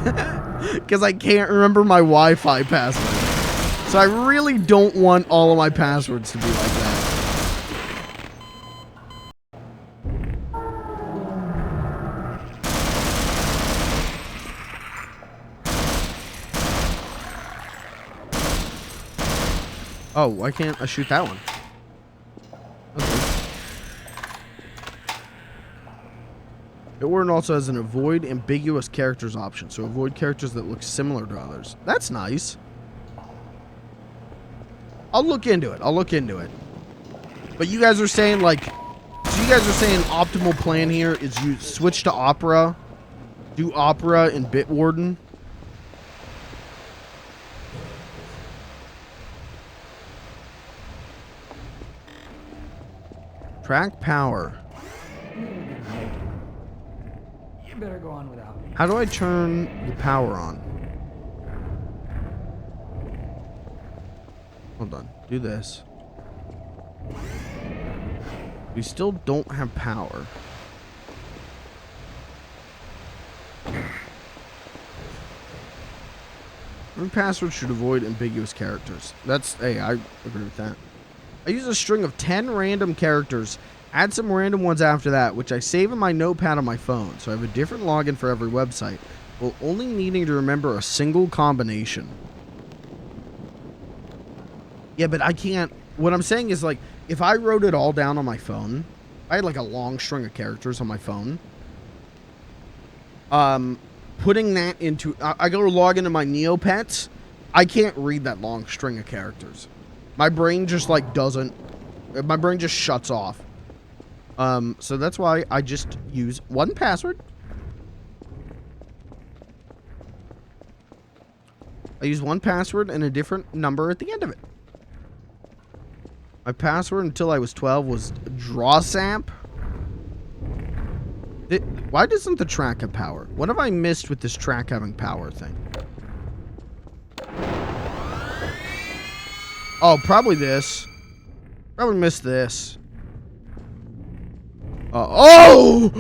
because I can't remember my Wi-Fi password. So I really don't want all of my passwords to be like that. Oh, why can't I shoot that one? Okay. Bitwarden also has an avoid ambiguous characters option, so avoid characters that look similar to others. That's nice. I'll look into it. I'll look into it. But you guys are saying, like, so you guys are saying optimal plan here is you switch to Opera, do Opera in Bitwarden. Track power. You better go on without me. How do I turn the power on? Hold on. Do this. We still don't have power. Every password should avoid ambiguous characters. That's, hey, I agree with that. I use a string of 10 random characters, add some random ones after that, which I save in my notepad on my phone, so I have a different login for every website, while only needing to remember a single combination. Yeah, but I can't... What I'm saying is, like, if I wrote it all down on my phone, I had, like, a long string of characters on my phone, putting that into... I go to log into my Neopets, I can't read that long string of characters. My brain just, like, doesn't... My brain just shuts off. So that's why I just use one password. I use one password and a different number at the end of it. My password until I was 12 was Drawsap. Why doesn't the track have power? What have I missed with this track having power thing? Oh, probably this. Probably missed this. Oh!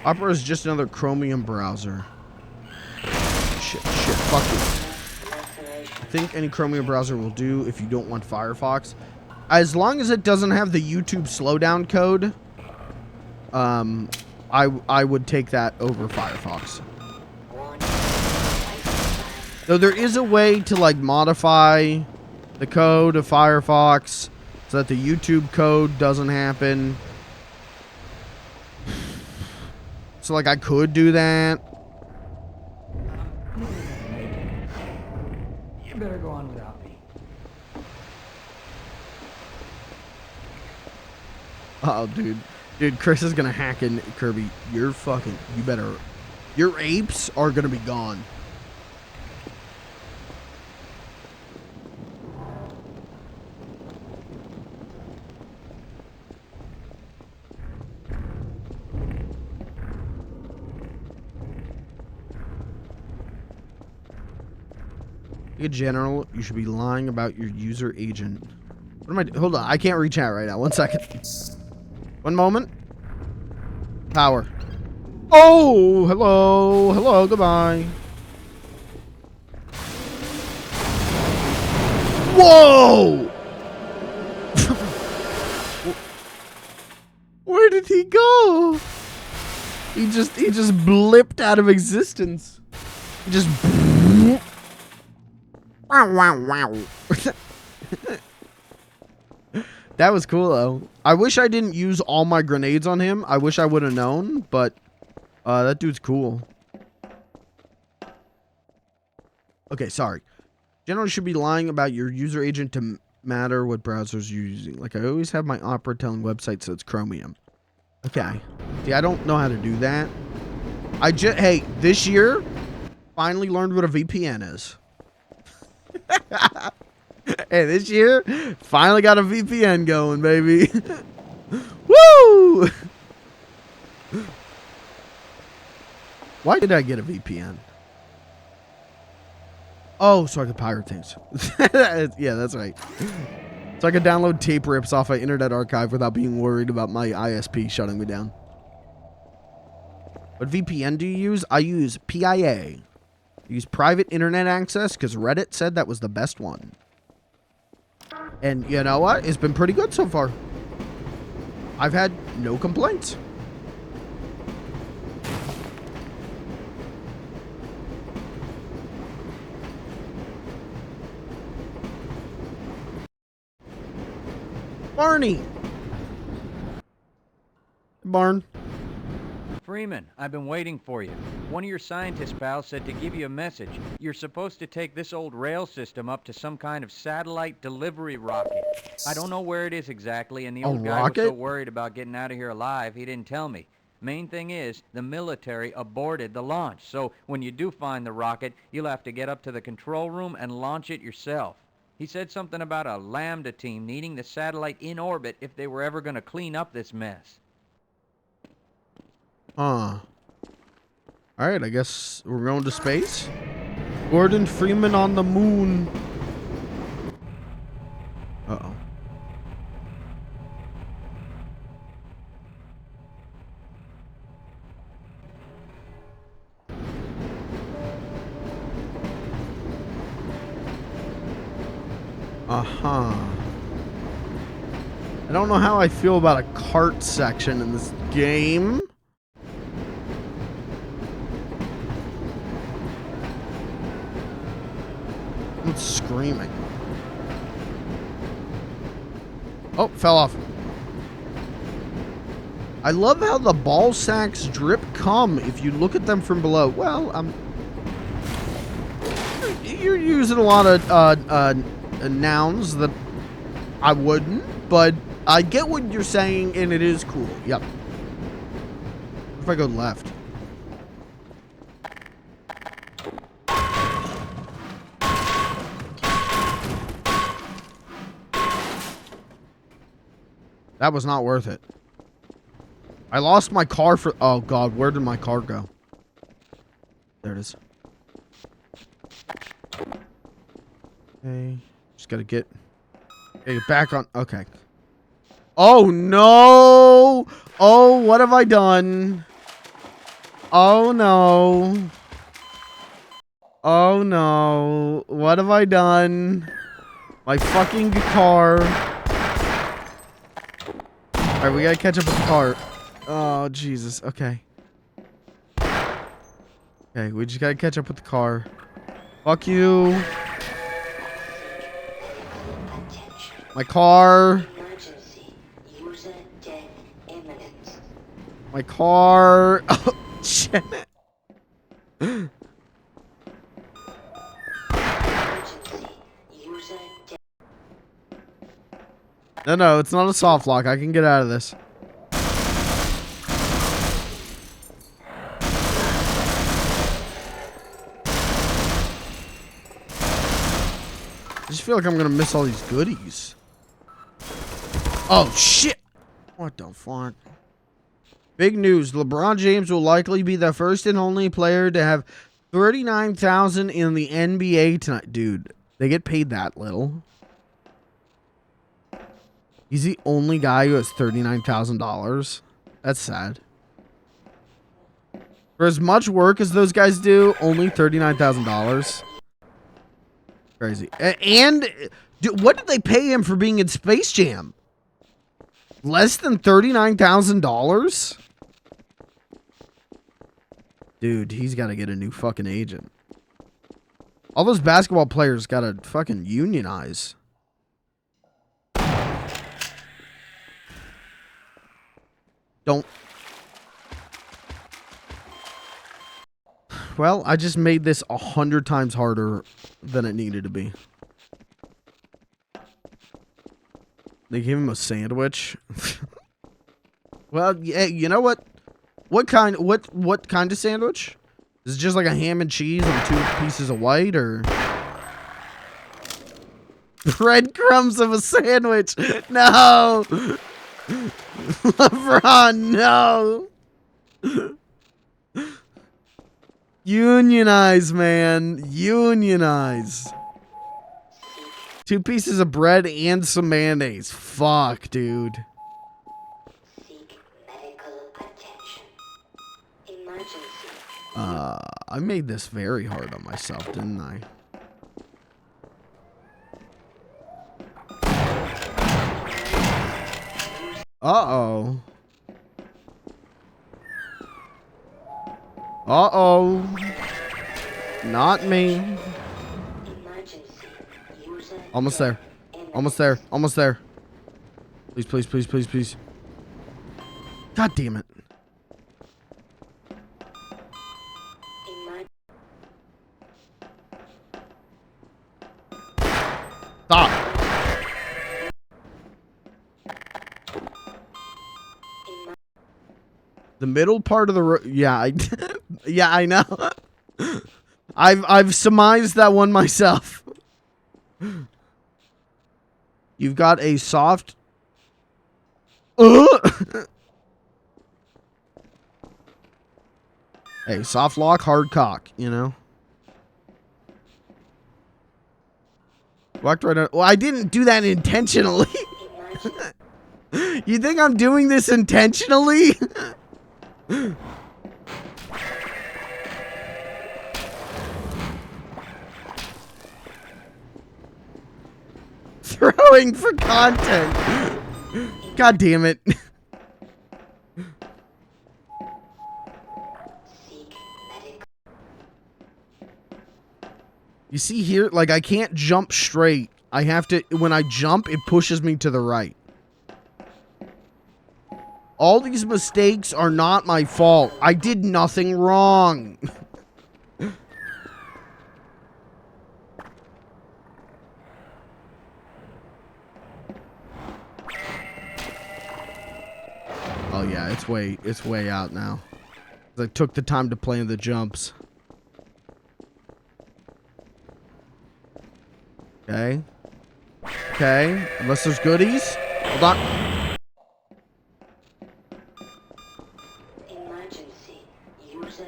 Opera is just another Chromium browser. Shit, fuck it. I think any Chromium browser will do if you don't want Firefox. As long as it doesn't have the YouTube slowdown code, I would take that over Firefox. Though there is a way to, like, modify the code of Firefox so that the YouTube code doesn't happen. So, like, I could do that. You better go on without me. Oh, dude. Dude, Chris is gonna hack in Kirby. You're fucking... You better... Your apes are gonna be gone. In general, you should be lying about your user agent. What am I... Hold on, I can't read chat right now. 1 second. One moment. Power. Oh, hello. Hello, goodbye. Whoa! Where did he go? He just blipped out of existence. He just... Wow, wow, wow. That was cool, though. I wish I didn't use all my grenades on him. I wish I would have known, but that dude's cool. Okay, sorry. Generally should be lying about your user agent to matter what browsers you're using. Like, I always have my Opera telling website so it's Chromium. Okay. See, I don't know how to do that. Hey, this year, finally learned what a VPN is. Hey, this year, finally got a VPN going, baby. Woo! Why did I get a VPN? Oh, so I could pirate things. Yeah, that's right. So I could download tape rips off an Internet Archive without being worried about my ISP shutting me down. What VPN do you use? I use PIA. I use private internet access because Reddit said that was the best one. And you know what? It's been pretty good so far. I've had no complaints. Barney! Barn. Freeman, I've been waiting for you. One of your scientist pals said to give you a message. You're supposed to take this old rail system up to some kind of satellite delivery rocket. I don't know where it is exactly, and the old guy was so worried about getting out of here alive, he didn't tell me. Main thing is, the military aborted the launch, so when you do find the rocket, you'll have to get up to the control room and launch it yourself. He said something about a Lambda team needing the satellite in orbit if they were ever going to clean up this mess. Alright, I guess we're going to space. Gordon Freeman on the moon. Uh-oh. Uh-huh. I don't know how I feel about a cart section in this game. It's screaming. Oh, fell off. I love how the ball sacks drip cum if you look at them from below. Well, you're using a lot of nouns that I wouldn't, but I get what you're saying, and it is cool. Yep. What if I go left? That was not worth it. I lost my car for... Oh, God. Where did my car go? There it is. Okay. Just gotta get back on... Okay. Oh, no! Oh, what have I done? Oh, no. Oh, no. What have I done? My fucking car... Alright, we gotta catch up with the car. Oh, Jesus. Okay. Okay, we just gotta catch up with the car. Fuck you. My car. Emergency. User death imminent. My car. Oh, shit. Emergency. User death. No, it's not a soft lock. I can get out of this. I just feel like I'm gonna miss all these goodies. Oh, shit! What the fuck? Big news. LeBron James will likely be the first and only player to have $39,000 in the NBA tonight. Dude, they get paid that little. He's the only guy who has $39,000. That's sad. For as much work as those guys do, only $39,000. Crazy. And what did they pay him for being in Space Jam? Less than $39,000? Dude, he's got to get a new fucking agent. All those basketball players got to fucking unionize. Don't. Well, I just made this 100 times harder than it needed to be. They gave him a sandwich. Well, yeah, you know what? What kind of sandwich? Is it just like a ham and cheese and 2 pieces of white, or breadcrumbs of a sandwich? No. LeBron, no. Unionize, man. Unionize. 2 pieces of bread and some mayonnaise. Fuck, dude. Seek medical attention. Emergency. I made this very hard on myself, didn't I? Uh-oh. Uh-oh. Not me. Emergency. User Almost there. Almost there. Almost there. Please, please, please, please, please. God damn it. Stop. The middle part of the road. Yeah, yeah, I know. I've surmised that one myself. You've got a soft. Hey, soft lock, hard cock. You know. Walked right out. Well, I didn't do that intentionally. You think I'm doing this intentionally? Throwing for content. God damn it. You see here, like I can't jump straight. I have to, when I jump, it pushes me to the right. All these mistakes are not my fault. I did nothing wrong. Oh yeah, it's way out now. I took the time to plan the jumps. Okay. Okay. Unless there's goodies. Hold on. Emergency. User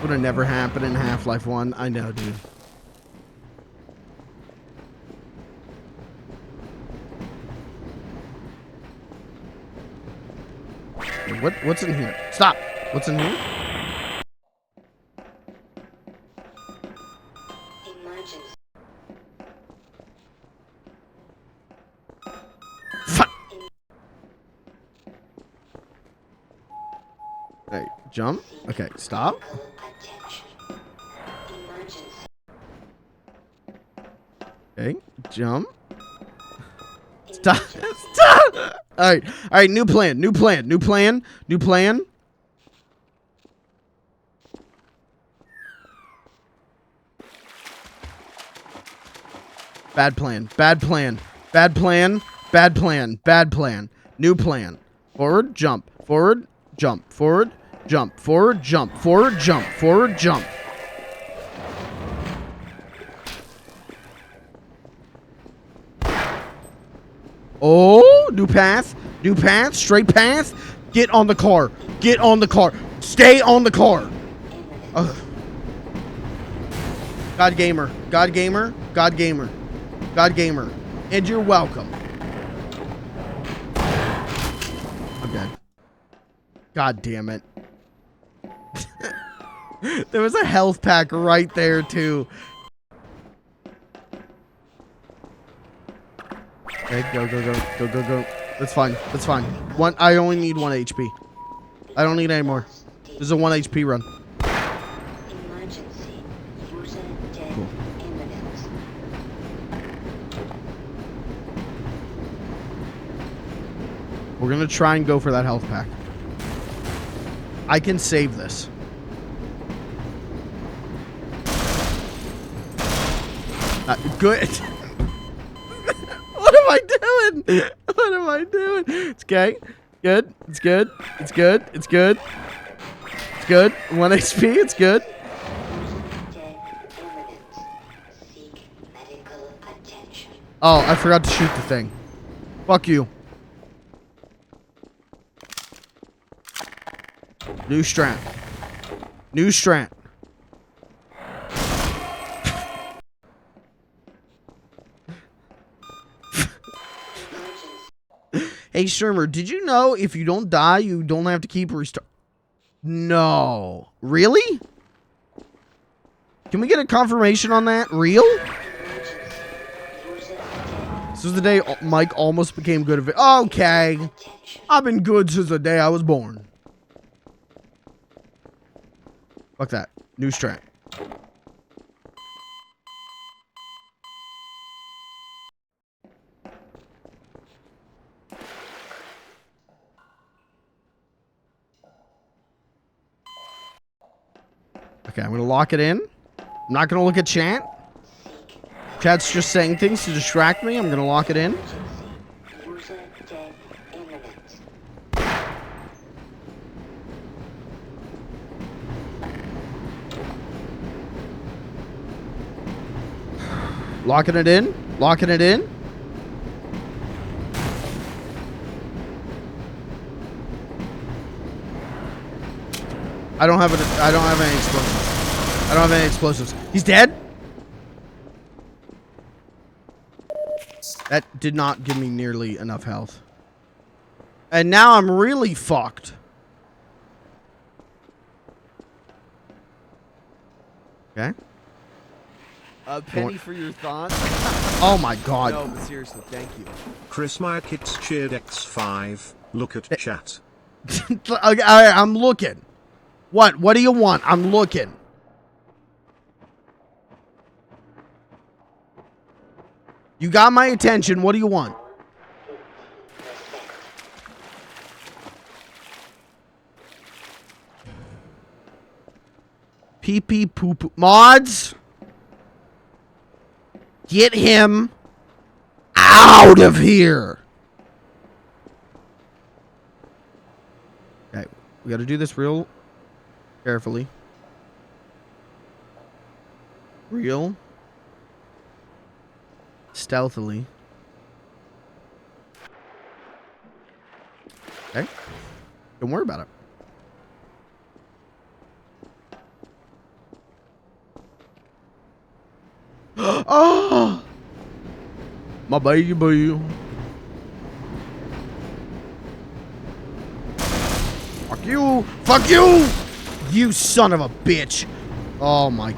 Would have never happened in Half-Life 1. I know, dude. What's in here? Stop. What's in here? Emergency. Fuck. Hey, jump. Okay, stop. Attention. Emergency. Okay, jump. Stop. Stop. All right. All right. New plan. New plan. New plan. New plan. Bad plan. Bad plan. Bad plan. Bad plan. Bad plan. New plan. Forward, jump. Forward, jump. Forward, jump. Forward, jump. Forward, jump. Forward, jump. Oh, new path. New path. Straight path. Get on the car. Get on the car. Stay on the car. Ugh. God Gamer. God Gamer. God Gamer. God Gamer. And you're welcome. I'm dead. God damn it. There was a health pack right there, too. Okay, go, go, go, go, go, go. That's fine. That's fine. I only need 1 HP. I don't need any more. This is a 1 HP run. Emergency. User death Cool. imminent. We're gonna try and go for that health pack. I can save this. Good. What am I doing? What am I doing? It's okay. Good. It's good. It's good. It's good. It's good. 1 HP. It's good. Death imminent. Seek medical attention. Oh, I forgot to shoot the thing. Fuck you. New strap. New strat. Hey, streamer, did you know if you don't die, you don't have to keep restart? No. Really? Can we get a confirmation on that? Real? This was the day Mike almost became good at it. Okay. I've been good since the day I was born. Fuck that. New strat. Okay, I'm gonna lock it in. I'm not gonna look at chat. Chat's just saying things to distract me. I'm gonna lock it in. User death imminent. Locking it in. Locking it in. I don't have any explosives. I don't have any explosives. He's dead? That did not give me nearly enough health. And now I'm really fucked. Okay. A penny for your thoughts? Oh my god. No, but seriously, thank you. Chris Meyer Kits cheered X5. Look at chat. I'm looking. What? What do you want? I'm looking. You got my attention. What do you want? Pee pee poo poo. Mods! Get him out of here. Okay, we got to do this real carefully. Real. Stealthily. Okay. Don't worry about it. Oh! My baby. Fuck you! Fuck you! You son of a bitch! Oh my...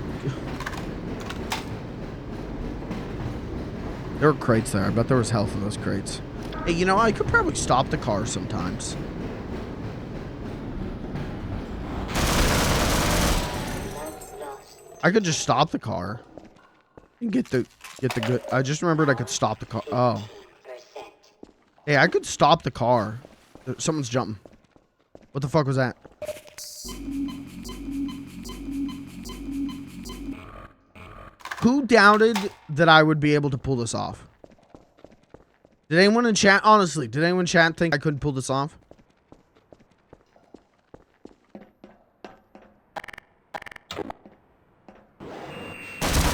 There were crates there. I bet there was health in those crates. Hey, you know, I could probably stop the car sometimes. I could just stop the car. And get the good... I just remembered I could stop the car. Oh. Hey, I could stop the car. Someone's jumping. What the fuck was that? Who doubted that I would be able to pull this off? Did anyone in chat, honestly, did anyone in chat think I couldn't pull this off?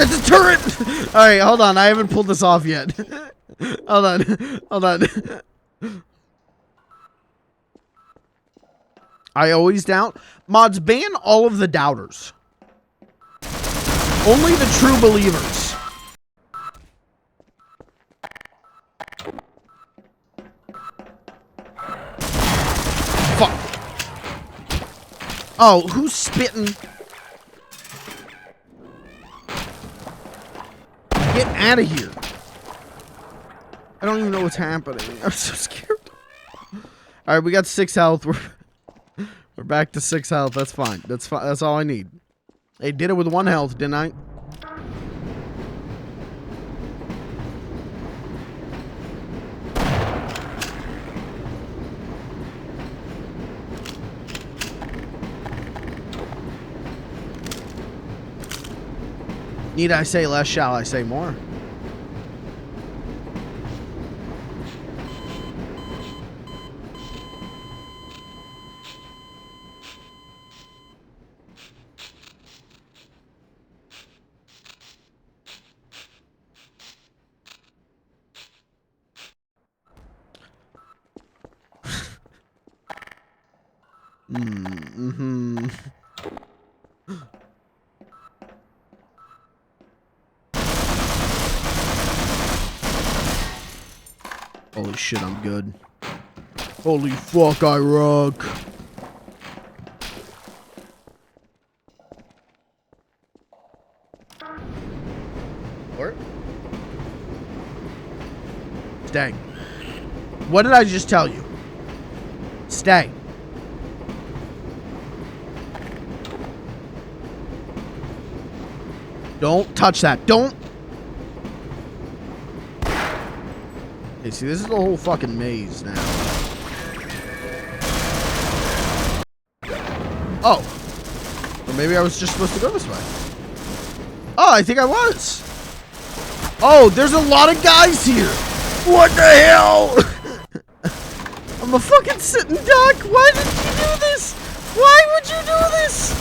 It's a turret! Alright, hold on. I haven't pulled this off yet. Hold on. Hold on. I always doubt. Mods, ban all of the doubters. Only the true believers. Fuck. Oh, who's spitting? Get out of here. I don't even know what's happening. I'm so scared. Alright, we got 6 health. We're back to 6 health. That's fine. That's fine. That's all I need. They did it with 1 health, didn't I? Need I say less, shall I say more? Mm-hmm. Holy shit, I'm good. Holy fuck, I rock. What? Stay. What did I just tell you? Stay. Don't touch that. Don't. Okay, see, this is the whole fucking maze now. Oh. Or maybe I was just supposed to go this way. Oh, I think I was. Oh, there's a lot of guys here. What the hell? I'm a fucking sitting duck. Why did you do this? Why would you do this?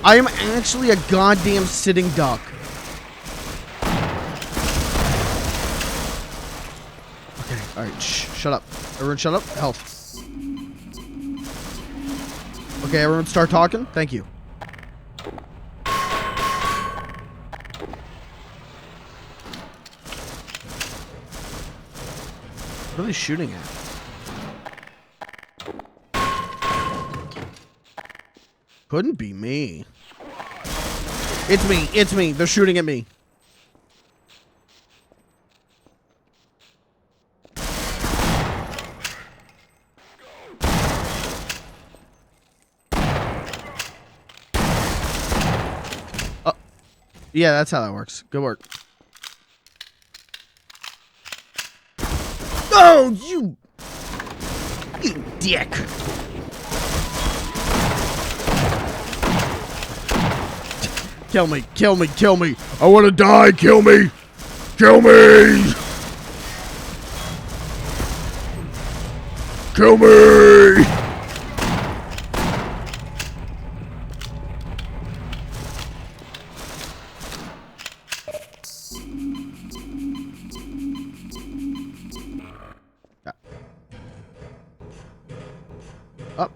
I am actually a goddamn sitting duck. Okay, alright, shut up. Everyone shut up. Health. Okay, everyone start talking. Thank you. What are they shooting at? Couldn't be me. It's me. It's me. They're shooting at me. Oh. Yeah, that's how that works. Good work. Oh, you dick. Kill me, kill me, kill me. I want to die. Kill me. Kill me. Kill me. Up.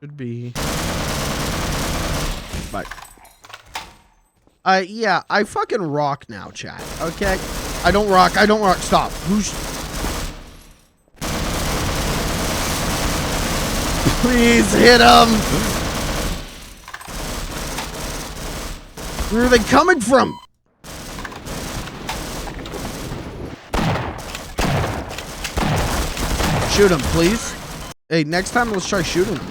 Should be. Bye. Yeah, I fucking rock now, chat. Okay? I don't rock. I don't rock. Stop. Who's... Please hit him. Where are they coming from? Shoot him, please. Hey, next time let's try shooting him.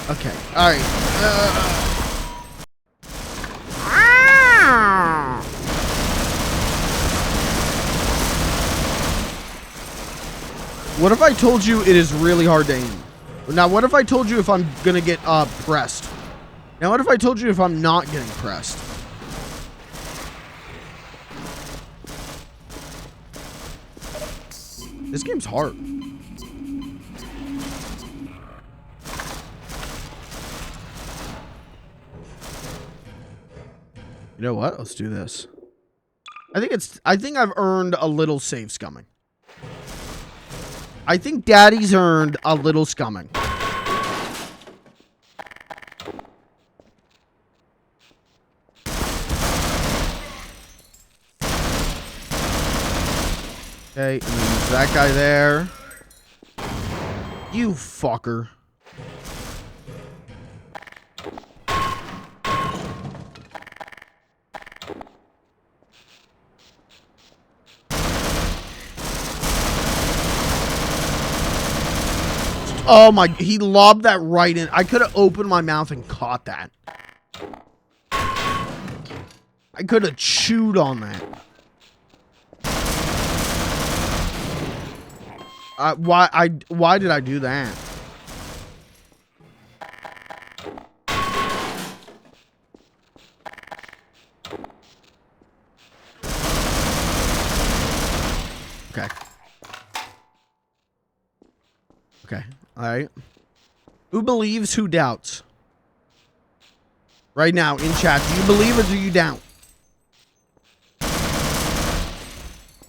Okay, alright. What if I told you it is really hard to aim? Now, what if I told you if I'm gonna get pressed? Now, what if I told you if I'm not getting pressed? This game's hard. You know what? Let's do this. I think I've earned a little save scumming. I think Daddy's earned a little scumming. Okay, and then there's that guy there. You fucker. Oh my, he lobbed that right in. I could have opened my mouth and caught that. I could have chewed on that. Why did I do that? Okay. Okay. All right. Who believes, who doubts? Right now in chat, do you believe or do you doubt?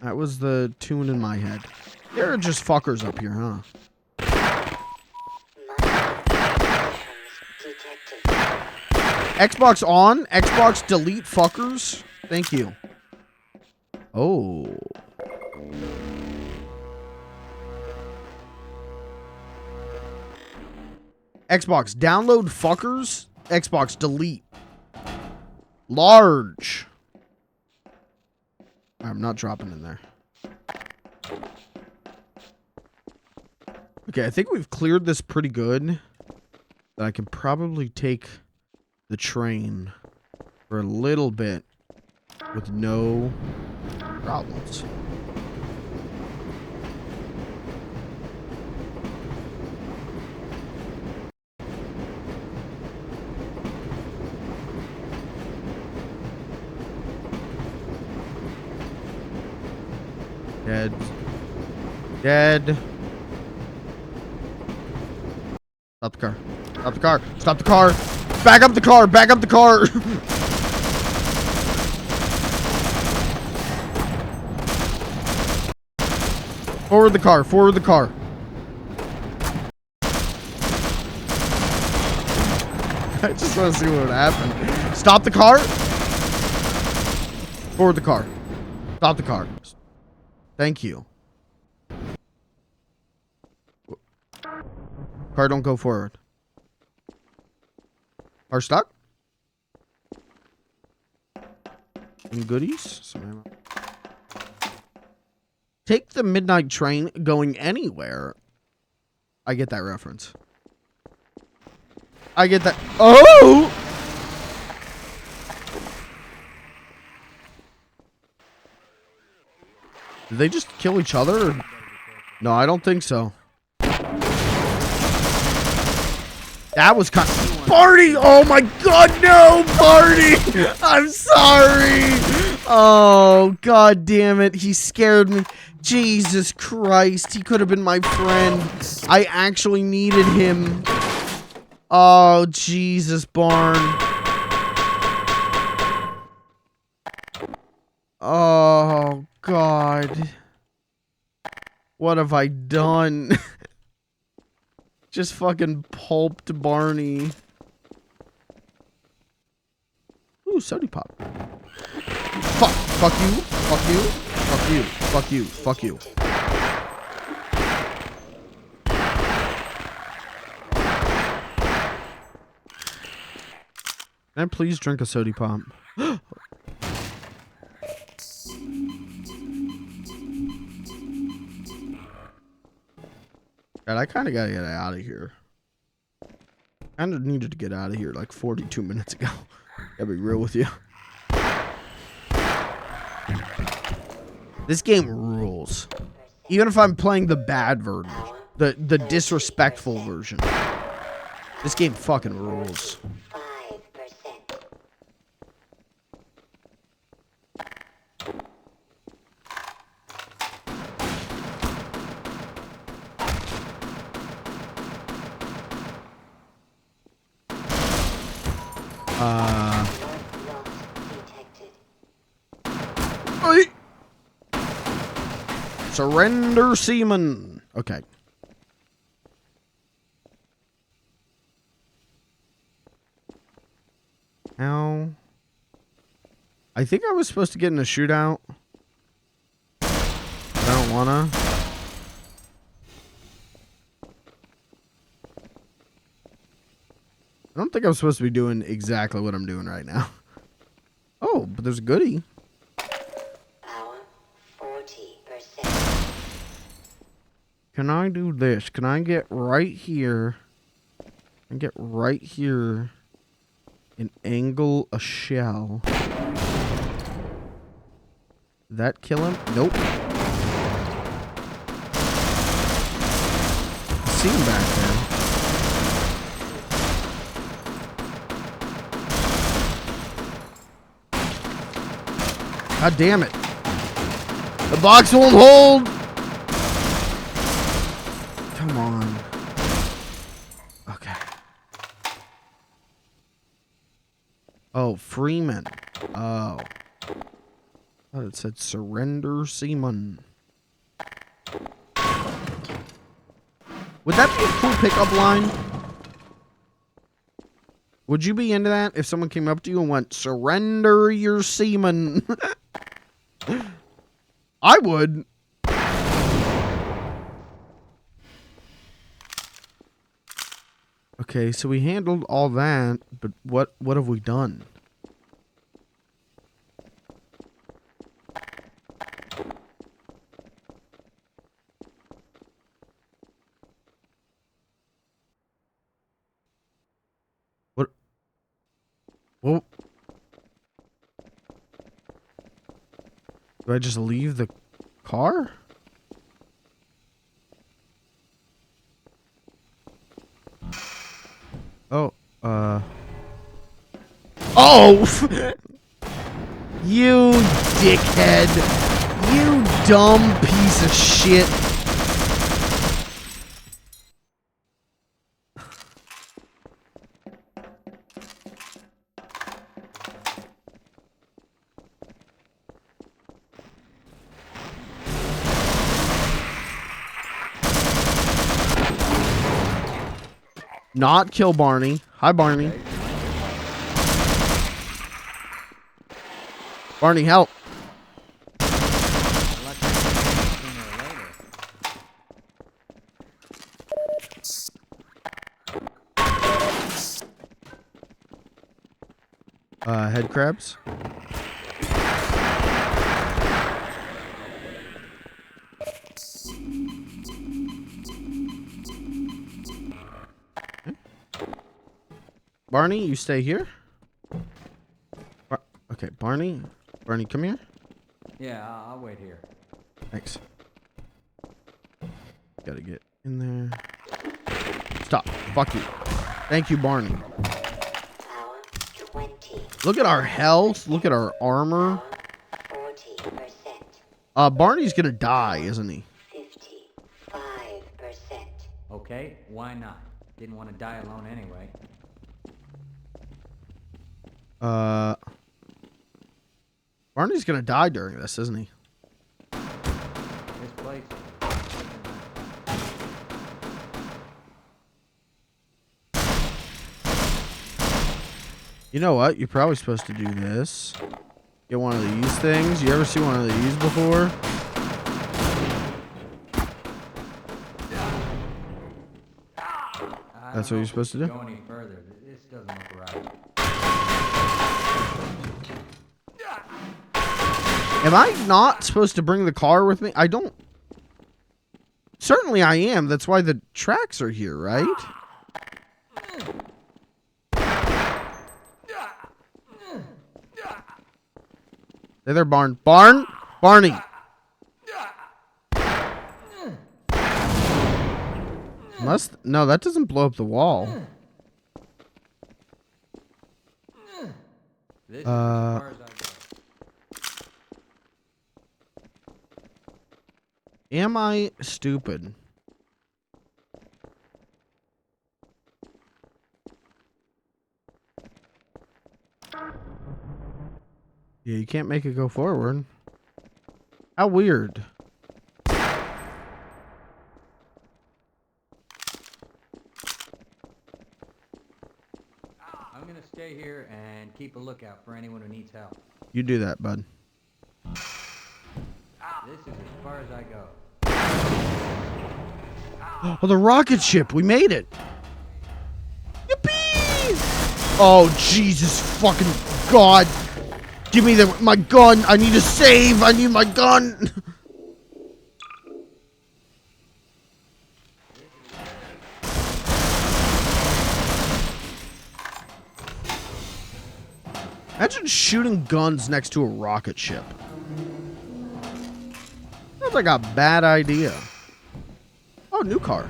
That was the tune in my head. There are just fuckers up here, huh? Detected. Xbox on. Xbox delete fuckers. Thank you. Oh. Xbox download fuckers. Xbox delete. Large. I'm not dropping in there. Okay, I think we've cleared this pretty good. That I can probably take the train for a little bit with no problems. Dead. Dead. Stop the car. Stop the car. Stop the car. Back up the car. Back up the car. Forward the car. Forward the car. I just want to see what would happen. Stop the car. Forward the car. Stop the car. Thank you. Car, don't go forward. Car stuck? Some goodies? Some ammo. Take the midnight train going anywhere. I get that reference. I get that. Oh! Did they just kill each other? Or? No, I don't think so. That was kind of... Barney! Oh my god, no! Barney! I'm sorry! Oh, god damn it. He scared me. Jesus Christ. He could have been my friend. I actually needed him. Oh, Jesus, Barn. Oh, God. What have I done? Just fucking pulped Barney. Ooh, Sody Pop. Fuck. Fuck you. Fuck you. Fuck you. Fuck you. Fuck you. Can I please drink a Sody Pop? God, I kind of gotta get out of here. Kind of needed to get out of here like 42 minutes ago. Gotta be real with you. This game rules. Even if I'm playing the bad version, the disrespectful version. This game fucking rules. 5%. Surrender, seaman. Okay. Now, I think I was supposed to get in a shootout. I don't wanna. I don't think I'm supposed to be doing exactly what I'm doing right now. Oh, but there's a goodie. Power 40%. Can I do this? Can I get right here? And get right here and angle a shell. That kill him? Nope. I see him back there. God damn it. The box won't hold. Come on. Okay. Oh, Freeman. Oh. Oh, it said surrender seaman. Would that be a cool pickup line? Would you be into that if someone came up to you and went, surrender your seaman? I would. Okay, so we handled all that, but what have we done? What? Well, do I just leave the car? Oh, oh! You dickhead! You dumb piece of shit! Not kill Barney. Hi, Barney. Barney, help. Head crabs. Barney, you stay here. Okay, Barney. Barney, come here. Yeah, I'll wait here. Thanks. Gotta get in there. Stop. Fuck you. Thank you, Barney. Power 20. Look at our health. Look at our armor. 40%. Barney's gonna die, isn't he? 55%. Okay, why not? Didn't want to die alone anyway. Barney's gonna die during this, isn't he? This place. You know what? You're probably supposed to do this. Get one of these things. You ever see one of these before? That's what you're supposed to do? Go any further. This doesn't look right. Am I not supposed to bring the car with me? I don't. Certainly I am. That's why the tracks are here, right? Hey there, Barn. Barney. No, that doesn't blow up the wall. This is as far as I go. Am I stupid? Yeah, you can't make it go forward. How weird. I'm gonna stay here and keep a lookout for anyone who needs help. You do that, bud. This is as far as I go. Oh, the rocket ship. We made it. Yippee! Oh, Jesus fucking God. Give me my gun. I need to save. I need my gun. Imagine shooting guns next to a rocket ship. Sounds like a bad idea. Oh, new car.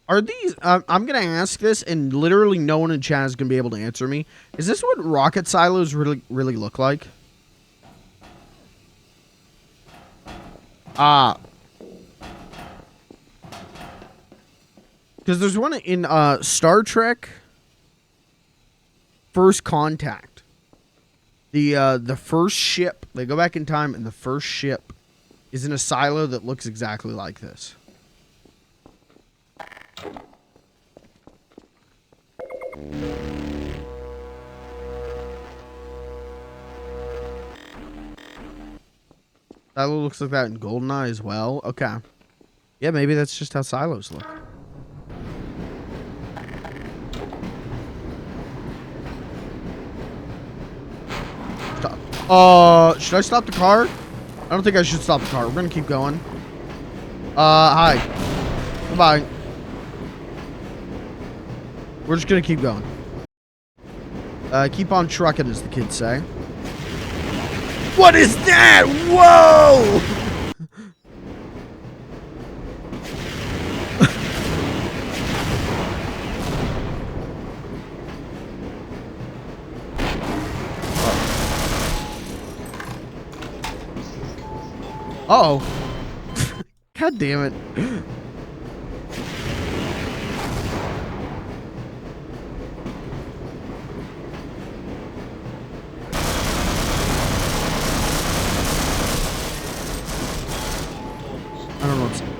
Are these... I'm going to ask this, and literally no one in chat is going to be able to answer me. Is this what rocket silos really look like? Because there's one in Star Trek. first contact. The first ship. They go back in time, and the first ship is in a silo that looks exactly like this. Silo looks like that in GoldenEye as well. Okay. Yeah, maybe that's just how silos look. Stop. Should I stop the car? I don't think I should stop the car. We're gonna keep going. Hi. Goodbye. We're just gonna keep going. Keep on trucking, as the kids say. What is that? Whoa! Uh-oh. God damn it.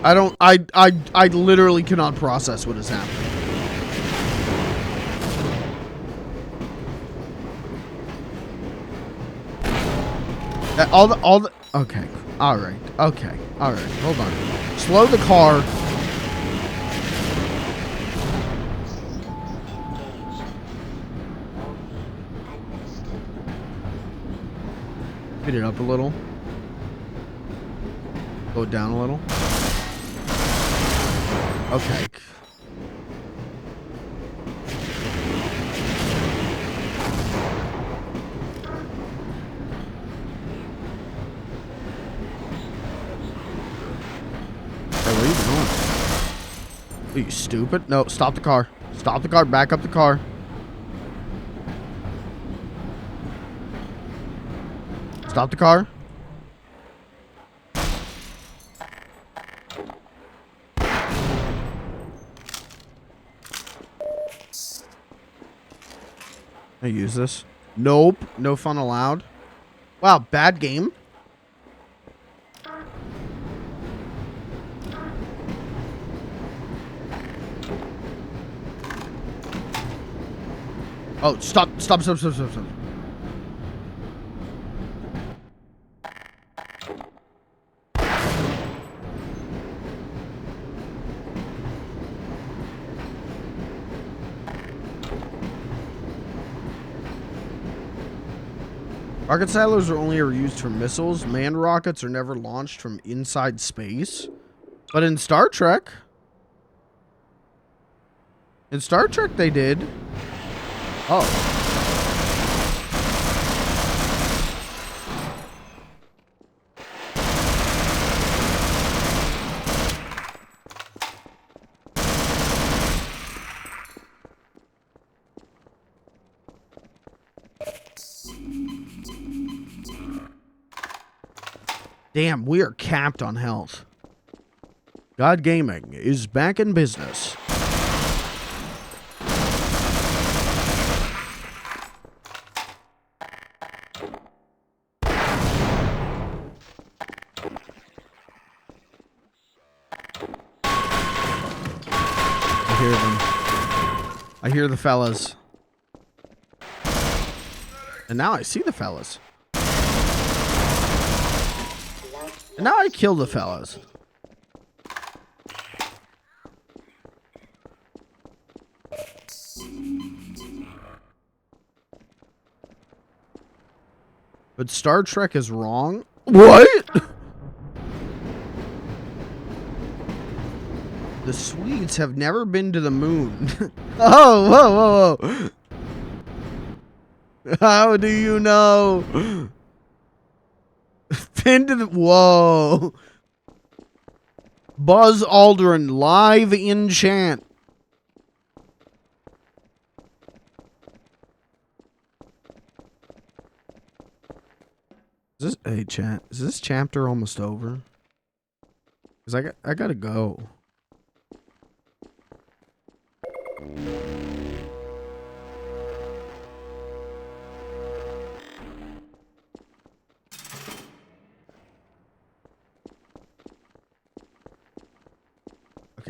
I don't know what's, I literally cannot process what is happening. All the okay. All right. Okay. All right. Hold on. Slow the car. Speed it up a little. Slow it down a little. Okay. Are you stupid? No, stop the car. Stop the car. Back up the car. Stop the car. I use this. Nope. No fun allowed. Wow, bad game. Oh, stop. Rocket silos are only ever used for missiles. Manned rockets are never launched from inside space. But in Star Trek... In Star Trek, they did. Oh. Damn, we are capped on health. God Gaming is back in business. I hear them. I hear the fellas. And now I see the fellas. And now I kill the fellas. But Star Trek is wrong? What? The Swedes have never been to the moon. Oh, whoa, whoa, whoa. How do you know? Been to the... Whoa. Buzz Aldrin live in chat. Is this... Hey, chat. Is this chapter almost over? Because I gotta go.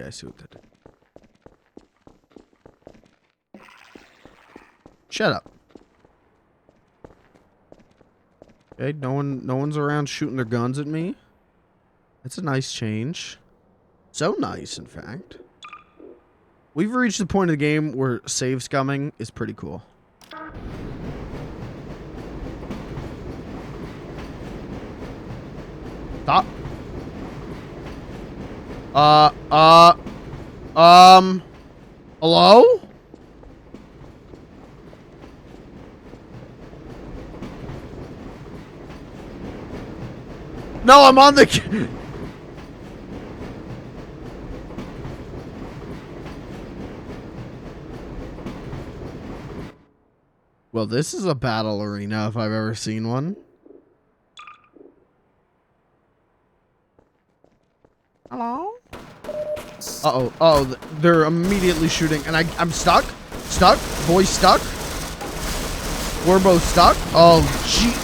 I see what that did. Shut up. Okay, no one's around shooting their guns at me. That's a nice change. So nice, in fact. We've reached the point of the game where save scumming is pretty cool. Stop. Hello? No, I'm on the... Well, this is a battle arena if I've ever seen one. Hello? Uh-oh. Oh, they're immediately shooting. And I'm stuck. Stuck. Boy stuck. We're both stuck. Oh, gee.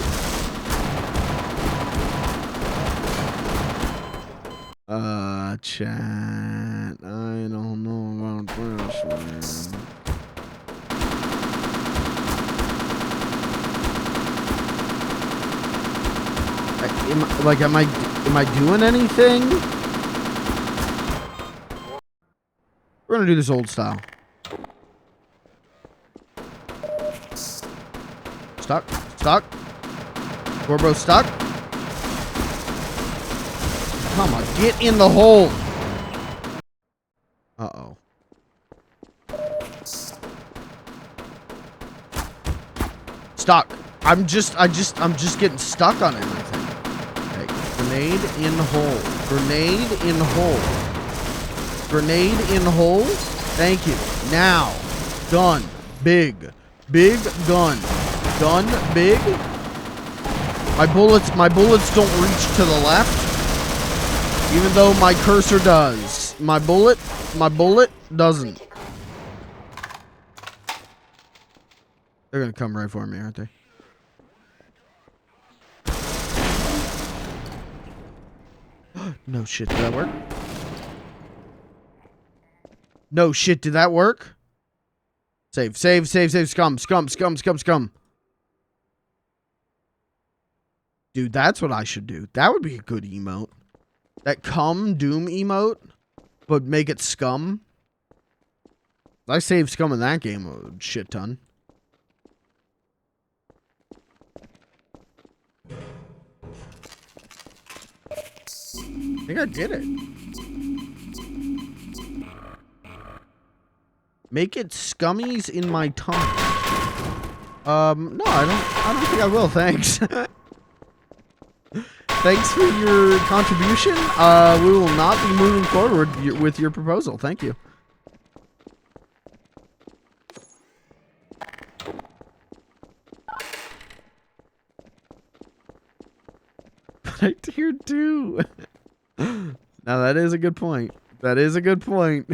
Chat. I don't know about this, man. Am I doing anything? We're gonna do this old style. Stuck. Stuck. We're both stuck. Come on, get in the hole. Uh-oh. Stuck. I'm just getting stuck on everything. Okay. Grenade in hole. Grenade in hole. Grenade in hole. Thank you. Now. Done. Big. Big gun. Gun big. My bullets don't reach to the left. Even though my cursor does. My bullet doesn't. They're gonna come right for me, aren't they? No shit, did that work? No shit, did that work? Save, save, save, save, scum, scum, scum, scum, scum. Dude, that's what I should do. That would be a good emote. That cum doom emote, but make it scum. I saved scum in that game a shit ton. I think I did it. Make it scummies in my tongue. No, I don't think I will, thanks. Thanks for your contribution. We will not be moving forward with your proposal. Thank you. But I tier 2. Now that is a good point. That is a good point.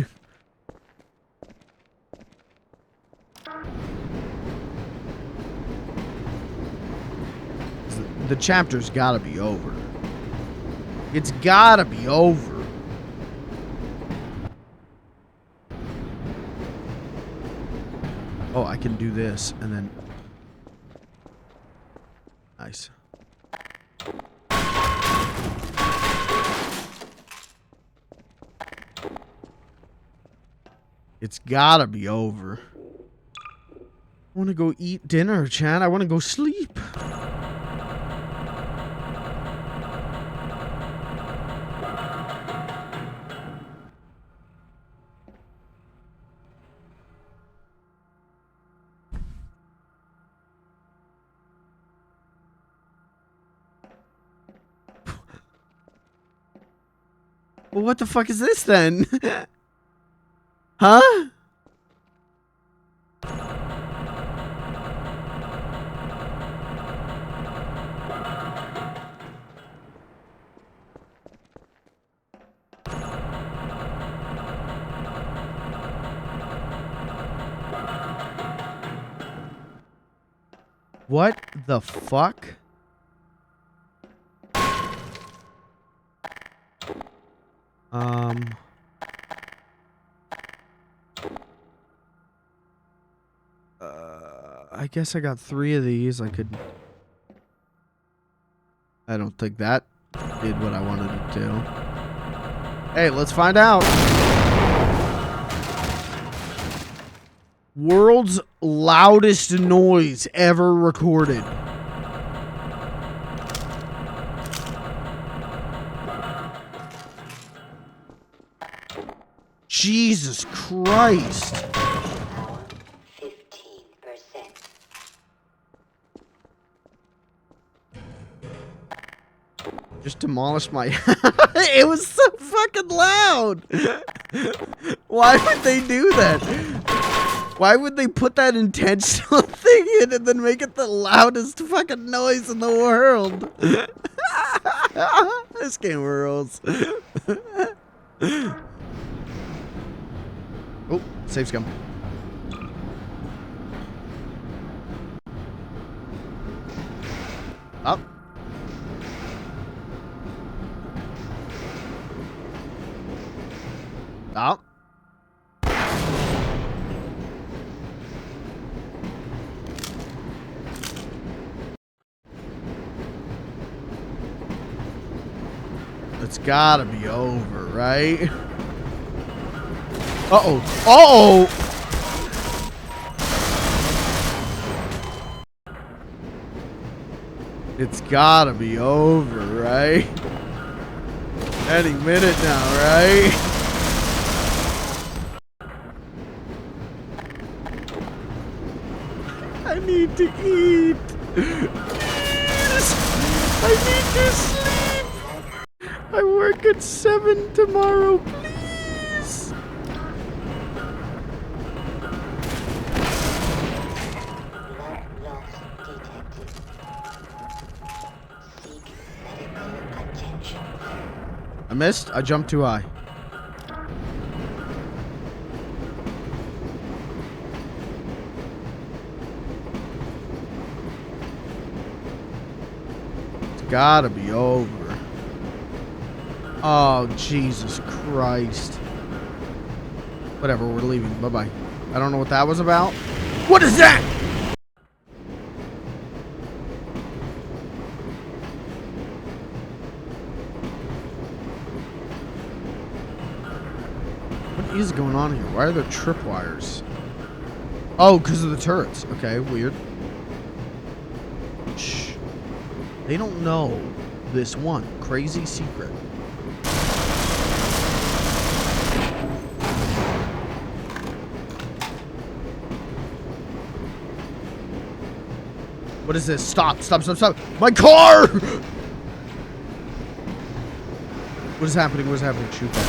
The chapter's gotta be over. It's gotta be over. Oh, I can do this and then... Nice. It's gotta be over. I want to go eat dinner, Chad. I want to go sleep. Well, what the fuck is this then? Huh? What the fuck? I guess I got 3 of these. I could... I don't think that did what I wanted it to. Hey, let's find out. World's loudest noise ever recorded. Jesus Christ. Power 15%. Just demolished my... It was so fucking loud. Why would they do that? Why would they put that intentional thing in and then make it the loudest fucking noise in the world? This game rules. Oh, save scum. Up. Up. It's gotta be over, right? Uh-oh. Uh-oh! It's gotta be over, right? Any minute now, right? I need to eat. Please. I need to sleep. I work at 7 tomorrow, please. Blood loss detected. Seek medical attention. I missed. I jumped too high. It's gotta be over. Oh, Jesus Christ. Whatever, we're leaving. Bye-bye. I don't know what that was about. What is that? What is going on here? Why are there tripwires? Oh, because of the turrets. Okay, weird. Shh. They don't know this one crazy secret. What is this? Stop, stop, stop, stop. My car! What is happening? What is happening? Shoot that.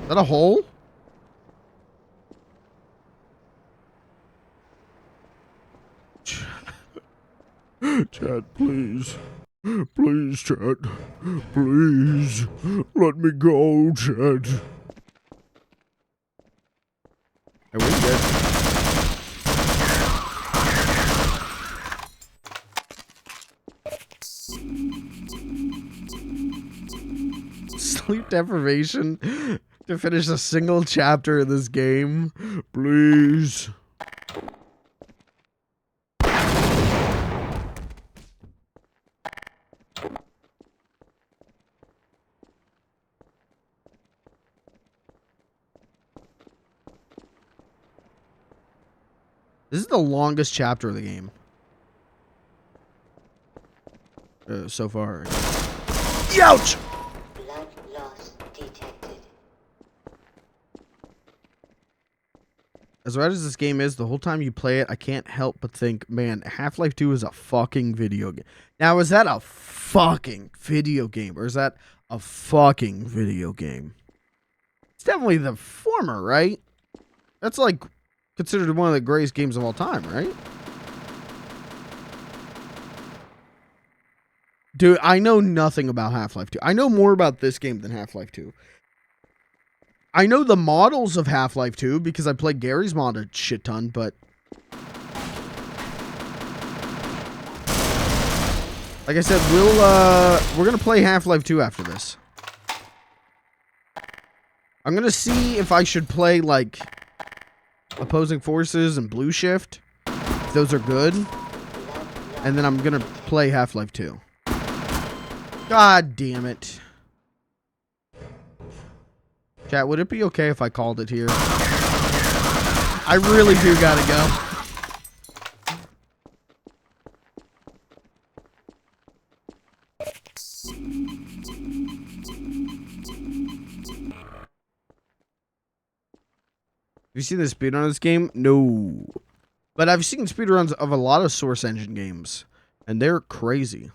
Is that a hole? Chad, please. Please, Chad. Please. Let me go, Chad. Are we good? Sleep deprivation to finish a single chapter of this game. Please. This is the longest chapter of the game. So far. Ouch! Blood loss detected. As rad as this game is, the whole time you play it, I can't help but think, man, Half-Life 2 is a fucking video game. Now, is that a fucking video game? Or is that a fucking video game? It's definitely the former, right? That's like considered one of the greatest games of all time, right? Dude, I know nothing about Half-Life 2. I know more about this game than Half-Life 2. I know the models of Half-Life 2 because I played Gary's mod a shit ton, but like I said, we're gonna play Half-Life 2 after this. I'm gonna see if I should play like Opposing Forces and Blue Shift. If those are good. And then I'm gonna play Half-Life 2. God damn it. Chat, would it be okay if I called it here? I really do gotta go. Have you seen the speedrun of this game? No. But I've seen speedruns of a lot of Source Engine games, and they're crazy.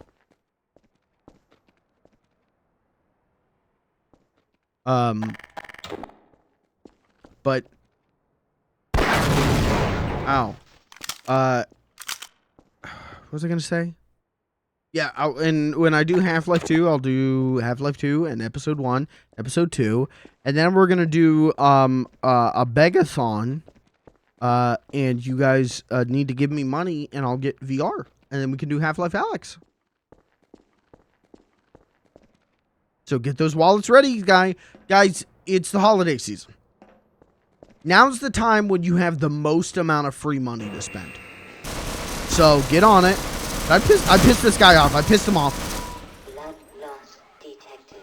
But ow. What was I gonna say? Yeah, and when I do Half-Life 2, I'll do Half-Life 2 and Episode 1, Episode 2, and then we're gonna do a begathon. And you guys need to give me money, and I'll get VR, and then we can do Half-Life Alyx. So get those wallets ready, guys. It's the holiday season. Now's the time when you have the most amount of free money to spend. So get on it. I pissed this guy off. I pissed him off. Blood loss detected.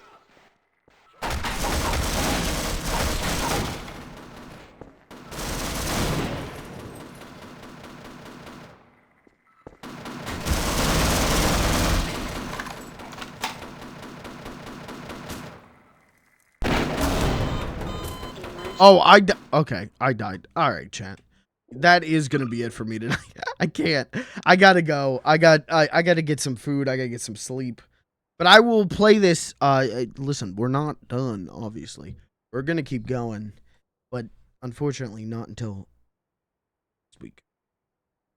Oh, okay, I died. All right, chat. That is gonna be it for me tonight. I can't. I gotta go. I gotta get some food. I gotta get some sleep. But I will play this. Listen, we're not done. Obviously, we're gonna keep going, but unfortunately, not until this week.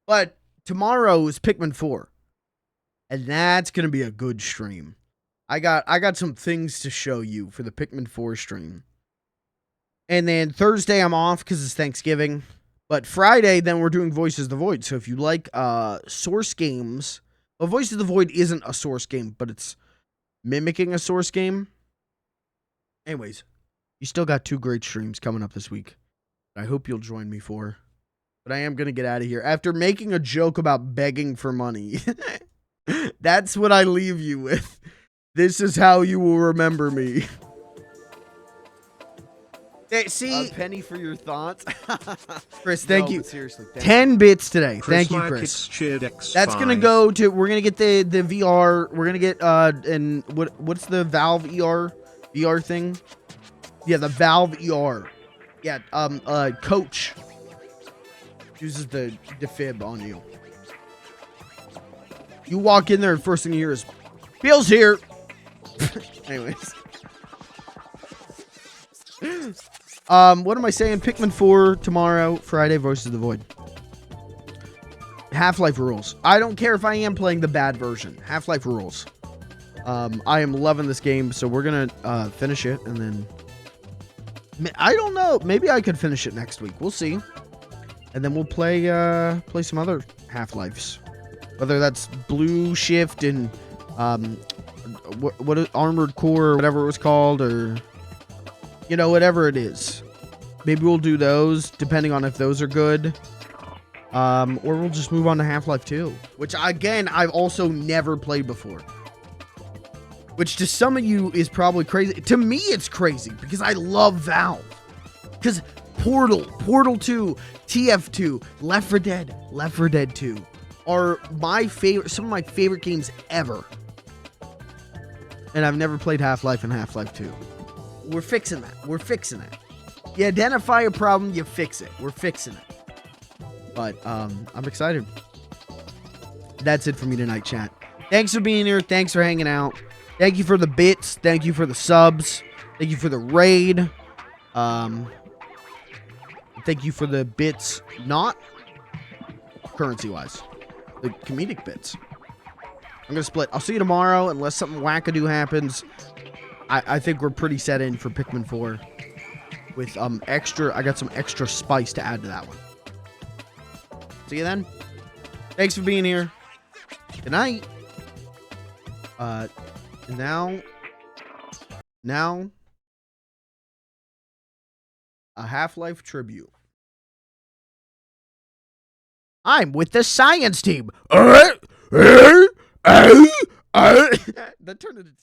But tomorrow is Pikmin 4, and that's gonna be a good stream. I got some things to show you for the Pikmin 4 stream. And then Thursday I'm off because it's Thanksgiving. But Friday, then we're doing Voices of the Void. So if you like Source games, well, Voices of the Void isn't a Source game, but it's mimicking a Source game. Anyways, you still got 2 great streams coming up this week. I hope you'll join me for. But I am going to get out of here. After making a joke about begging for money, that's what I leave you with. This is how you will remember me. See, Penny for your thoughts. Chris, thank you. Seriously, 10 bits today. Chris Thank you, Markets Chris. cheered X5. That's gonna go to. We're gonna get the VR. We're gonna get and what's the Valve VR thing? Yeah, the Valve ER. Yeah, Coach uses the defib on you. You walk in there, and first thing you hear is, "Bill's here." Anyways. What am I saying? Pikmin 4 tomorrow, Friday, Voices of the Void. Half-Life rules. I don't care if I am playing the bad version. Half-Life rules. I am loving this game, so we're gonna finish it, and then I don't know. Maybe I could finish it next week. We'll see. And then we'll play some other Half-Lives. Whether that's Blue Shift and what Armored Core or whatever it was called, or you know, whatever it is. Maybe we'll do those, depending on if those are good. Or we'll just move on to Half-Life 2. Which, again, I've also never played before. Which, to some of you, is probably crazy. To me, it's crazy, because I love Valve. Because Portal 2, TF2, Left 4 Dead 2, are some of my favorite games ever. And I've never played Half-Life and Half-Life 2. We're fixing that. You identify a problem, you fix it. We're fixing it. But I'm excited. That's it for me tonight, chat. Thanks for being here. Thanks for hanging out. Thank you for the bits. Thank you for the subs. Thank you for the raid. Thank you for the bits, not currency-wise. The comedic bits. I'm going to split. I'll see you tomorrow unless something wackadoo happens. I think we're pretty set in for Pikmin 4 with I got some extra spice to add to that one. See you then. Thanks for being here. Good night. Now A Half-Life tribute. I'm with the science team. That turned into...